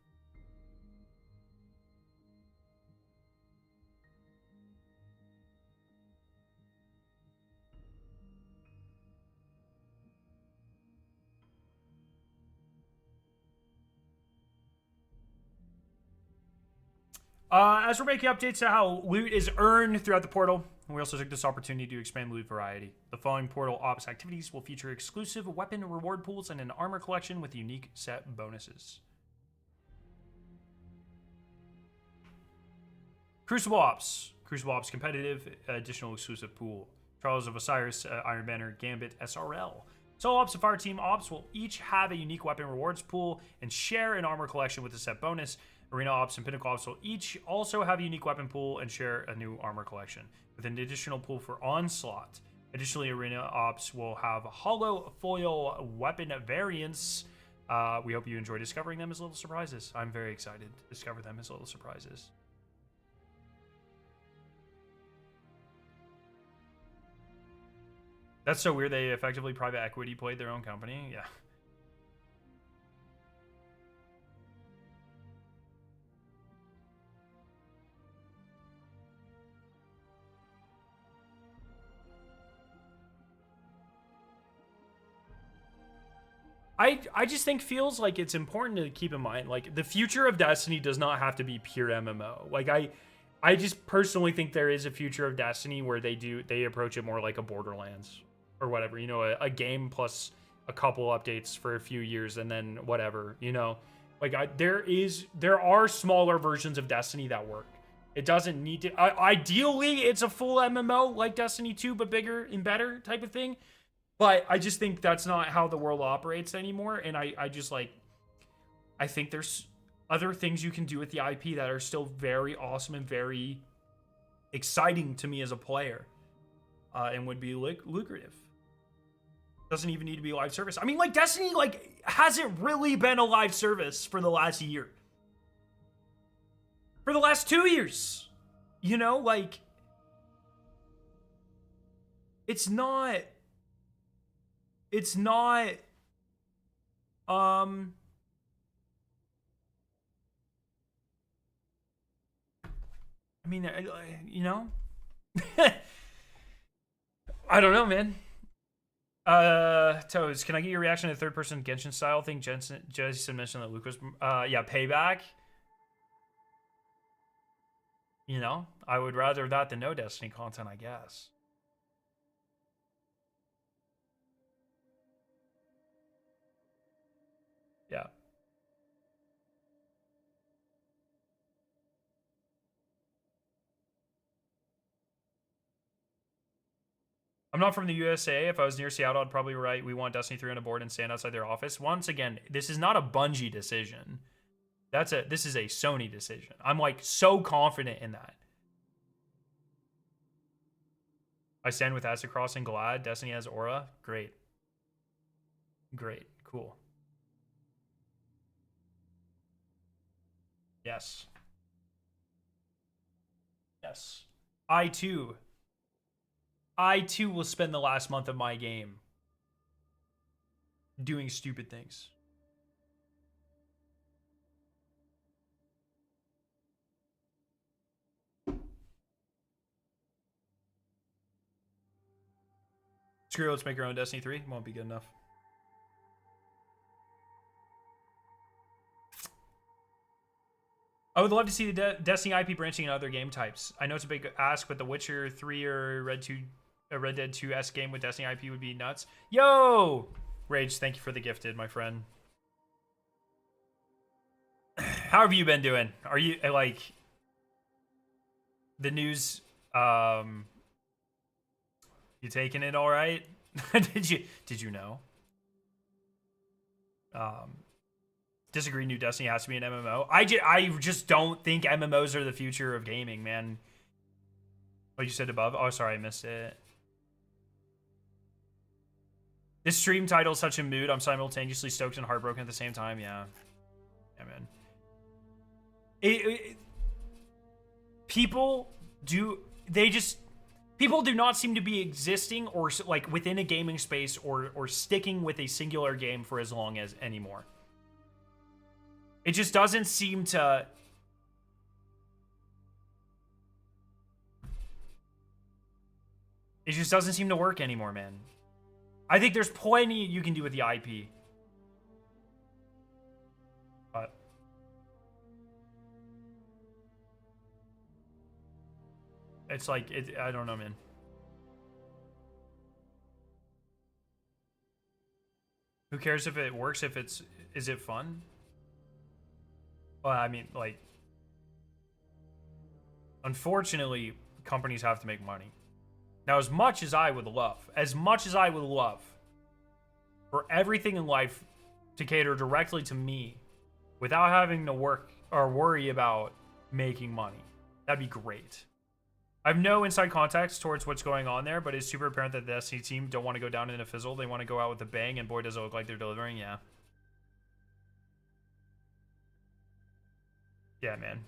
As we're making updates to how loot is earned throughout the portal, we also took this opportunity to expand loot variety. The following portal ops activities will feature exclusive weapon reward pools and an armor collection with unique set bonuses. Crucible Ops. Crucible Ops competitive, additional exclusive pool. Trials of Osiris, Iron Banner, Gambit, SRL. Solo Ops and Fire Team Ops will each have a unique weapon rewards pool and share an armor collection with a set bonus. Arena Ops and Pinnacle Ops will each also have a unique weapon pool and share a new armor collection, with an additional pool for Onslaught. Additionally, Arena Ops will have hollow foil weapon variants. We hope you enjoy discovering them as little surprises. I'm very excited to discover them as little surprises. That's so weird. They effectively private equity played their own company. Yeah. I just think feels like it's important to keep in mind, like, the future of Destiny does not have to be pure MMO. Like, I just personally think there is a future of Destiny where they approach it more like a Borderlands or whatever, you know, a game plus a couple updates for a few years and then whatever, you know. Like, there are smaller versions of Destiny that work. It doesn't need to, ideally it's a full MMO like Destiny 2 but bigger and better type of thing. But I just think that's not how the world operates anymore. And I just, like, I think there's other things you can do with the IP that are still very awesome and very exciting to me as a player, and would be lucrative. Doesn't even need to be a live service. I mean, like, Destiny, like, hasn't really been a live service for the last year. For the last 2 years. You know, like, it's not, I mean, you know, I don't know, man. Toes, can I get your reaction to the third-person Genshin style thing? Jason mentioned that Luke was, yeah, Payback. You know, I would rather that than no Destiny content, I guess. Yeah. I'm not from the USA. If I was near Seattle, I'd probably write, "We want Destiny 3 on a board," and stand outside their office. Once again, this is not a Bungie decision. This is a Sony decision. I'm, like, so confident in that. I stand with Acid Crossing. Glad Destiny has Aura. Great. Great. Cool. Yes. Yes. I too will spend the last month of my game doing stupid things. Screw it, let's make our own Destiny 3. Won't be good enough. I would love to see the Destiny IP branching in other game types. I know it's a big ask, but The Witcher 3 or Red Dead 2-esque game with Destiny IP would be nuts. Yo! Rage, thank you for the gifted, my friend. How have you been doing? Are you, like, the news, you taking it all right? Did you know? Disagree. New Destiny has to be an MMO. I just don't think MMOs are the future of gaming, man. What you said above? Oh, sorry, I missed it. This stream title is such a mood. I'm simultaneously stoked and heartbroken at the same time. Yeah. Yeah, man. People do not seem to be existing or like within a gaming space or sticking with a singular game for as long as anymore. It just doesn't seem to. It just doesn't seem to work anymore, man. I think there's plenty you can do with the IP. But it's like, I don't know, man. Who cares if it works? Is it fun? Well, I mean, like, unfortunately, companies have to make money. Now, as much as I would love for everything in life to cater directly to me without having to work or worry about making money, that'd be great. I have no inside context towards what's going on there, but it's super apparent that the Destiny team don't want to go down in a fizzle. They want to go out with a bang, and boy, does it look like they're delivering. Yeah. Yeah, man.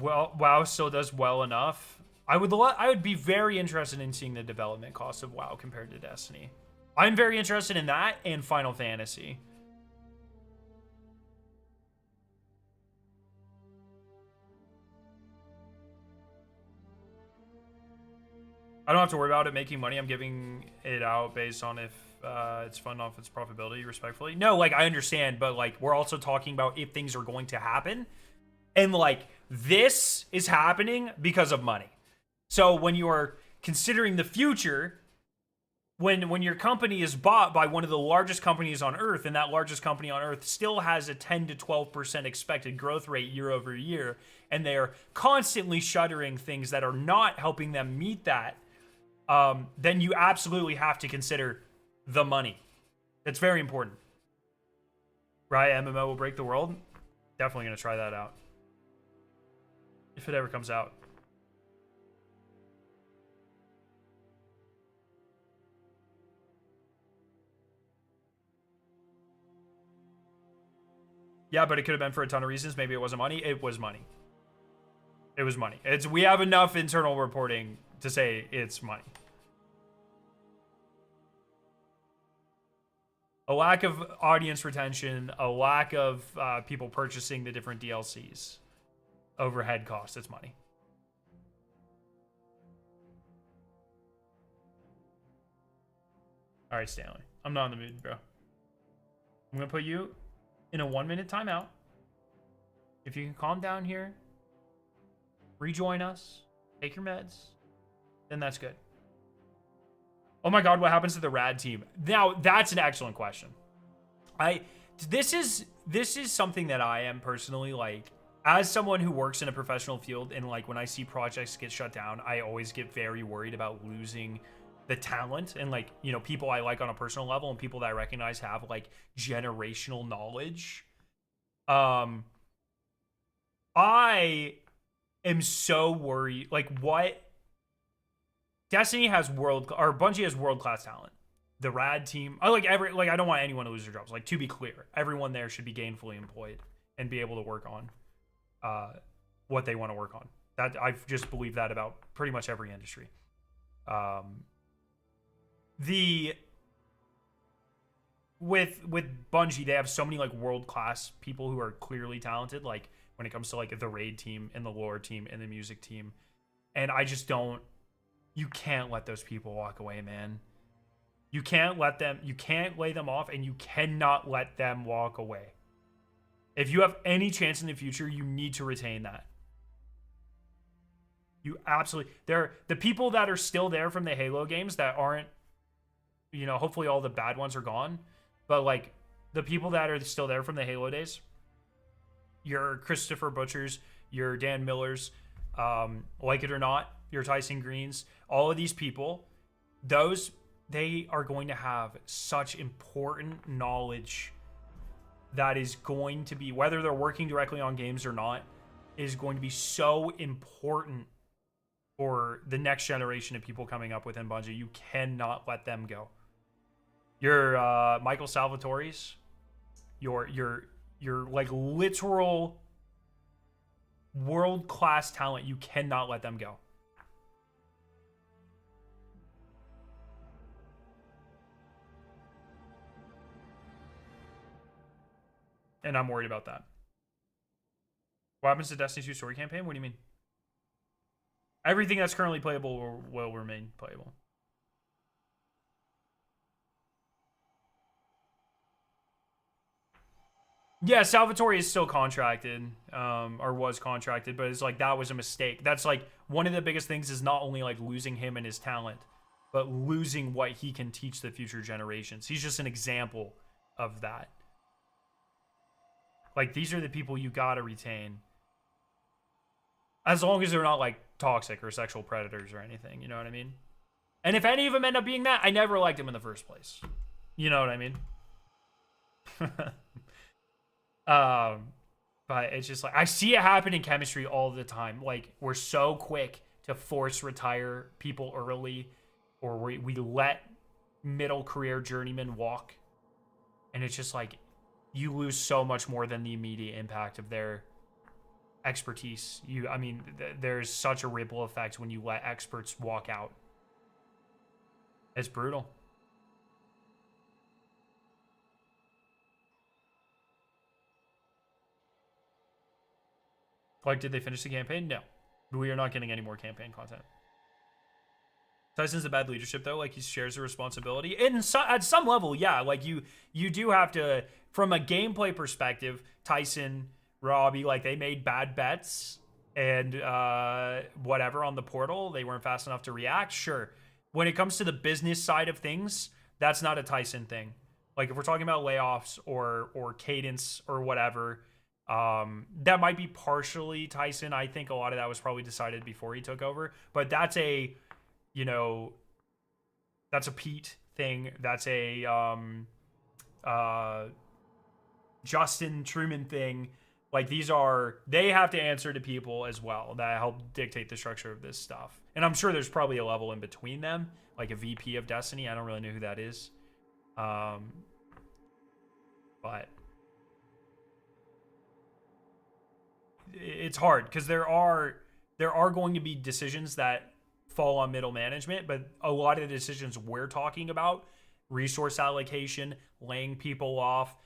Well, WoW still does well enough. I would be very interested in seeing the development cost of WoW compared to Destiny. I'm very interested in that and Final Fantasy. I don't have to worry about it making money. I'm giving it out based on if it's fun off its profitability, respectfully. No, like, I understand, but, like, we're also talking about if things are going to happen. And, like, this is happening because of money. So when you are considering the future, when your company is bought by one of the largest companies on Earth, and that largest company on Earth still has a 10 to 12% expected growth rate year over year, and they are constantly shuttering things that are not helping them meet that, then you absolutely have to consider the money. It's very important. Right? MMO will break the world. Definitely going to try that out. If it ever comes out. Yeah, but it could have been for a ton of reasons. Maybe it wasn't money. It was money. It was money. We have enough internal reporting to say it's money. A lack of audience retention, a lack of people purchasing the different DLCs. Overhead cost, it's money. All right, Stanley. I'm not in the mood, bro. I'm going to put you in a 1-minute timeout. If you can calm down here, rejoin us, take your meds, then that's good. Oh my God, what happens to the rad team? Now, that's an excellent question. This is something that I am personally, like, as someone who works in a professional field, and like when I see projects get shut down, I always get very worried about losing the talent and, like, you know, people I like on a personal level and people that I recognize have like generational knowledge. I am so worried. Like, what Destiny has Bungie has world-class talent. The rad team, I don't want anyone to lose their jobs. Like, to be clear, everyone there should be gainfully employed and be able to work on what they want to work on. That I've just believed that about pretty much every industry. With Bungie, they have so many like world-class people who are clearly talented, like when it comes to like the raid team and the lore team and the music team. And I just don't, you can't let those people walk away, man. You can't lay them off, and you cannot let them walk away. If you have any chance in the future, you need to retain that. You absolutely, the people that are still there from the Halo games that aren't, you know, hopefully all the bad ones are gone, but like the people that are still there from the Halo days, your Christopher Butchers, your Dan Millers, Like it or not, your Tyson Greens, all of these people, they are going to have such important knowledge that is going to be, whether they're working directly on games or not, is going to be so important for the next generation of people coming up within Bungie. You cannot let them go. Your Michael Salvatore's, your like literal world-class talent, you cannot let them go. And I'm worried about that. What happens to Destiny 2 story campaign? What do you mean? Everything that's currently playable will remain playable. Yeah, Salvatore is still contracted, or was contracted, but it's like that was a mistake. That's like one of the biggest things is not only like losing him and his talent, but losing what he can teach the future generations. He's just an example of that. Like, these are the people you gotta retain. As long as they're not like toxic or sexual predators or anything, you know what I mean? And if any of them end up being that, I never liked them in the first place. You know what I mean? But it's just like, I see it happen in chemistry all the time. Like, we're so quick to force retire people early, or we let middle career journeymen walk. And it's just like, you lose so much more than the immediate impact of their expertise. There's such a ripple effect when you let experts walk out. It's brutal. Like, did they finish the campaign? No. We are not getting any more campaign content. Tyson's a bad leadership, though. Like, he shares the responsibility. And at some level, yeah. Like, you do have to, from a gameplay perspective, Tyson, Robbie, like, they made bad bets and whatever on the portal. They weren't fast enough to react. Sure. When it comes to the business side of things, that's not a Tyson thing. Like, if we're talking about layoffs or cadence or whatever, that might be partially Tyson. I think a lot of that was probably decided before he took over. But that's a, that's a Pete thing. That's a Justin Truman thing. Like, they have to answer to people as well that help dictate the structure of this stuff. And I'm sure there's probably a level in between them, like a VP of Destiny. I don't really know who that is. But it's hard because there are going to be decisions that fall on middle management, but a lot of the decisions we're talking about, resource allocation, laying people off,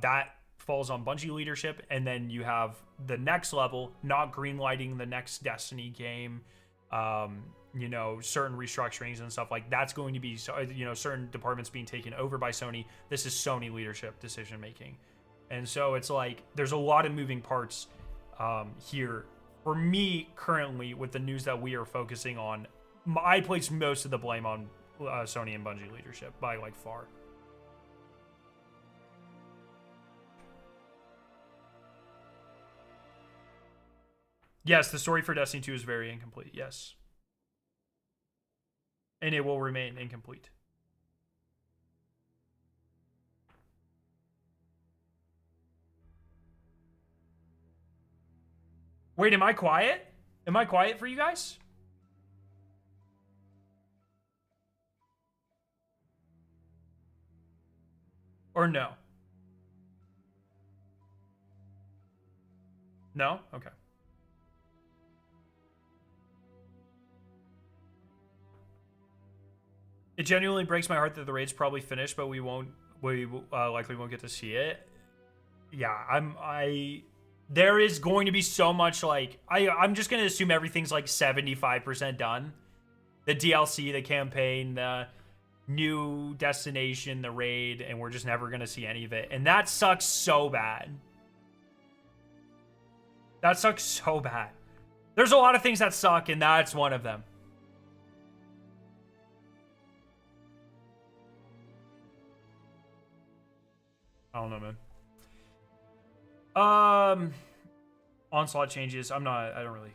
that falls on Bungie leadership. And then you have the next level, not greenlighting the next Destiny game, certain restructurings and stuff like that's going to be, certain departments being taken over by Sony. This is Sony leadership decision making. And so it's like, there's a lot of moving parts here. For me, currently, with the news that we are focusing on, I place most of the blame on Sony and Bungie leadership by like far. Yes, the story for Destiny 2 is very incomplete, yes. And it will remain incomplete. Wait, am I quiet? Am I quiet for you guys? Or no? No? Okay. It genuinely breaks my heart that the raid's probably finished, but we likely won't get to see it. Yeah, there is going to be so much, like, I'm just going to assume everything's like 75% done. The DLC, the campaign, the new destination, the raid, and we're just never going to see any of it. And that sucks so bad. That sucks so bad. There's a lot of things that suck, and that's one of them. I don't know, man. Onslaught changes. I don't really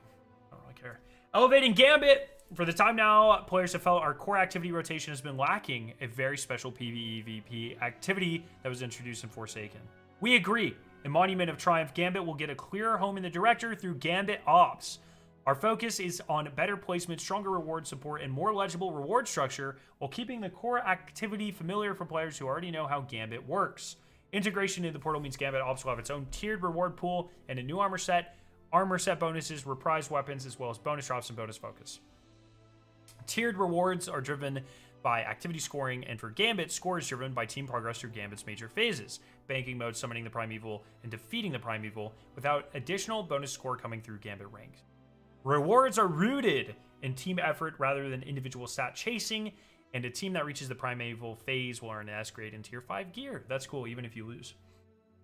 Elevating Gambit. For the time now, players have felt our core activity rotation has been lacking a very special PvEVP activity that was introduced in Forsaken. We agree. In Monument of Triumph, Gambit will get a clearer home in the director through Gambit Ops. Our focus is on better placement, stronger reward support, and more legible reward structure while keeping the core activity familiar for players who already know how Gambit works. Integration into the portal means Gambit Ops will have its own tiered reward pool and a new armor set bonuses, reprised weapons, as well as bonus drops and bonus focus. Tiered rewards are driven by activity scoring, and for Gambit, score is driven by team progress through Gambit's major phases, banking mode, summoning the Primeval, and defeating the Primeval, without additional bonus score coming through Gambit ranks. Rewards are rooted in team effort rather than individual stat chasing, and a team that reaches the Primeval phase will earn an S grade in Tier 5 gear. That's cool, even if you lose.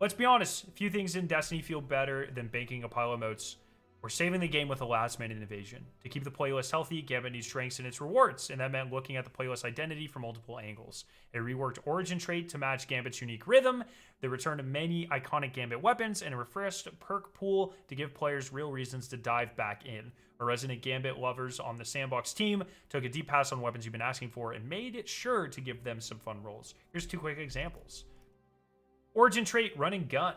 Let's be honest, few things in Destiny feel better than banking a pile of motes or saving the game with a last-minute invasion. To keep the playlist healthy, Gambit needs strengths in its rewards, and that meant looking at the playlist identity from multiple angles. A reworked origin trait to match Gambit's unique rhythm, the return of many iconic Gambit weapons, and a refreshed perk pool to give players real reasons to dive back in. Our resident Gambit lovers on the Sandbox team took a deep pass on weapons you've been asking for and made it sure to give them some fun rolls. Here's 2 quick examples. Origin trait, Run and Gun.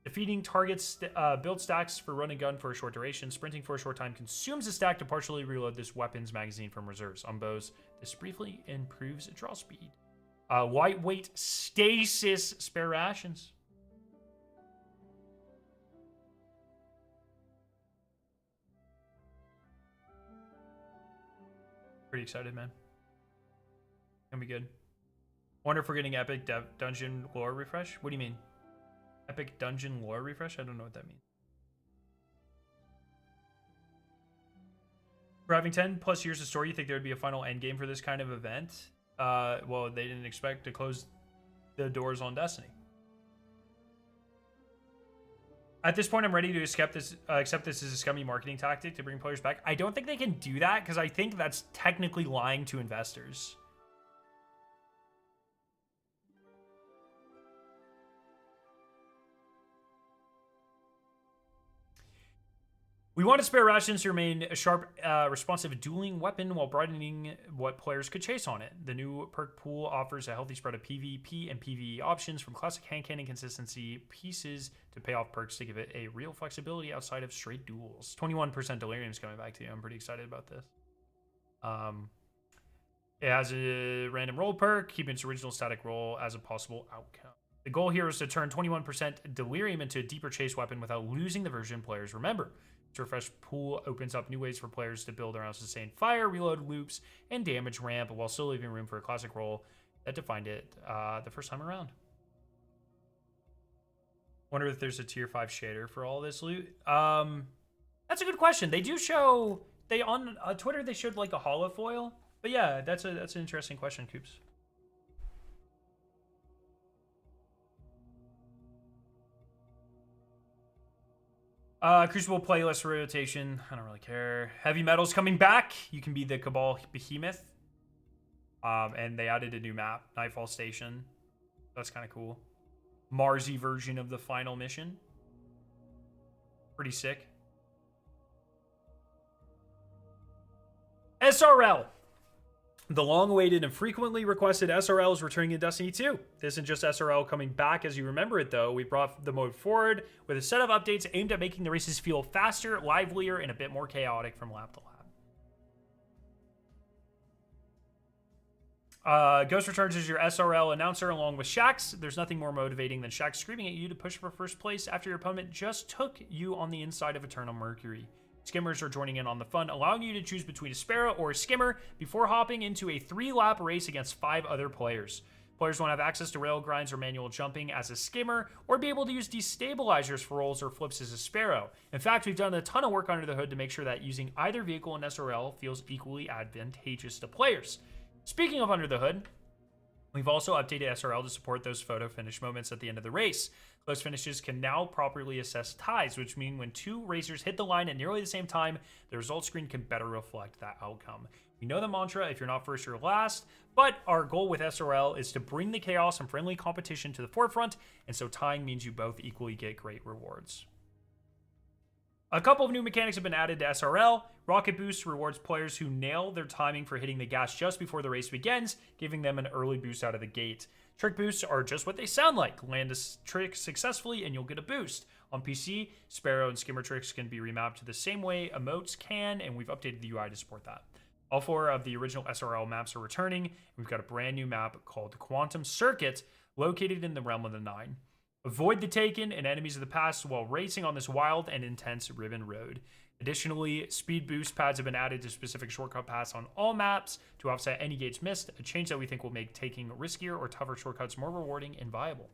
Defeating targets build stacks for run and gun for a short duration. Sprinting for a short time consumes a stack to partially reload this weapons magazine from reserves. On bows, this briefly improves draw speed. Lightweight stasis, spare rations. Pretty excited, man. Gonna be good. Wonder if we're getting epic dungeon lore refresh. What do you mean? Epic dungeon lore refresh? I don't know what that means. For having 10 plus years of story, you think there would be a final end game for this kind of event? Well, they didn't expect to close the doors on Destiny. At this point, I'm ready to accept this as a scummy marketing tactic to bring players back. I don't think they can do that because I think that's technically lying to investors. We wanted spare rations to remain a sharp, responsive dueling weapon while broadening what players could chase on it. The new perk pool offers a healthy spread of PvP and PvE options, from classic hand cannon consistency pieces to payoff perks to give it a real flexibility outside of straight duels. 21% Delirium is coming back to you. I'm pretty excited about this. It has a random roll perk, keeping its original static roll as a possible outcome. The goal here is to turn 21% Delirium into a deeper chase weapon without losing the version players remember. This refreshed pool opens up new ways for players to build around sustained fire, reload loops, and damage ramp, while still leaving room for a classic roll that defined it the first time around. Wonder if there's a tier 5 shader for all this loot. That's a good question. They do show, on Twitter they showed like a holofoil, but yeah, that's an interesting question, Coops. Crucible playlist rotation. I don't really care. Heavy Metal's coming back. You can be the Cabal Behemoth. And they added a new map, Nightfall Station. That's kind of cool. Marsy version of the final mission. Pretty sick. SRL. The long-awaited and frequently requested SRL is returning in Destiny 2. This isn't just SRL coming back as you remember it, though. We brought the mode forward with a set of updates aimed at making the races feel faster, livelier, and a bit more chaotic from lap to lap. Ghost returns as your SRL announcer along with Shax. There's nothing more motivating than Shax screaming at you to push for first place after your opponent just took you on the inside of Eternal Mercury. Skimmers are joining in on the fun, allowing you to choose between a Sparrow or a Skimmer before hopping into a 3-lap race against 5 other players. Players won't have access to rail grinds or manual jumping as a Skimmer, or be able to use destabilizers for rolls or flips as a Sparrow. In fact, we've done a ton of work under the hood to make sure that using either vehicle in SRL feels equally advantageous to players. Speaking of under the hood, we've also updated SRL to support those photo finish moments at the end of the race. Close finishes can now properly assess ties, which means when 2 racers hit the line at nearly the same time, the results screen can better reflect that outcome. We know the mantra, if you're not first, you're last, but our goal with SRL is to bring the chaos and friendly competition to the forefront, and so tying means you both equally get great rewards. A couple of new mechanics have been added to SRL. Rocket Boost rewards players who nail their timing for hitting the gas just before the race begins, giving them an early boost out of the gate. Trick boosts are just what they sound like. Land a trick successfully and you'll get a boost. On PC, Sparrow and Skimmer tricks can be remapped to the same way emotes can, and we've updated the UI to support that. All 4 of the original SRL maps are returning. We've got a brand new map called Quantum Circuit, located in the Realm of the Nine. Avoid the Taken and enemies of the past while racing on this wild and intense ribbon road. Additionally, speed boost pads have been added to specific shortcut paths on all maps to offset any gates missed, a change that we think will make taking riskier or tougher shortcuts more rewarding and viable.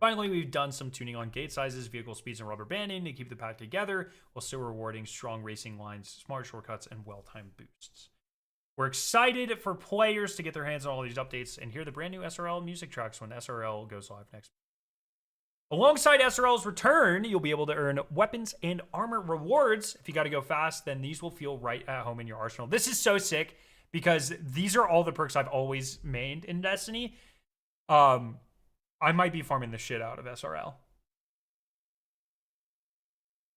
Finally, we've done some tuning on gate sizes, vehicle speeds, and rubber banding to keep the pack together while still rewarding strong racing lines, smart shortcuts, and well-timed boosts. We're excited for players to get their hands on all these updates and hear the brand new SRL music tracks when SRL goes live next week. Alongside SRL's return, you'll be able to earn weapons and armor rewards. If you got to go fast, then these will feel right at home in your arsenal. This is so sick because these are all the perks I've always mained in Destiny. I might be farming the shit out of SRL.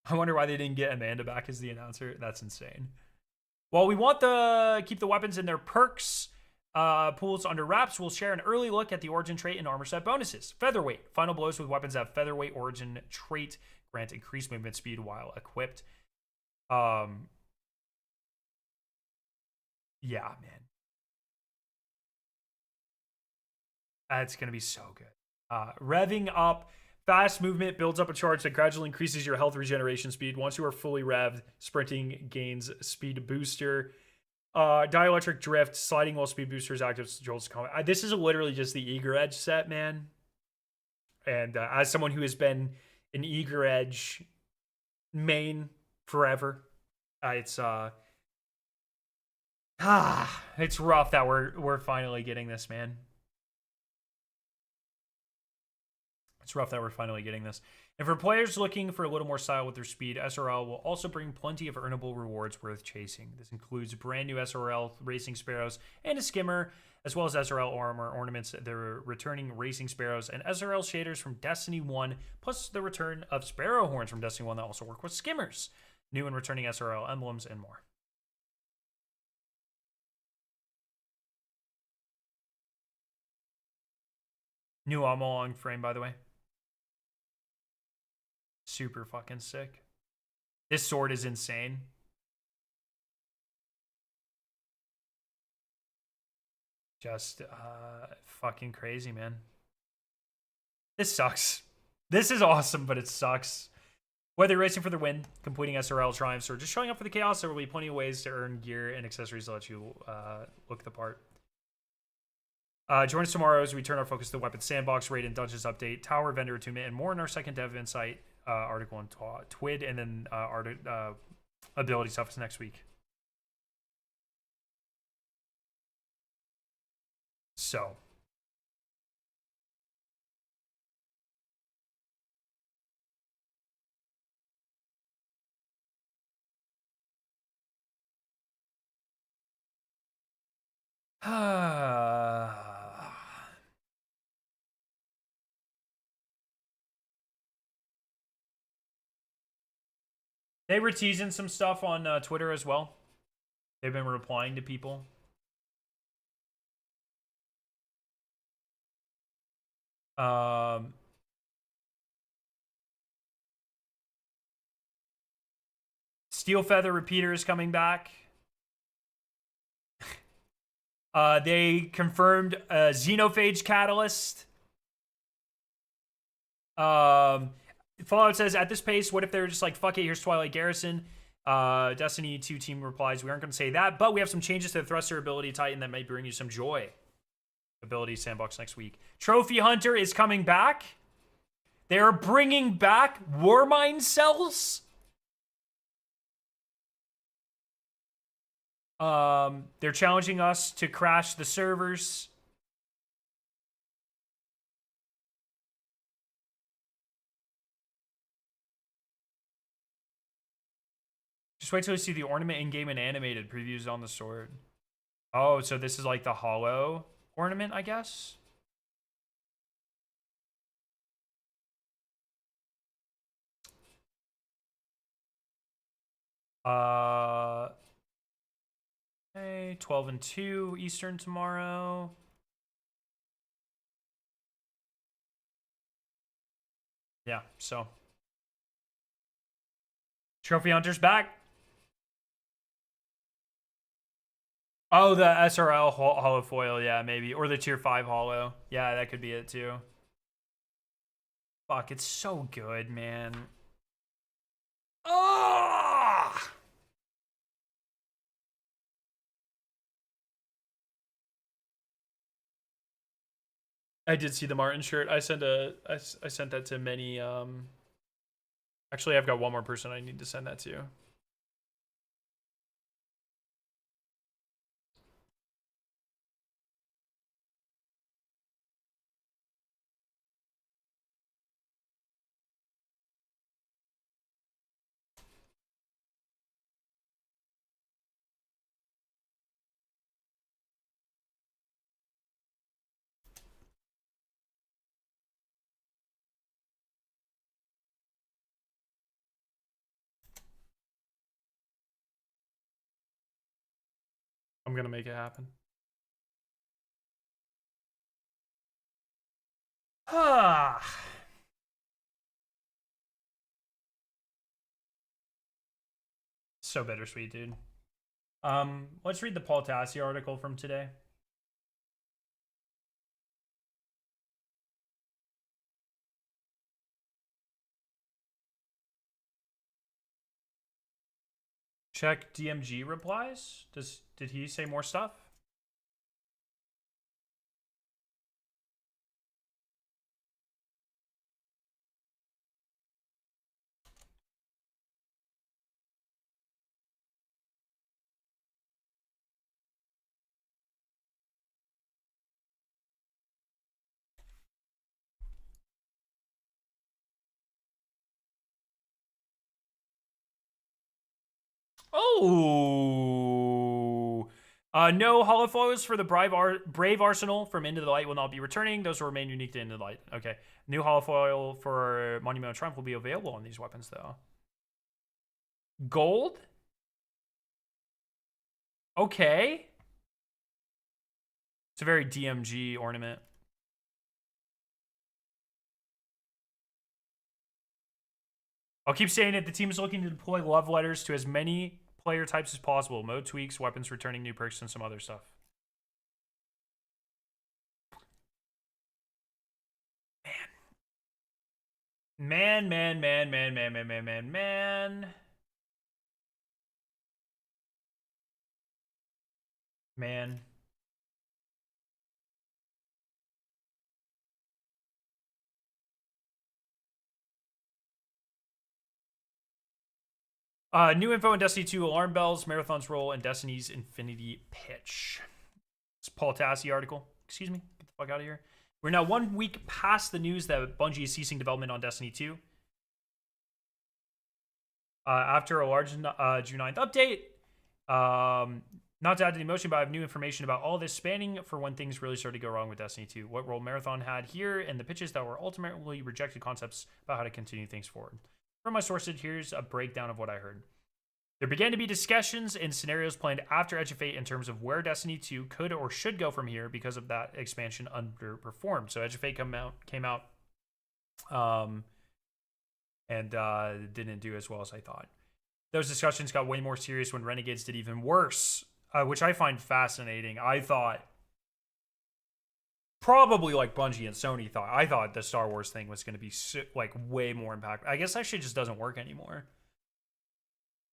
I wonder why they didn't get Amanda back as the announcer. That's insane. While we want to keep the weapons in their perks pools under wraps, we'll share an early look at the origin trait and armor set bonuses. Featherweight. Final blows with weapons that have featherweight origin trait grant increased movement speed while equipped. Yeah, man. That's going to be so good. Revving up. Fast movement builds up a charge that gradually increases your health regeneration speed. Once you are fully revved, sprinting gains speed booster. Dielectric drift, sliding while speed boosters active controls combat. This is literally just the Eager Edge set, man. And as someone who has been an Eager Edge main forever, it's rough that we're finally getting this, man. It's rough that we're finally getting this. And for players looking for a little more style with their speed, SRL will also bring plenty of earnable rewards worth chasing. This includes brand new SRL racing sparrows and a skimmer, as well as SRL armor ornaments, the returning racing sparrows, and SRL shaders from Destiny 1, plus the return of sparrow horns from Destiny 1 that also work with skimmers, new and returning SRL emblems, and more. New ammo on frame, by the way. Super fucking sick. This sword is insane. Just fucking crazy, man. This sucks. This is awesome, but it sucks. Whether you're racing for the win, completing SRL triumphs, or just showing up for the chaos, there will be plenty of ways to earn gear and accessories that let you look the part. Join us tomorrow as we turn our focus to the weapons sandbox, raid and dungeons update, tower vendor attunement, and more in our second dev insight article on TWID, and then ability stuff is next week. So. They were teasing some stuff on Twitter as well. They've been replying to people. Steel Feather Repeater is coming back. They confirmed a Xenophage Catalyst. Fallout says, at this pace, what if they're just like, fuck it, here's Twilight Garrison. Destiny 2 team replies, we aren't going to say that, but we have some changes to the Thruster ability Titan that may bring you some joy. Ability sandbox next week. Trophy Hunter is coming back. They're bringing back Warmind cells. They're challenging us to crash the servers. Just wait till you see the ornament in-game and animated previews on the sword. Oh, so this is like the hollow ornament, I guess? Okay, 12 and 2 Eastern tomorrow. Yeah, so Trophy Hunter's back. Oh, the SRL hollow foil, yeah, maybe. Or the tier 5 hollow. Yeah, that could be it too. Fuck, it's so good, man. Oh! I did see the Martin shirt. I sent that to many. Actually, I've got one more person I need to send that to. I'm gonna make it happen. Ah. So bittersweet, dude. Let's read the Paul Tassi article from today. Check DMG replies. Did he say more stuff? Oh. No holoflows for the Brave Arsenal from Into the Light will not be returning. Those will remain unique to Into the Light. Okay. New holofoil for Monument of Triumph will be available on these weapons, though. Gold? Okay. It's a very DMG ornament. I'll keep saying it. The team is looking to deploy love letters to as many player types as possible. Mode tweaks, weapons returning new perks, and some other stuff. Man. Man. New info in Destiny 2 alarm bells, Marathon's role, and Destiny's Infinity Pitch. It's Paul Tassi article. Excuse me. Get the fuck out of here. We're now 1 week past the news that Bungie is ceasing development on Destiny 2. After a large June 9th update. Not to add to the emotion, but I have new information about all this spanning for when things really started to go wrong with Destiny 2. What role Marathon had here, and the pitches that were ultimately rejected concepts about how to continue things forward. From my sources, here's a breakdown of what I heard. There began to be discussions and scenarios planned after Edge of Fate in terms of where Destiny 2 could or should go from here because of that expansion underperformed. So Edge of Fate came out and didn't do as well as I thought. Those discussions got way more serious when Renegades did even worse, which I find fascinating. I thought, probably like Bungie and Sony thought, I thought the Star Wars thing was going to be like way more impactful. I guess that shit just doesn't work anymore.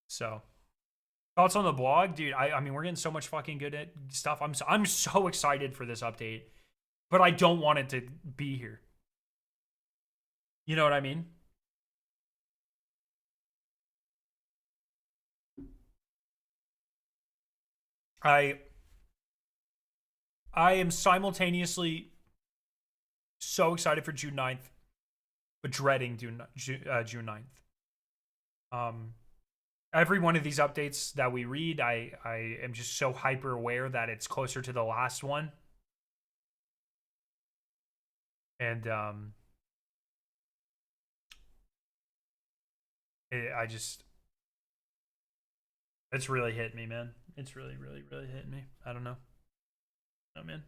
So, thoughts on the blog, dude? I mean, we're getting so much fucking good at stuff. I'm so excited for this update, but I don't want it to be here. You know what I mean? I am simultaneously so excited for June 9th, but dreading June 9th. Every one of these updates that we read, I am just so hyper aware that it's closer to the last one. And It's really hitting me, man. It's really, really, really hitting me. I don't know. Oh, man.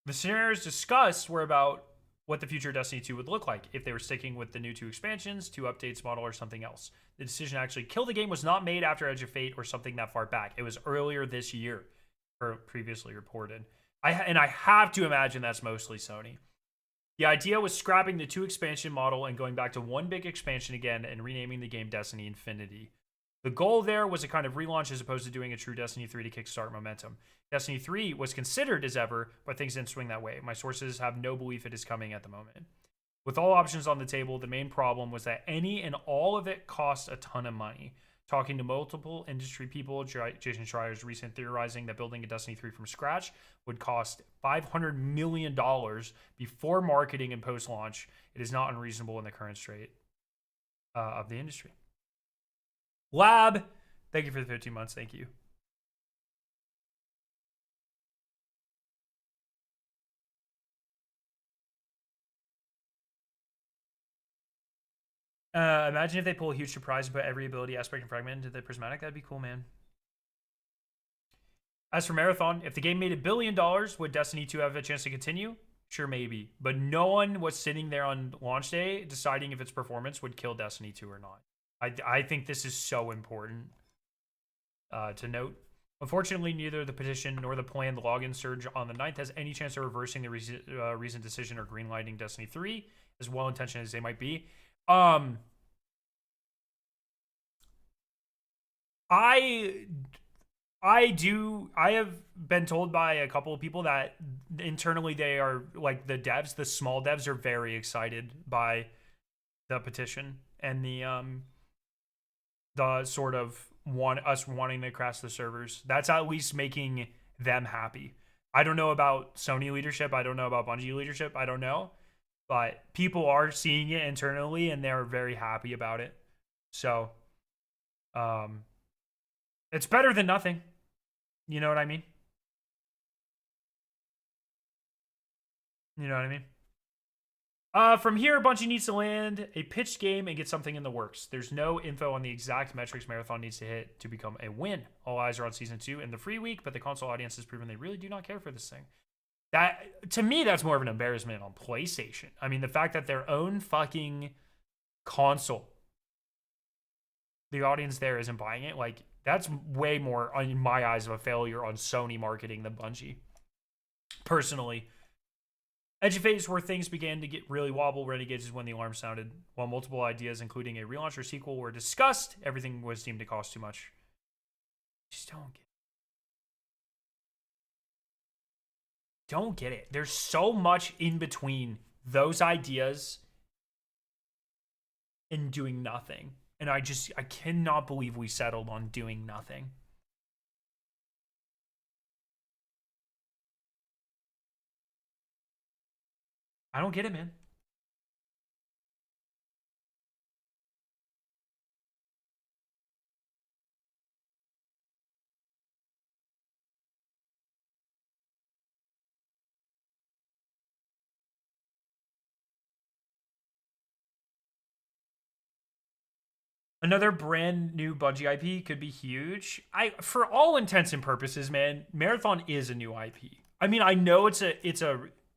The scenarios discussed were about what the future Destiny 2 would look like if they were sticking with the new 2 expansions, 2 updates model, or something else. The decision to actually kill the game was not made after Edge of Fate or something that far back. It was earlier this year, or previously reported. I have to imagine that's mostly Sony. The idea was scrapping the 2 expansion model and going back to one big expansion again and renaming the game Destiny Infinity. The goal there was a kind of relaunch as opposed to doing a true Destiny 3 to kickstart momentum. Destiny 3 was considered as ever, but things didn't swing that way. My sources have no belief it is coming at the moment. With all options on the table, the main problem was that any and all of it cost a ton of money. Talking to multiple industry people, Jason Schreier's recent theorizing that building a Destiny 3 from scratch would cost $500 million before marketing and post-launch. It is not unreasonable in the current state of the industry. Lab, thank you for the 15 months. Thank you. Imagine if they pull a huge surprise and put every ability aspect and fragment into the prismatic. That'd be cool, man. As for Marathon, if the game made $1 billion, would Destiny 2 have a chance to continue? Sure, maybe. But no one was sitting there on launch day deciding if its performance would kill Destiny 2 or not. I think this is so important to note. Unfortunately, neither the petition nor the planned login surge on the 9th has any chance of reversing the recent decision or greenlighting Destiny 3, as well-intentioned as they might be. I have been told by a couple of people that internally they are, like, the devs, the small devs are very excited by the petition and the sort of us wanting to crash the servers. That's at least making them happy. I don't know about Sony leadership. I don't know about Bungie leadership. I don't know. But people are seeing it internally and they're very happy about it. So, it's better than nothing. You know what I mean? You know what I mean? From here, Bungie needs to land a pitched game and get something in the works. There's no info on the exact metrics Marathon needs to hit to become a win. All eyes are on Season 2 and the free week, but the console audience has proven they really do not care for this thing. That, to me, that's more of an embarrassment on PlayStation. I mean, the fact that their own fucking console, the audience there isn't buying it, like, that's way more, in my eyes, of a failure on Sony marketing than Bungie. Personally. Edge of Fate is where things began to get really wobble. Renegades is when the alarm sounded. While multiple ideas, including a relaunch or sequel, were discussed, everything was deemed to cost too much. Just don't get it. There's so much in between those ideas and doing nothing. And I cannot believe we settled on doing nothing. I don't get it, man. Another brand new Bungie IP could be huge. For all intents and purposes, man, Marathon is a new IP. I mean, I know it's a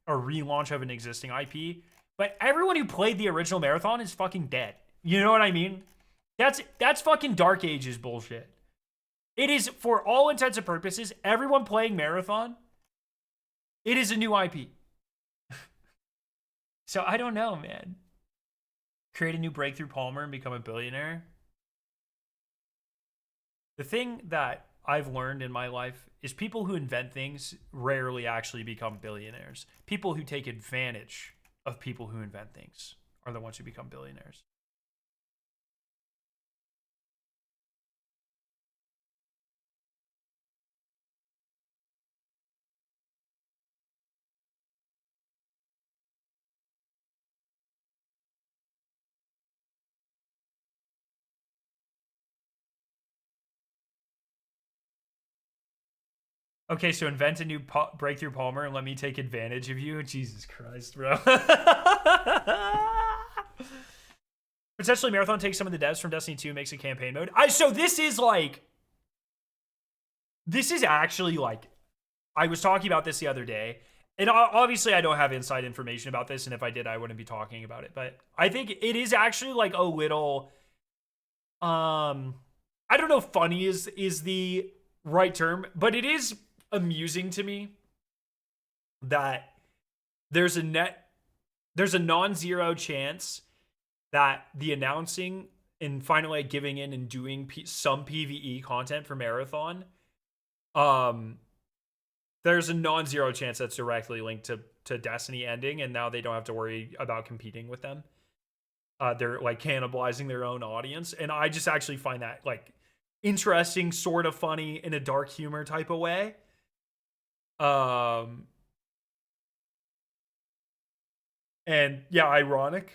relaunch of an existing IP, but everyone who played the original Marathon is fucking dead. You know what I mean? That's fucking Dark Ages bullshit. It is, for all intents and purposes, everyone playing Marathon, it is a new IP. So I don't know, man. Create a new Breakthrough Palmer and become a billionaire. The thing that I've learned in my life is people who invent things rarely actually become billionaires. People who take advantage of people who invent things are the ones who become billionaires. Okay, so invent a new breakthrough Palmer and let me take advantage of you. Jesus Christ, bro. Potentially Marathon takes some of the devs from Destiny 2 and makes a campaign mode. So this is like... This is actually like... I was talking about this the other day. And obviously I don't have inside information about this. And if I did, I wouldn't be talking about it. But I think it is actually like a little... I don't know if funny is the right term. But it is amusing to me that there's a non-zero chance that the announcing and finally like giving in and doing some PvE content for Marathon, there's a non-zero chance that's directly linked to Destiny ending, and now they don't have to worry about competing with them. They're like cannibalizing their own audience, and I just actually find that like interesting, sort of funny in a dark humor type of way. And yeah, ironic.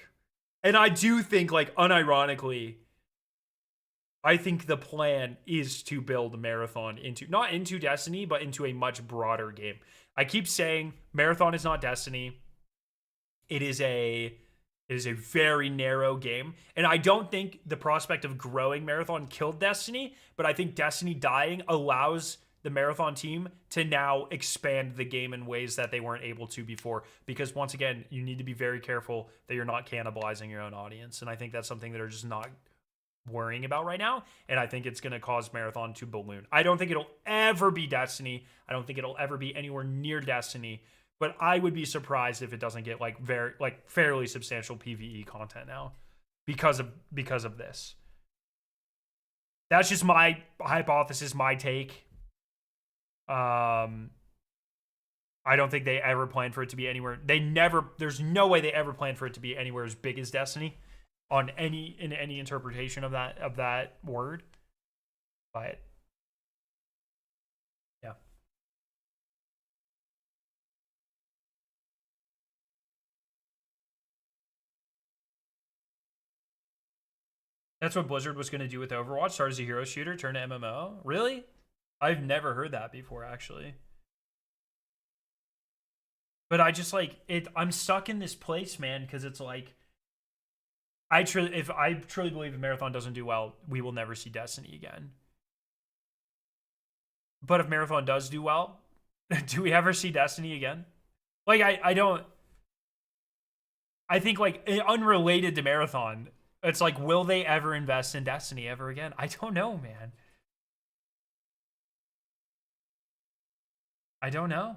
And I do think, like, unironically, I think the plan is to build Marathon into, not into Destiny, but into a much broader game. I keep saying Marathon is not Destiny. It is a very narrow game. And I don't think the prospect of growing Marathon killed Destiny, but I think Destiny dying allows the Marathon team to now expand the game in ways that they weren't able to before. Because once again, you need to be very careful that you're not cannibalizing your own audience. And I think that's something that they're just not worrying about right now. And I think it's going to cause Marathon to balloon. I don't think it'll ever be Destiny. I don't think it'll ever be anywhere near Destiny. But I would be surprised if it doesn't get like fairly substantial PvE content now because of this. That's just my hypothesis, my take. I don't think they ever planned for it to be anywhere. There's no way they ever planned for it to be anywhere as big as Destiny in any interpretation of that word. But yeah. That's what Blizzard was going to do with Overwatch. Start as a hero shooter, turn to MMO. Really? I've never heard that before, actually. But I just like it. I'm stuck in this place, man, because it's like if I truly believe if Marathon doesn't do well, we will never see Destiny again. But if Marathon does do well, do we ever see Destiny again? Like I don't. I think like unrelated to Marathon, it's like, will they ever invest in Destiny ever again? I don't know, man. I don't know.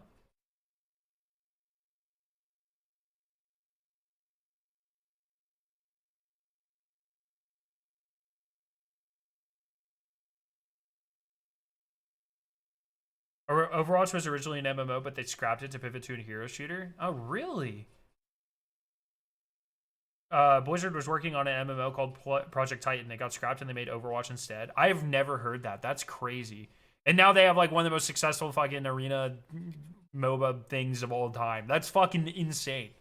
Overwatch was originally an MMO, but they scrapped it to pivot to a hero shooter. Oh, really? Blizzard was working on an MMO called Project Titan. It got scrapped and they made Overwatch instead. I've never heard that. That's crazy. And now they have like one of the most successful fucking arena MOBA things of all time. That's fucking insane.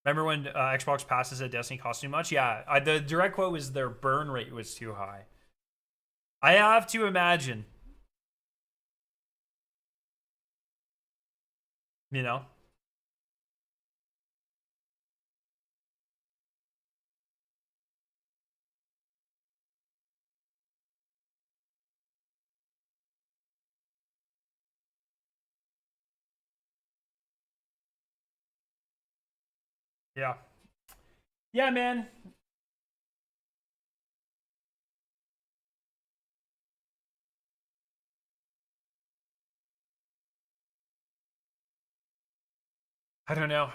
Remember when Xbox passes at Destiny cost too much? Yeah, the direct quote was their burn rate was too high. I have to imagine. You know? Yeah. Yeah, man. I don't know.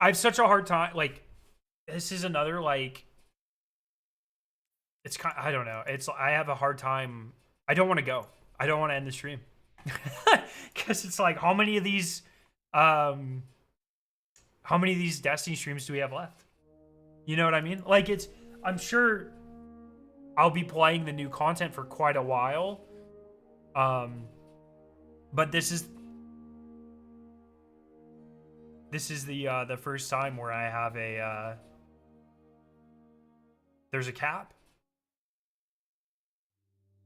I have such a hard time. Like, this is another, like, it's kind I don't know. I have a hard time. I don't want to go. I don't want to end the stream. Because it's like, how many of these Destiny streams do we have left? You know what I mean? Like, I'm sure I'll be playing the new content for quite a while. But this is the first time where I have there's a cap.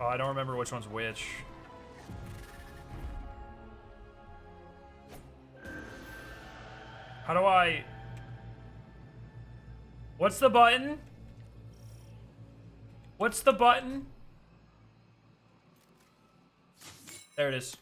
Oh, I don't remember which one's which. How do I... What's the button? What's the button? There it is.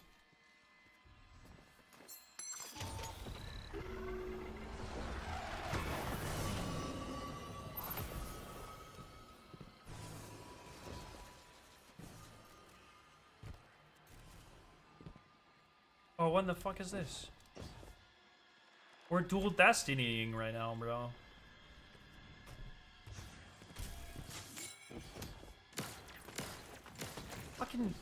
Oh, what the fuck is this? We're dual destinying right now, bro. Fucking...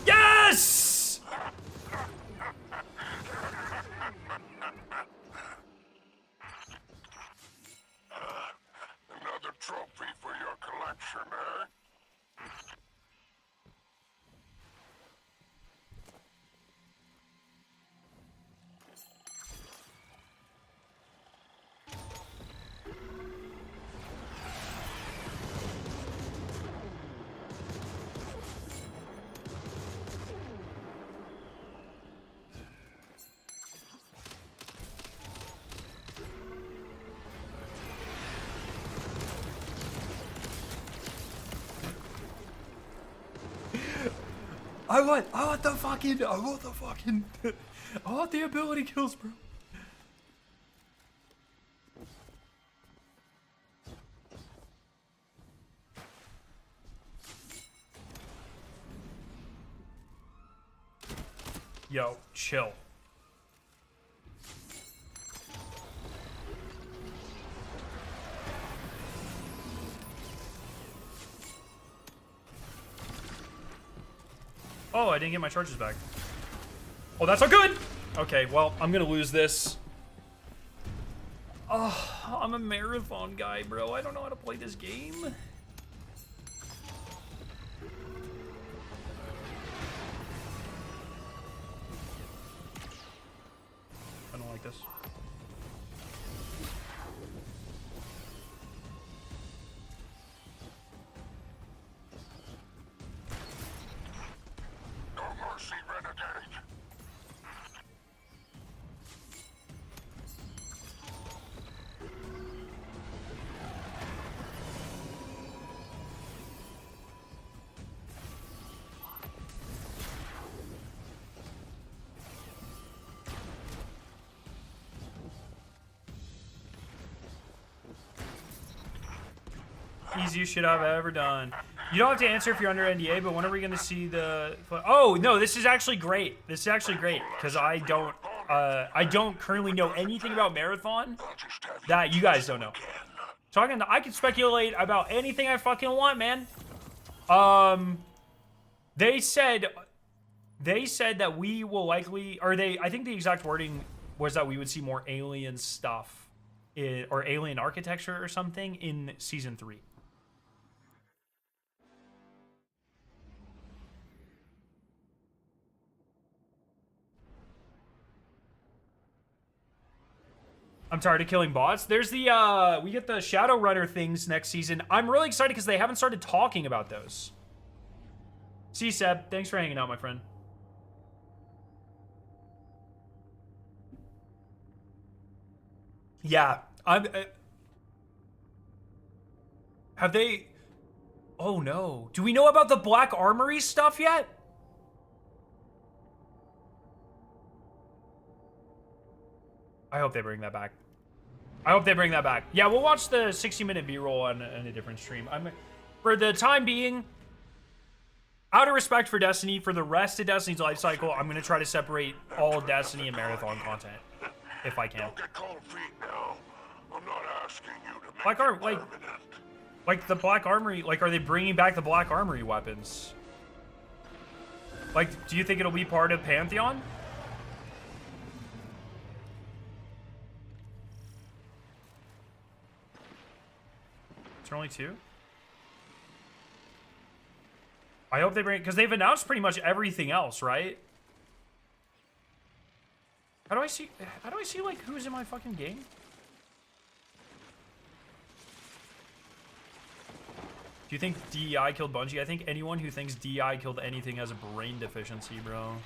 Yes! Another trophy for your collection, eh? I want the fucking, I want the ability kills, bro. Yo, chill. Oh, I didn't get my charges back. Oh, that's not good! Okay, well, I'm gonna lose this. Oh, I'm a marathon guy, bro. I don't know how to play this game. I don't like this. No mercy, renegade. Easiest shit I've ever done. You don't have to answer if you're under NDA, but when are we going to see the... Oh, no, this is actually great. This is actually great, because I don't currently know anything about Marathon that you guys don't know. Talking to, I can speculate about anything I fucking want, man. They said that we will likely... I think the exact wording was that we would see more alien stuff, or alien architecture or something in Season 3. I'm tired of killing bots. There's the, we get the Shadowrunner things next season. I'm really excited because they haven't started talking about those. See, Seb, thanks for hanging out, my friend. Yeah, have they... Oh, no. Do we know about the Black Armory stuff yet? I hope they bring that back. I hope they bring that back. Yeah, we'll watch the 60-minute B-roll on a different stream. For the time being, out of respect for Destiny, for the rest of Destiny's life cycle, I'm going to try to separate all Destiny and Marathon content, if I can. Don't get cold feet now. I'm not asking you to make Black it Armory, permanent. like the Black Armory, like, are they bringing back the Black Armory weapons? Like, do you think it'll be part of Pantheon? Is there only 2? I hope they bring... Because they've announced pretty much everything else, right? How do I see like who's in my fucking game? Do you think DEI killed Bungie? I think anyone who thinks DEI killed anything has a brain deficiency, bro.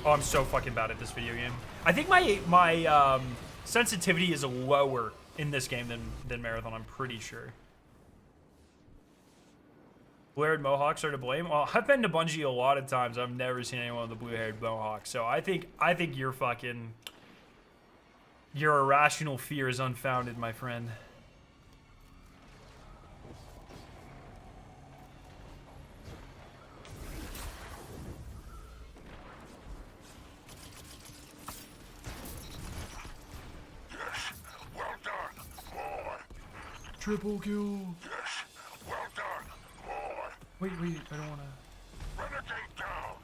Oh, I'm so fucking bad at this video game. I think my sensitivity is lower in this game than Marathon, I'm pretty sure. Blue-haired Mohawks are to blame? Well, I've been to Bungie a lot of times. I've never seen anyone with a blue-haired Mohawk. So I think your fucking... Your irrational fear is unfounded, my friend. Triple kill. Yes, well done, boy. Wait, I don't wanna... Renegade down.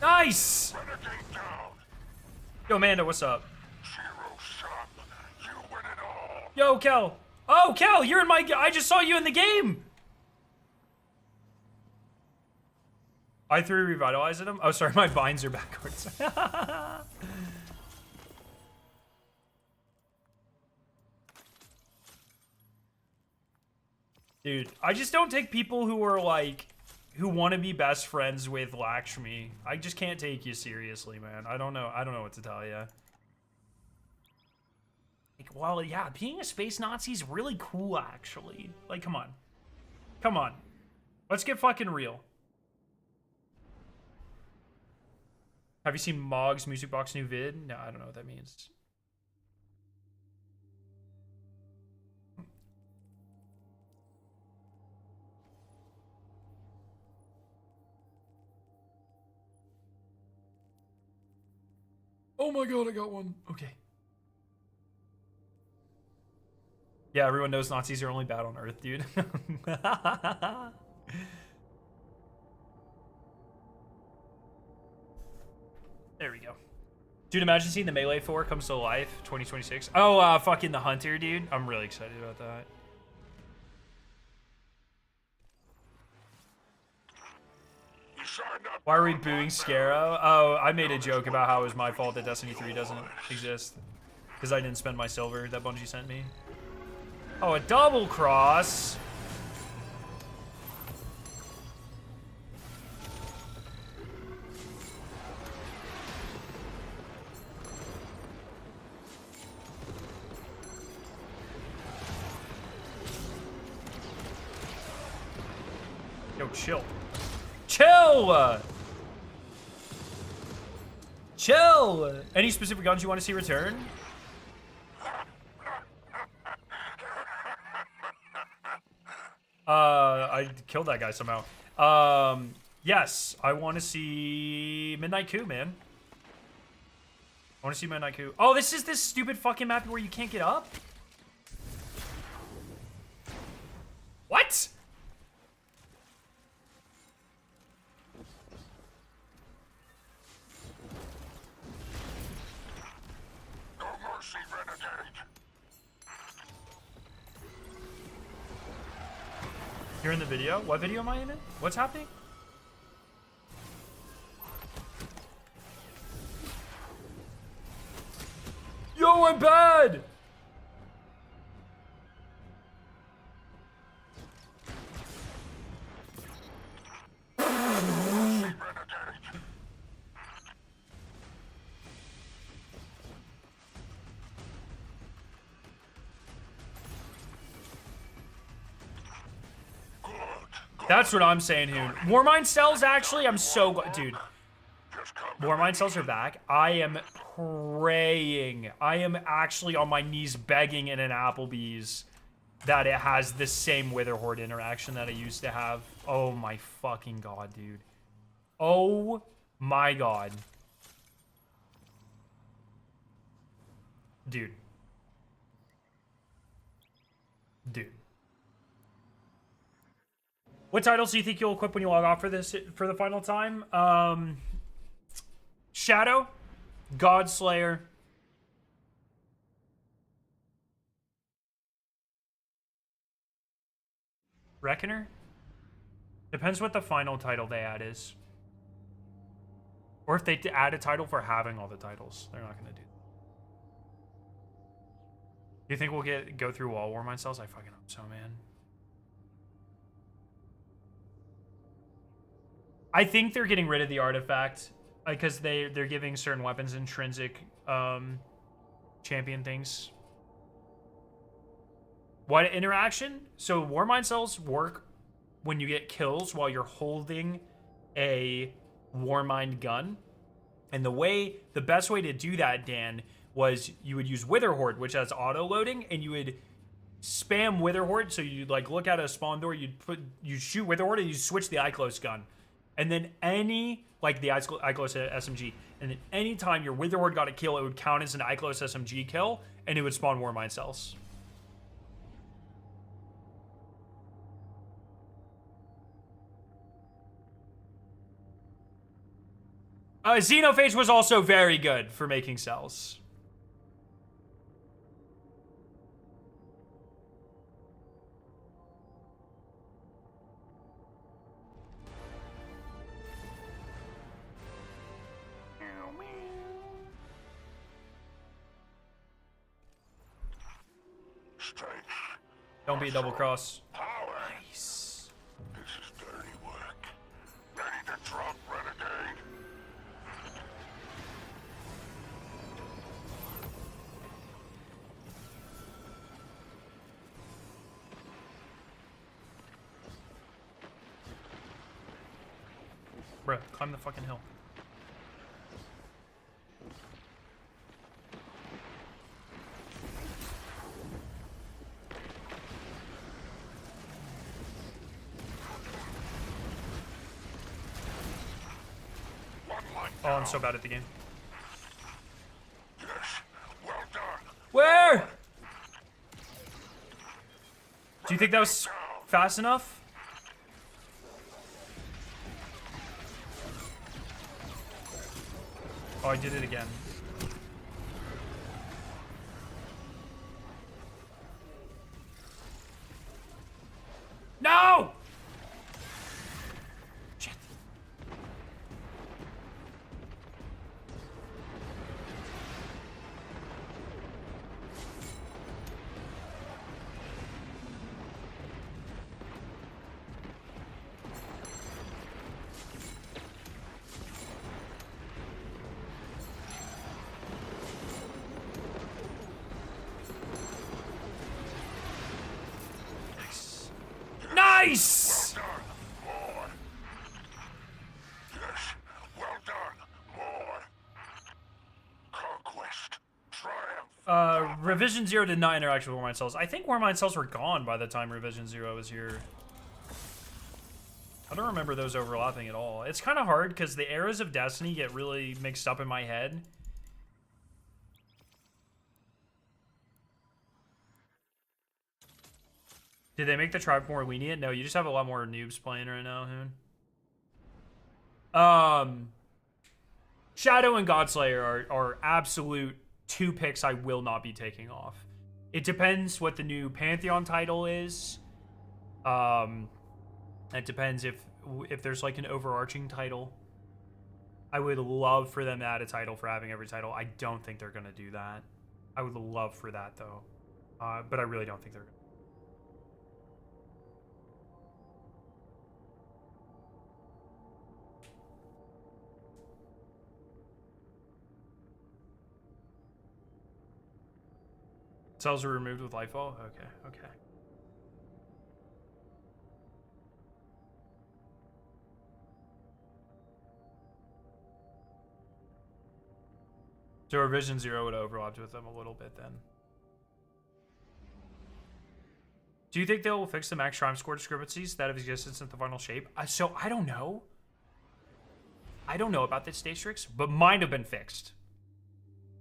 Nice! Renegade down. Yo, Amanda, what's up? Zero shot. You win it all. Yo, Kel. Oh, Kel, you're in my... I just saw you in the game. I threw Revitalize at him. Oh, sorry, my vines are backwards. Dude, I just don't take people who are like... Who want to be best friends with Lakshmi. I just can't take you seriously, man. I don't know what to tell you. Like, well, yeah, being a space Nazi is really cool, actually. Like, come on. Come on. Let's get fucking real. Have you seen Mog's Music Box new vid? No, I don't know what that means. Oh my god, I got one. Okay. Yeah, everyone knows Nazis are only bad on Earth, dude. There we go. Dude, imagine seeing the Melee 4 comes to life, 2026. Oh, fucking the Hunter, dude. I'm really excited about that. You signed up. Why are we booing Scarrow? Oh, I made a joke about how it was my fault that Destiny 3 doesn't exist. Because I didn't spend my silver that Bungie sent me. Oh, a double cross. Yo, chill. Chill! Chill! Any specific guns you want to see return? I killed that guy somehow. Yes, I want to see Midnight Coup, man. I want to see Midnight Coup. Oh, this is this stupid fucking map where you can't get up? What? No mercy, renegade. You're in the video? What video am I in? What's happening? Yo, I'm bad! That's what I'm saying, Hoon. Warmind cells, actually, I'm so glad. Dude, Warmind cells are back. I am praying. I am actually on my knees begging in an Applebee's that it has the same Wither Horde interaction that I used to have. Oh my fucking god, dude. Oh my god. Dude. Dude. What titles do you think you'll equip when you log off for the final time? Shadow, Godslayer, Reckoner? Depends what the final title they add is. Or if they add a title for having all the titles. They're not going to do that. Do you think we'll go through all Warmind cells? I fucking hope so, man. I think they're getting rid of the artifact because they're giving certain weapons intrinsic champion things. What interaction? So Warmind cells work when you get kills while you're holding a Warmind gun. And the best way to do that, Dan, was you would use Wither Horde, which has auto loading, and you would spam Wither Horde. So you'd like look at a spawn door, you'd shoot Wither Horde, and you switch the eye-close gun. And then like the eye-close SMG, and then any time your Wither Horde got a kill, it would count as an eye-close SMG kill, and it would spawn Warmind cells. Xenophage was also very good for making cells. Strength. Don't be a double cross. Power. Nice. This is dirty work. Ready to drop, renegade? Bruh, climb the fucking hill. Oh, I'm so bad at the game. Yes. Well done. Where? Do you think that was fast enough? Oh, I did it again. No! Shit. Nice! Done. More. Yes. Well done. More. Conquest. Triumph. Revision 0 did not interact with Warmind cells. I think Warmind cells were gone by the time Revision 0 was here. I don't remember those overlapping at all. It's kind of hard because the eras of Destiny get really mixed up in my head. Did they make the tribe more lenient? No, you just have a lot more noobs playing right now, Hoon. Shadow and Godslayer are absolute two picks I will not be taking off. It depends what the new Pantheon title is. It depends if there's like an overarching title. I would love for them to add a title for having every title. I don't think they're going to do that. I would love for that, though. But I really don't think they're going to. Cells were removed with Lightfall? Okay, okay. So revision 0 would have overlapped with them a little bit then. Do you think they'll fix the max shrine score discrepancies that have existed since the final shape? So I don't know. I don't know about this Statrix, but mine have been fixed.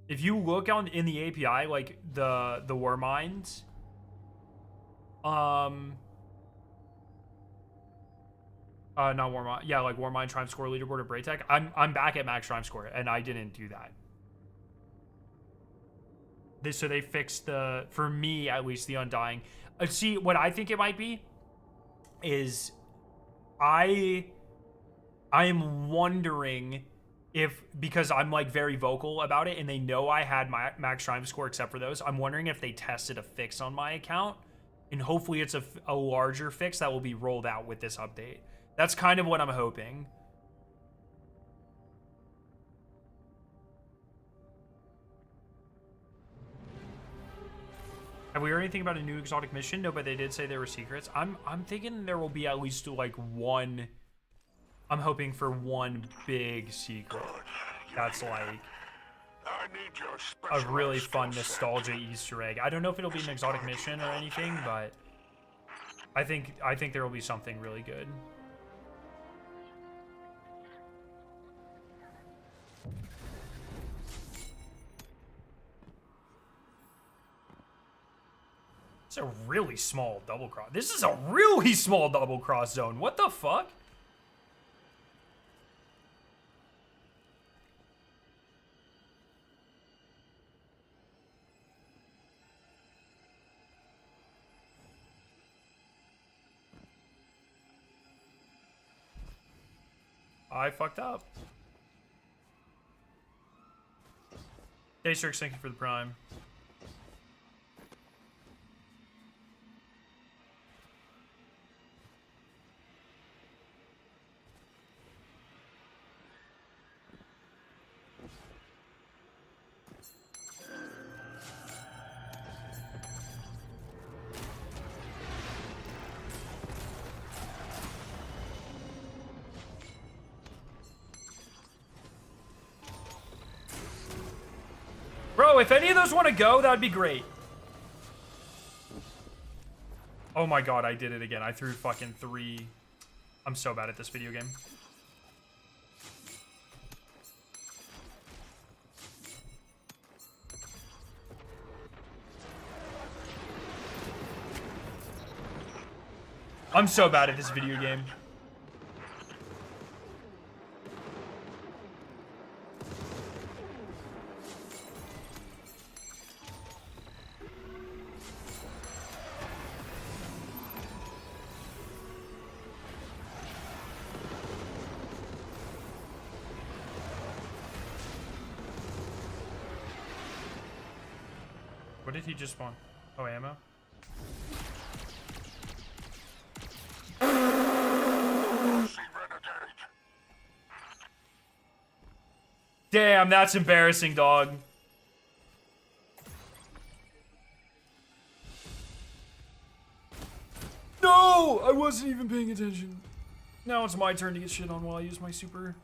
If you look in the API, like the war mines, not war mine, yeah, like war mine shrine score leaderboard or Braytech, I'm back at max shrine score, and I didn't do that. So they fixed for me at least, the Undying. See, what I think it might be is I am wondering if, because I'm like very vocal about it and they know I had my max shrine score except for those, I'm wondering if they tested a fix on my account, and hopefully it's a larger fix that will be rolled out with this update. That's kind of what I'm hoping. Have we heard anything about a new exotic mission? No, but they did say there were secrets. I'm thinking there will be at least like one. I'm hoping for one big secret. That's like I need your a really specialized fun skill set. nostalgia Easter egg. I don't know if it'll be an exotic mission or anything, but I think there will be something really good. It's a really small double cross. This is a really small double cross zone. What the fuck? I fucked up. Daystreaks, thank you for the prime. Bro, if any of those want to go, that'd be great. Oh my god, I did it again. I threw fucking 3. I'm so bad at this video game. I'm so bad at this video game. What did he just spawn? Oh, ammo? Damn, that's embarrassing, dog. No! I wasn't even paying attention. Now it's my turn to get shit on while I use my super.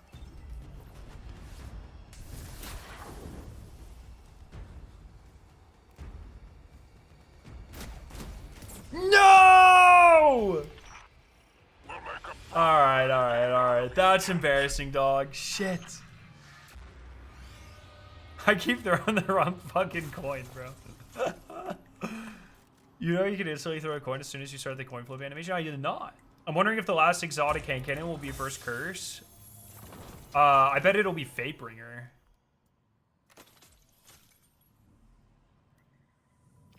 No! Alright. That's embarrassing, dog. Shit. I keep throwing the wrong fucking coin, bro. You know you can instantly throw a coin as soon as you start the coin flip animation? I did not. I'm wondering if the last exotic hand cannon will be first curse. I bet it'll be Fatebringer.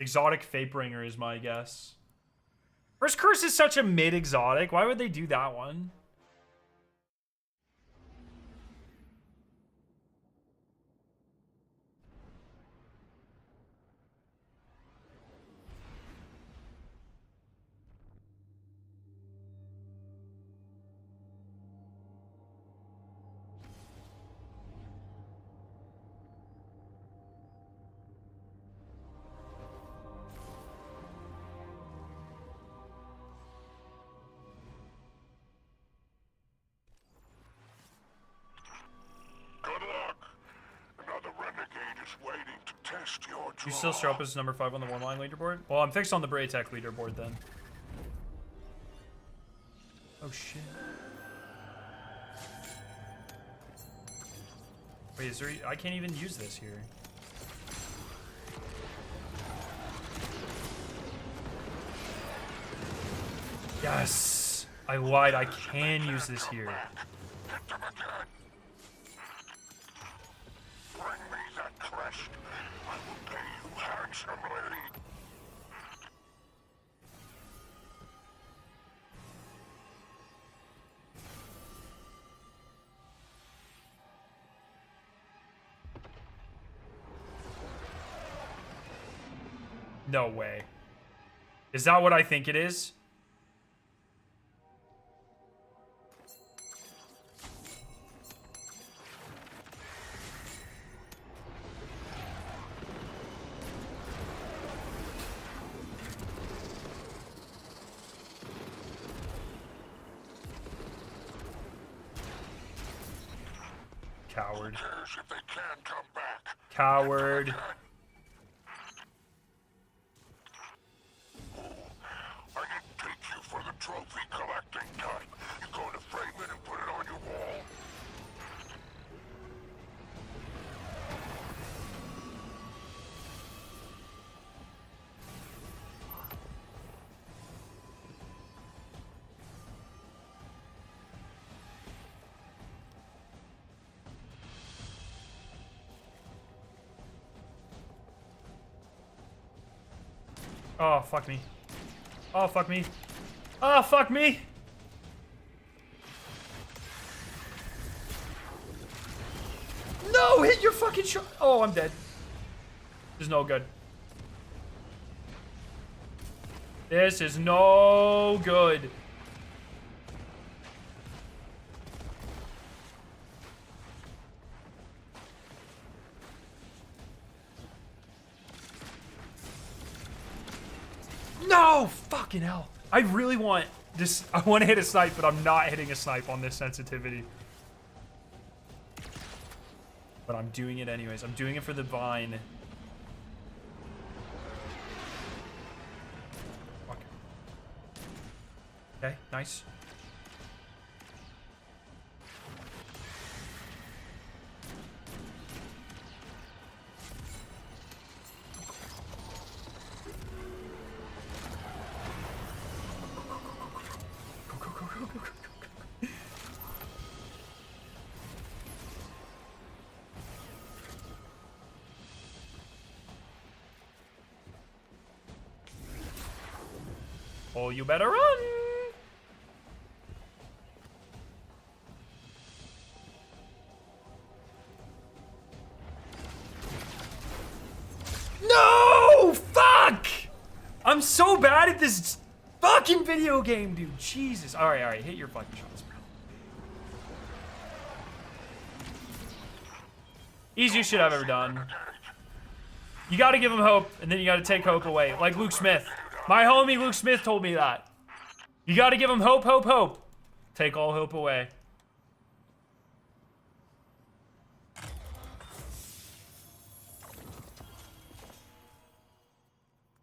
Exotic Fatebringer is my guess. First curse is such a mid-exotic. Why would they do that one? You still show up as number 5 on the 1-line leaderboard? Well, I'm fixed on the Braytech leaderboard then. Oh shit. Wait, is there... I can't even use this here. Yes! I lied, I can use this here. Hit them again. Bring me that crest. I will pay you handsomely. No way. Is that what I think it is? Coward. Cares if they can come back. Coward. I didn't take you for the trophy collecting type. You're going to frame it and put it on your wall. Oh, fuck me. Oh, fuck me. Oh, fuck me! No, hit your fucking shot. Oh, I'm dead. This is no good. This is no good. No! Fucking hell. I really want this. I want to hit a snipe, but I'm not hitting a snipe on this sensitivity. But I'm doing it anyways. I'm doing it for the vine. Fuck. Okay, nice. Oh, you better run! No! Fuck! I'm so bad at this fucking video game, dude. Jesus. Alright, alright. Hit your fucking shots, bro. Easiest shit I've ever done. You gotta give him hope, and then you gotta take hope away. Like Luke Smith. My homie Luke Smith told me that. You gotta give him hope, hope, hope. Take all hope away.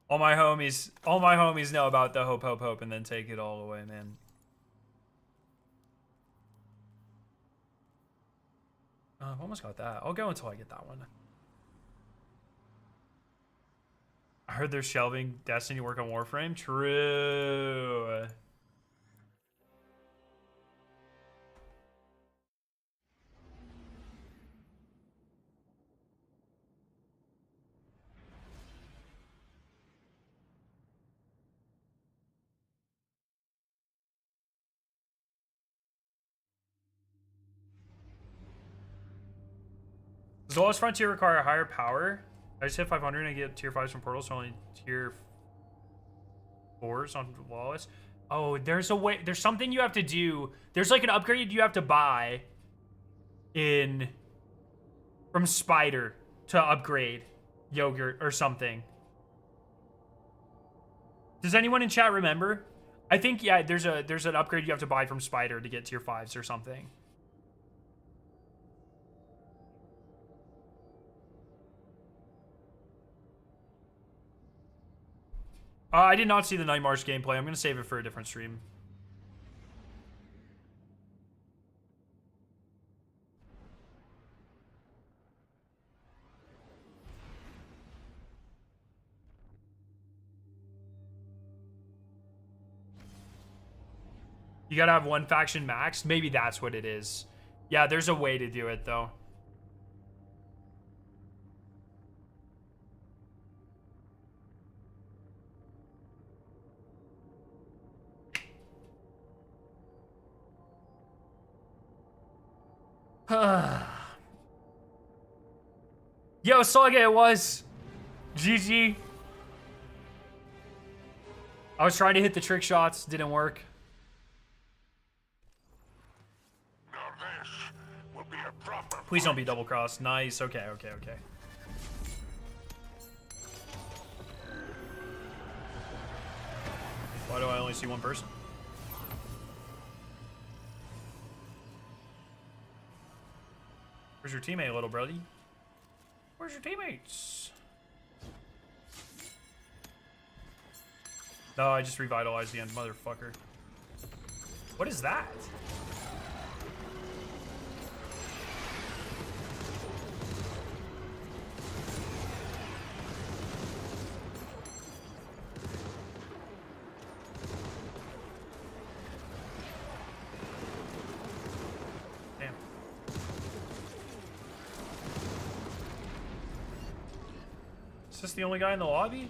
All my homies know about the hope, hope, hope, and then take it all away, man. I've almost got that. I'll go until I get that one. I heard they're shelving Destiny work on Warframe. True. Does the lowest frontier require a higher power? I just hit 500 and get tier 5s from portals, so only tier 4s on Lawless. Oh, there's a way. There's something you have to do. There's like an upgrade you have to buy from Spider to upgrade Yogurt or something. Does anyone in chat remember? I think, yeah, there's an upgrade you have to buy from Spider to get tier 5s or something. I did not see the Night March gameplay. I'm gonna save it for a different stream. You gotta have one faction max. Maybe that's what it is. Yeah, there's a way to do it though. Yo, Saga, it was. GG. I was trying to hit the trick shots, didn't work. Now this will be a proper Please don't be double crossed. Nice. Okay, okay, okay. Why do I only see one person? Where's your teammate, little brody? Where's your teammates? No, I just revitalized the end, motherfucker. What is that? Damn. Is this the only guy in the lobby?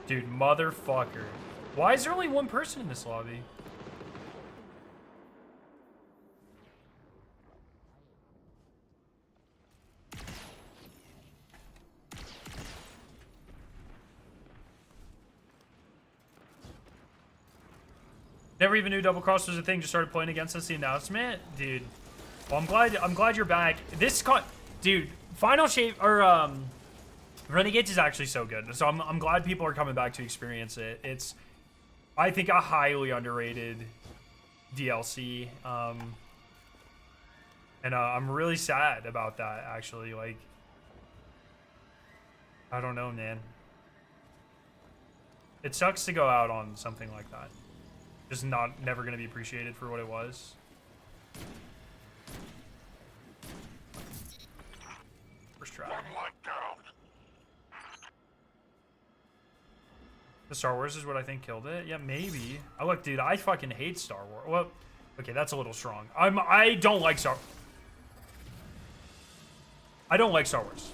Dude, motherfucker. Why is there only one person in this lobby? Never even knew double cross was a thing. Just started playing against us the announcement, dude. Well, I'm glad you're back. Dude, Final Shape or Renegades is actually so good. So I'm glad people are coming back to experience it. It's, I think, a highly underrated DLC. And I'm really sad about that, actually. Like, I don't know, man. It sucks to go out on something like that. Just never going to be appreciated for what it was. First try. one light down. The Star Wars is what I think killed it. Yeah, maybe. Oh, look, dude, I fucking hate Star Wars. Well, okay, that's a little strong. I don't like Star Wars.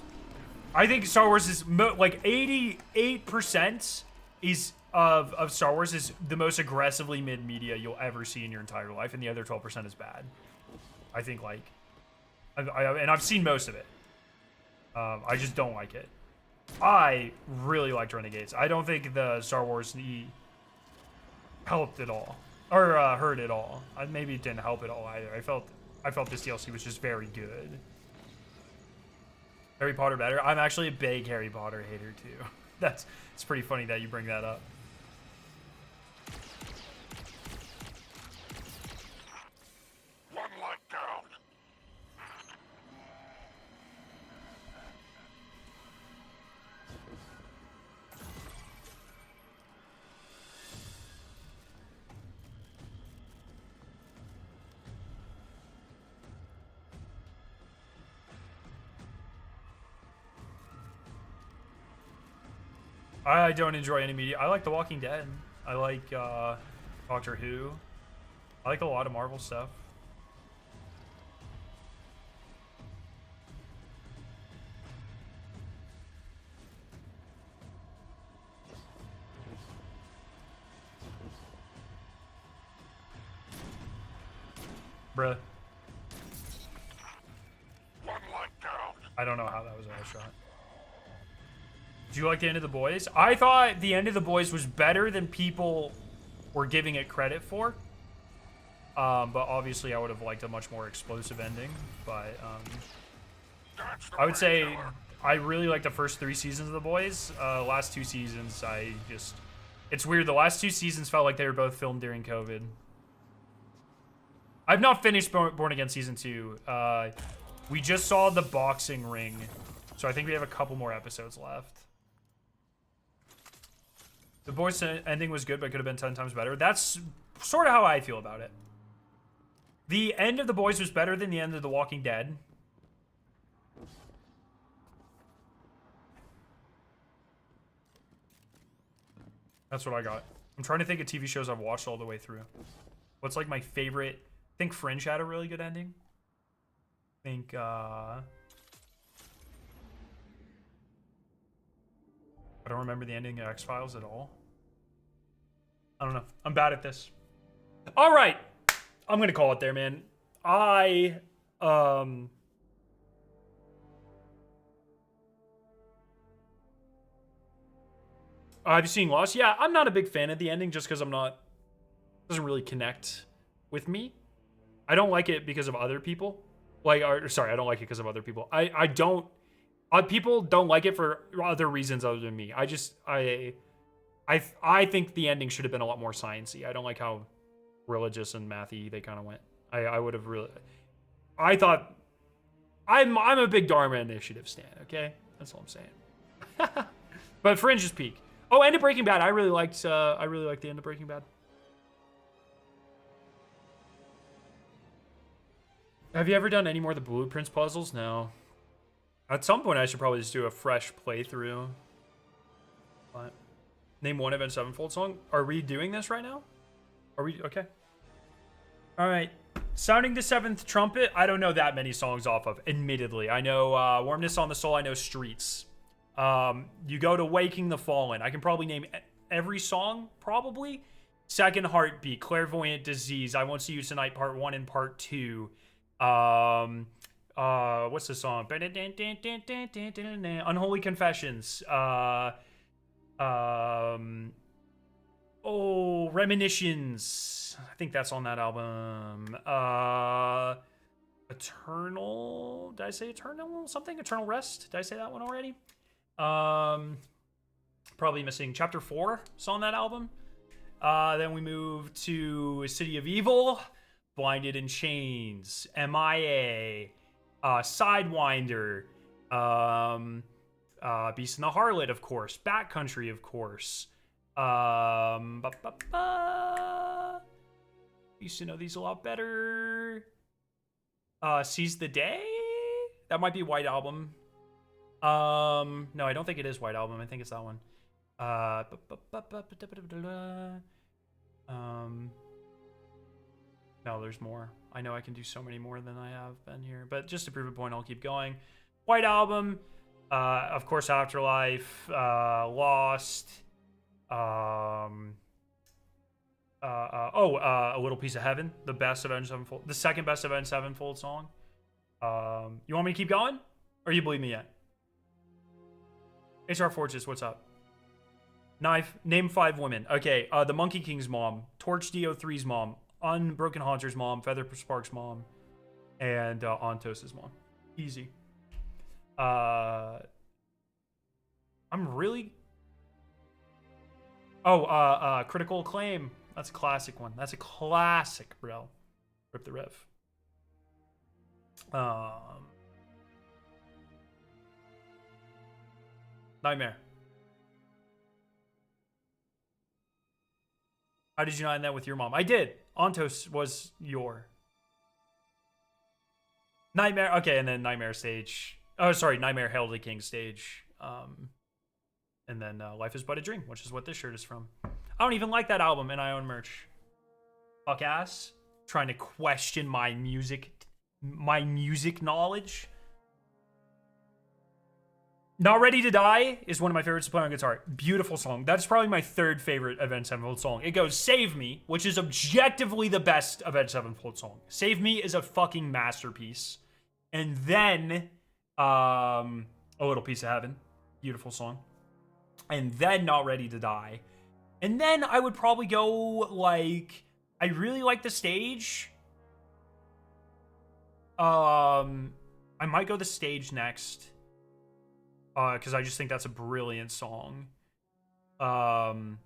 I think Star Wars is like 88% of Star Wars is the most aggressively mid media you'll ever see in your entire life, and the other 12% is bad. I think, like, and I've seen most of it. I just don't like it. I really liked Renegades. I don't think the Star Wars helped at all, or hurt at all. Maybe it didn't help at all either. I felt this DLC was just very good. Harry Potter better. I'm actually a big Harry Potter hater too. It's pretty funny that you bring that up. One light down. I don't enjoy any media. I like The Walking Dead. I like Doctor Who. I like a lot of Marvel stuff. Bruh. One leg down. I don't know how that was a headshot. Do you like the end of The Boys? I thought the end of The Boys was better than people were giving it credit for. But obviously I would have liked a much more explosive ending. But That's the I would way say down. I really like the first 3 seasons of The Boys. Last 2 seasons, it's weird. The last 2 seasons felt like they were both filmed during COVID. I've not finished Born Again Season 2. We just saw the boxing ring. So I think we have a couple more episodes left. The Boys ending was good, but could have been 10 times better. That's sort of how I feel about it. The end of The Boys was better than the end of The Walking Dead. That's what I got. I'm trying to think of TV shows I've watched all the way through. What's like my favorite? I think Fringe had a really good ending. I think I don't remember the ending of X-Files at all. I don't know. I'm bad at this. All right. I'm going to call it there, man. Have you seen Lost? Yeah, I'm not a big fan of the ending just because doesn't really connect with me. I don't like it because of other people. I don't like it because of other people. People don't like it for other reasons other than me. I think the ending should have been a lot more sciencey. I don't like how religious and mathy they kind of went. I would have really. I thought I'm a big Dharma Initiative stan. Okay, that's all I'm saying. But Fringe is peak. Oh, end of Breaking Bad. I really liked the end of Breaking Bad. Have you ever done any more of the Blueprints puzzles? No. At some point, I should probably just do a fresh playthrough. But name one Avenged Sevenfold song. Are we doing this right now? Are we okay? All right. Sounding the Seventh Trumpet. I don't know that many songs off of. Admittedly, I know Warmness on the Soul. I know Streets. You go to Waking the Fallen. I can probably name every song. Probably. Second Heartbeat. Clairvoyant Disease. I Won't See You Tonight. Part 1 and Part 2. What's the song? Unholy Confessions. Reminisctions. I think that's on that album. Eternal. Did I say Eternal something? Eternal Rest. Did I say that one already? Probably missing Chapter 4. It's on that album. Then we move to City of Evil. Blinded in Chains, MIA, Sidewinder, Beast and the Harlot, of course, Backcountry, of course. Used to know these a lot better. Seize the Day? That might be White Album. No, I don't think it is White Album. I think it's that one. No, there's more. I know I can do so many more than I have been here. But just to prove a point, I'll keep going. White Album. Of course, Afterlife. Lost. A Little Piece of Heaven. The best Avenged Sevenfold. The second best Avenged Sevenfold song. You want me to keep going? Or you believe me yet? HR Fortress, what's up? Knife. Name 5 women. Okay, the Monkey King's mom. Torch DO3's mom. Unbroken Haunter's mom, Feather Spark's mom, and Antos's mom. Easy. I'm really. Critical Acclaim. That's a classic one. That's a classic, bro. Rip the Rev. Nightmare. How did you not end that with your mom? I did. Antos was your Nightmare. Okay, and then Nightmare stage. Oh, sorry, Nightmare Hail to the King stage. And then Life is But a Dream, which is what this shirt is from. I don't even like that album, and I own merch. Fuck ass. Trying to question my music knowledge. Not Ready to Die is one of my favorites to play on guitar. Beautiful song. That's probably my third favorite Avenged Sevenfold song. It goes Save Me, which is objectively the best Avenged Sevenfold song. Save Me is a fucking masterpiece. And then, A Little Piece of Heaven. Beautiful song. And then Not Ready to Die. And then I would probably go, like, I really like The Stage. I might go The Stage next. Because I just think that's a brilliant song. And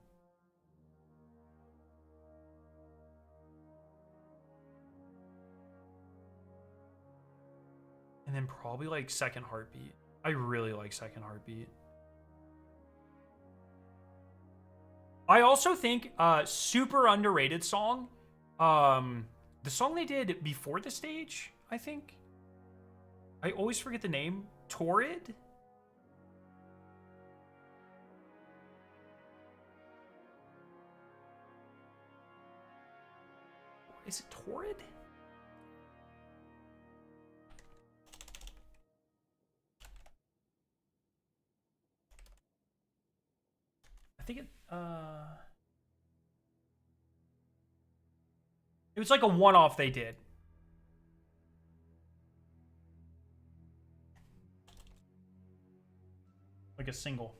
then probably like Second Heartbeat. I really like Second Heartbeat. I also think super underrated song. The song they did before The Stage, I think. I always forget the name. Torrid? Is it Torrid? I think it was like a one-off they did. Like a single.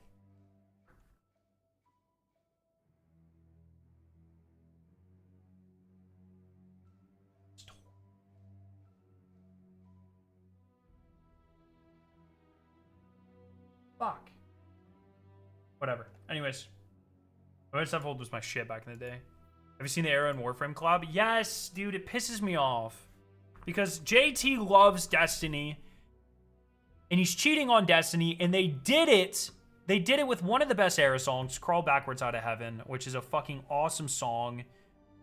Fuck. Whatever. Anyways. Avenged Sevenfold was my shit back in the day. Have you seen the Arrow and Warframe collab? Yes, dude, it pisses me off. Because JT loves Destiny. And he's cheating on Destiny. And they did it. They did it with one of the best Arrow songs, Crawl Backwards Out of Heaven, which is a fucking awesome song.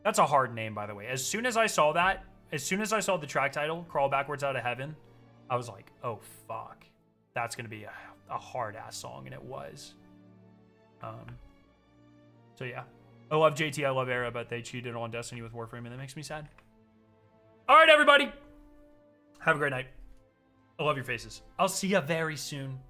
That's a hard name, by the way. As soon as I saw that, as soon as I saw the track title, Crawl Backwards Out of Heaven, I was like, oh, fuck. That's going to be a hard-ass song, and it was. So, yeah. I love JT, I love Era, but they cheated on Destiny with Warframe, and that makes me sad. All right, everybody. Have a great night. I love your faces. I'll see you very soon.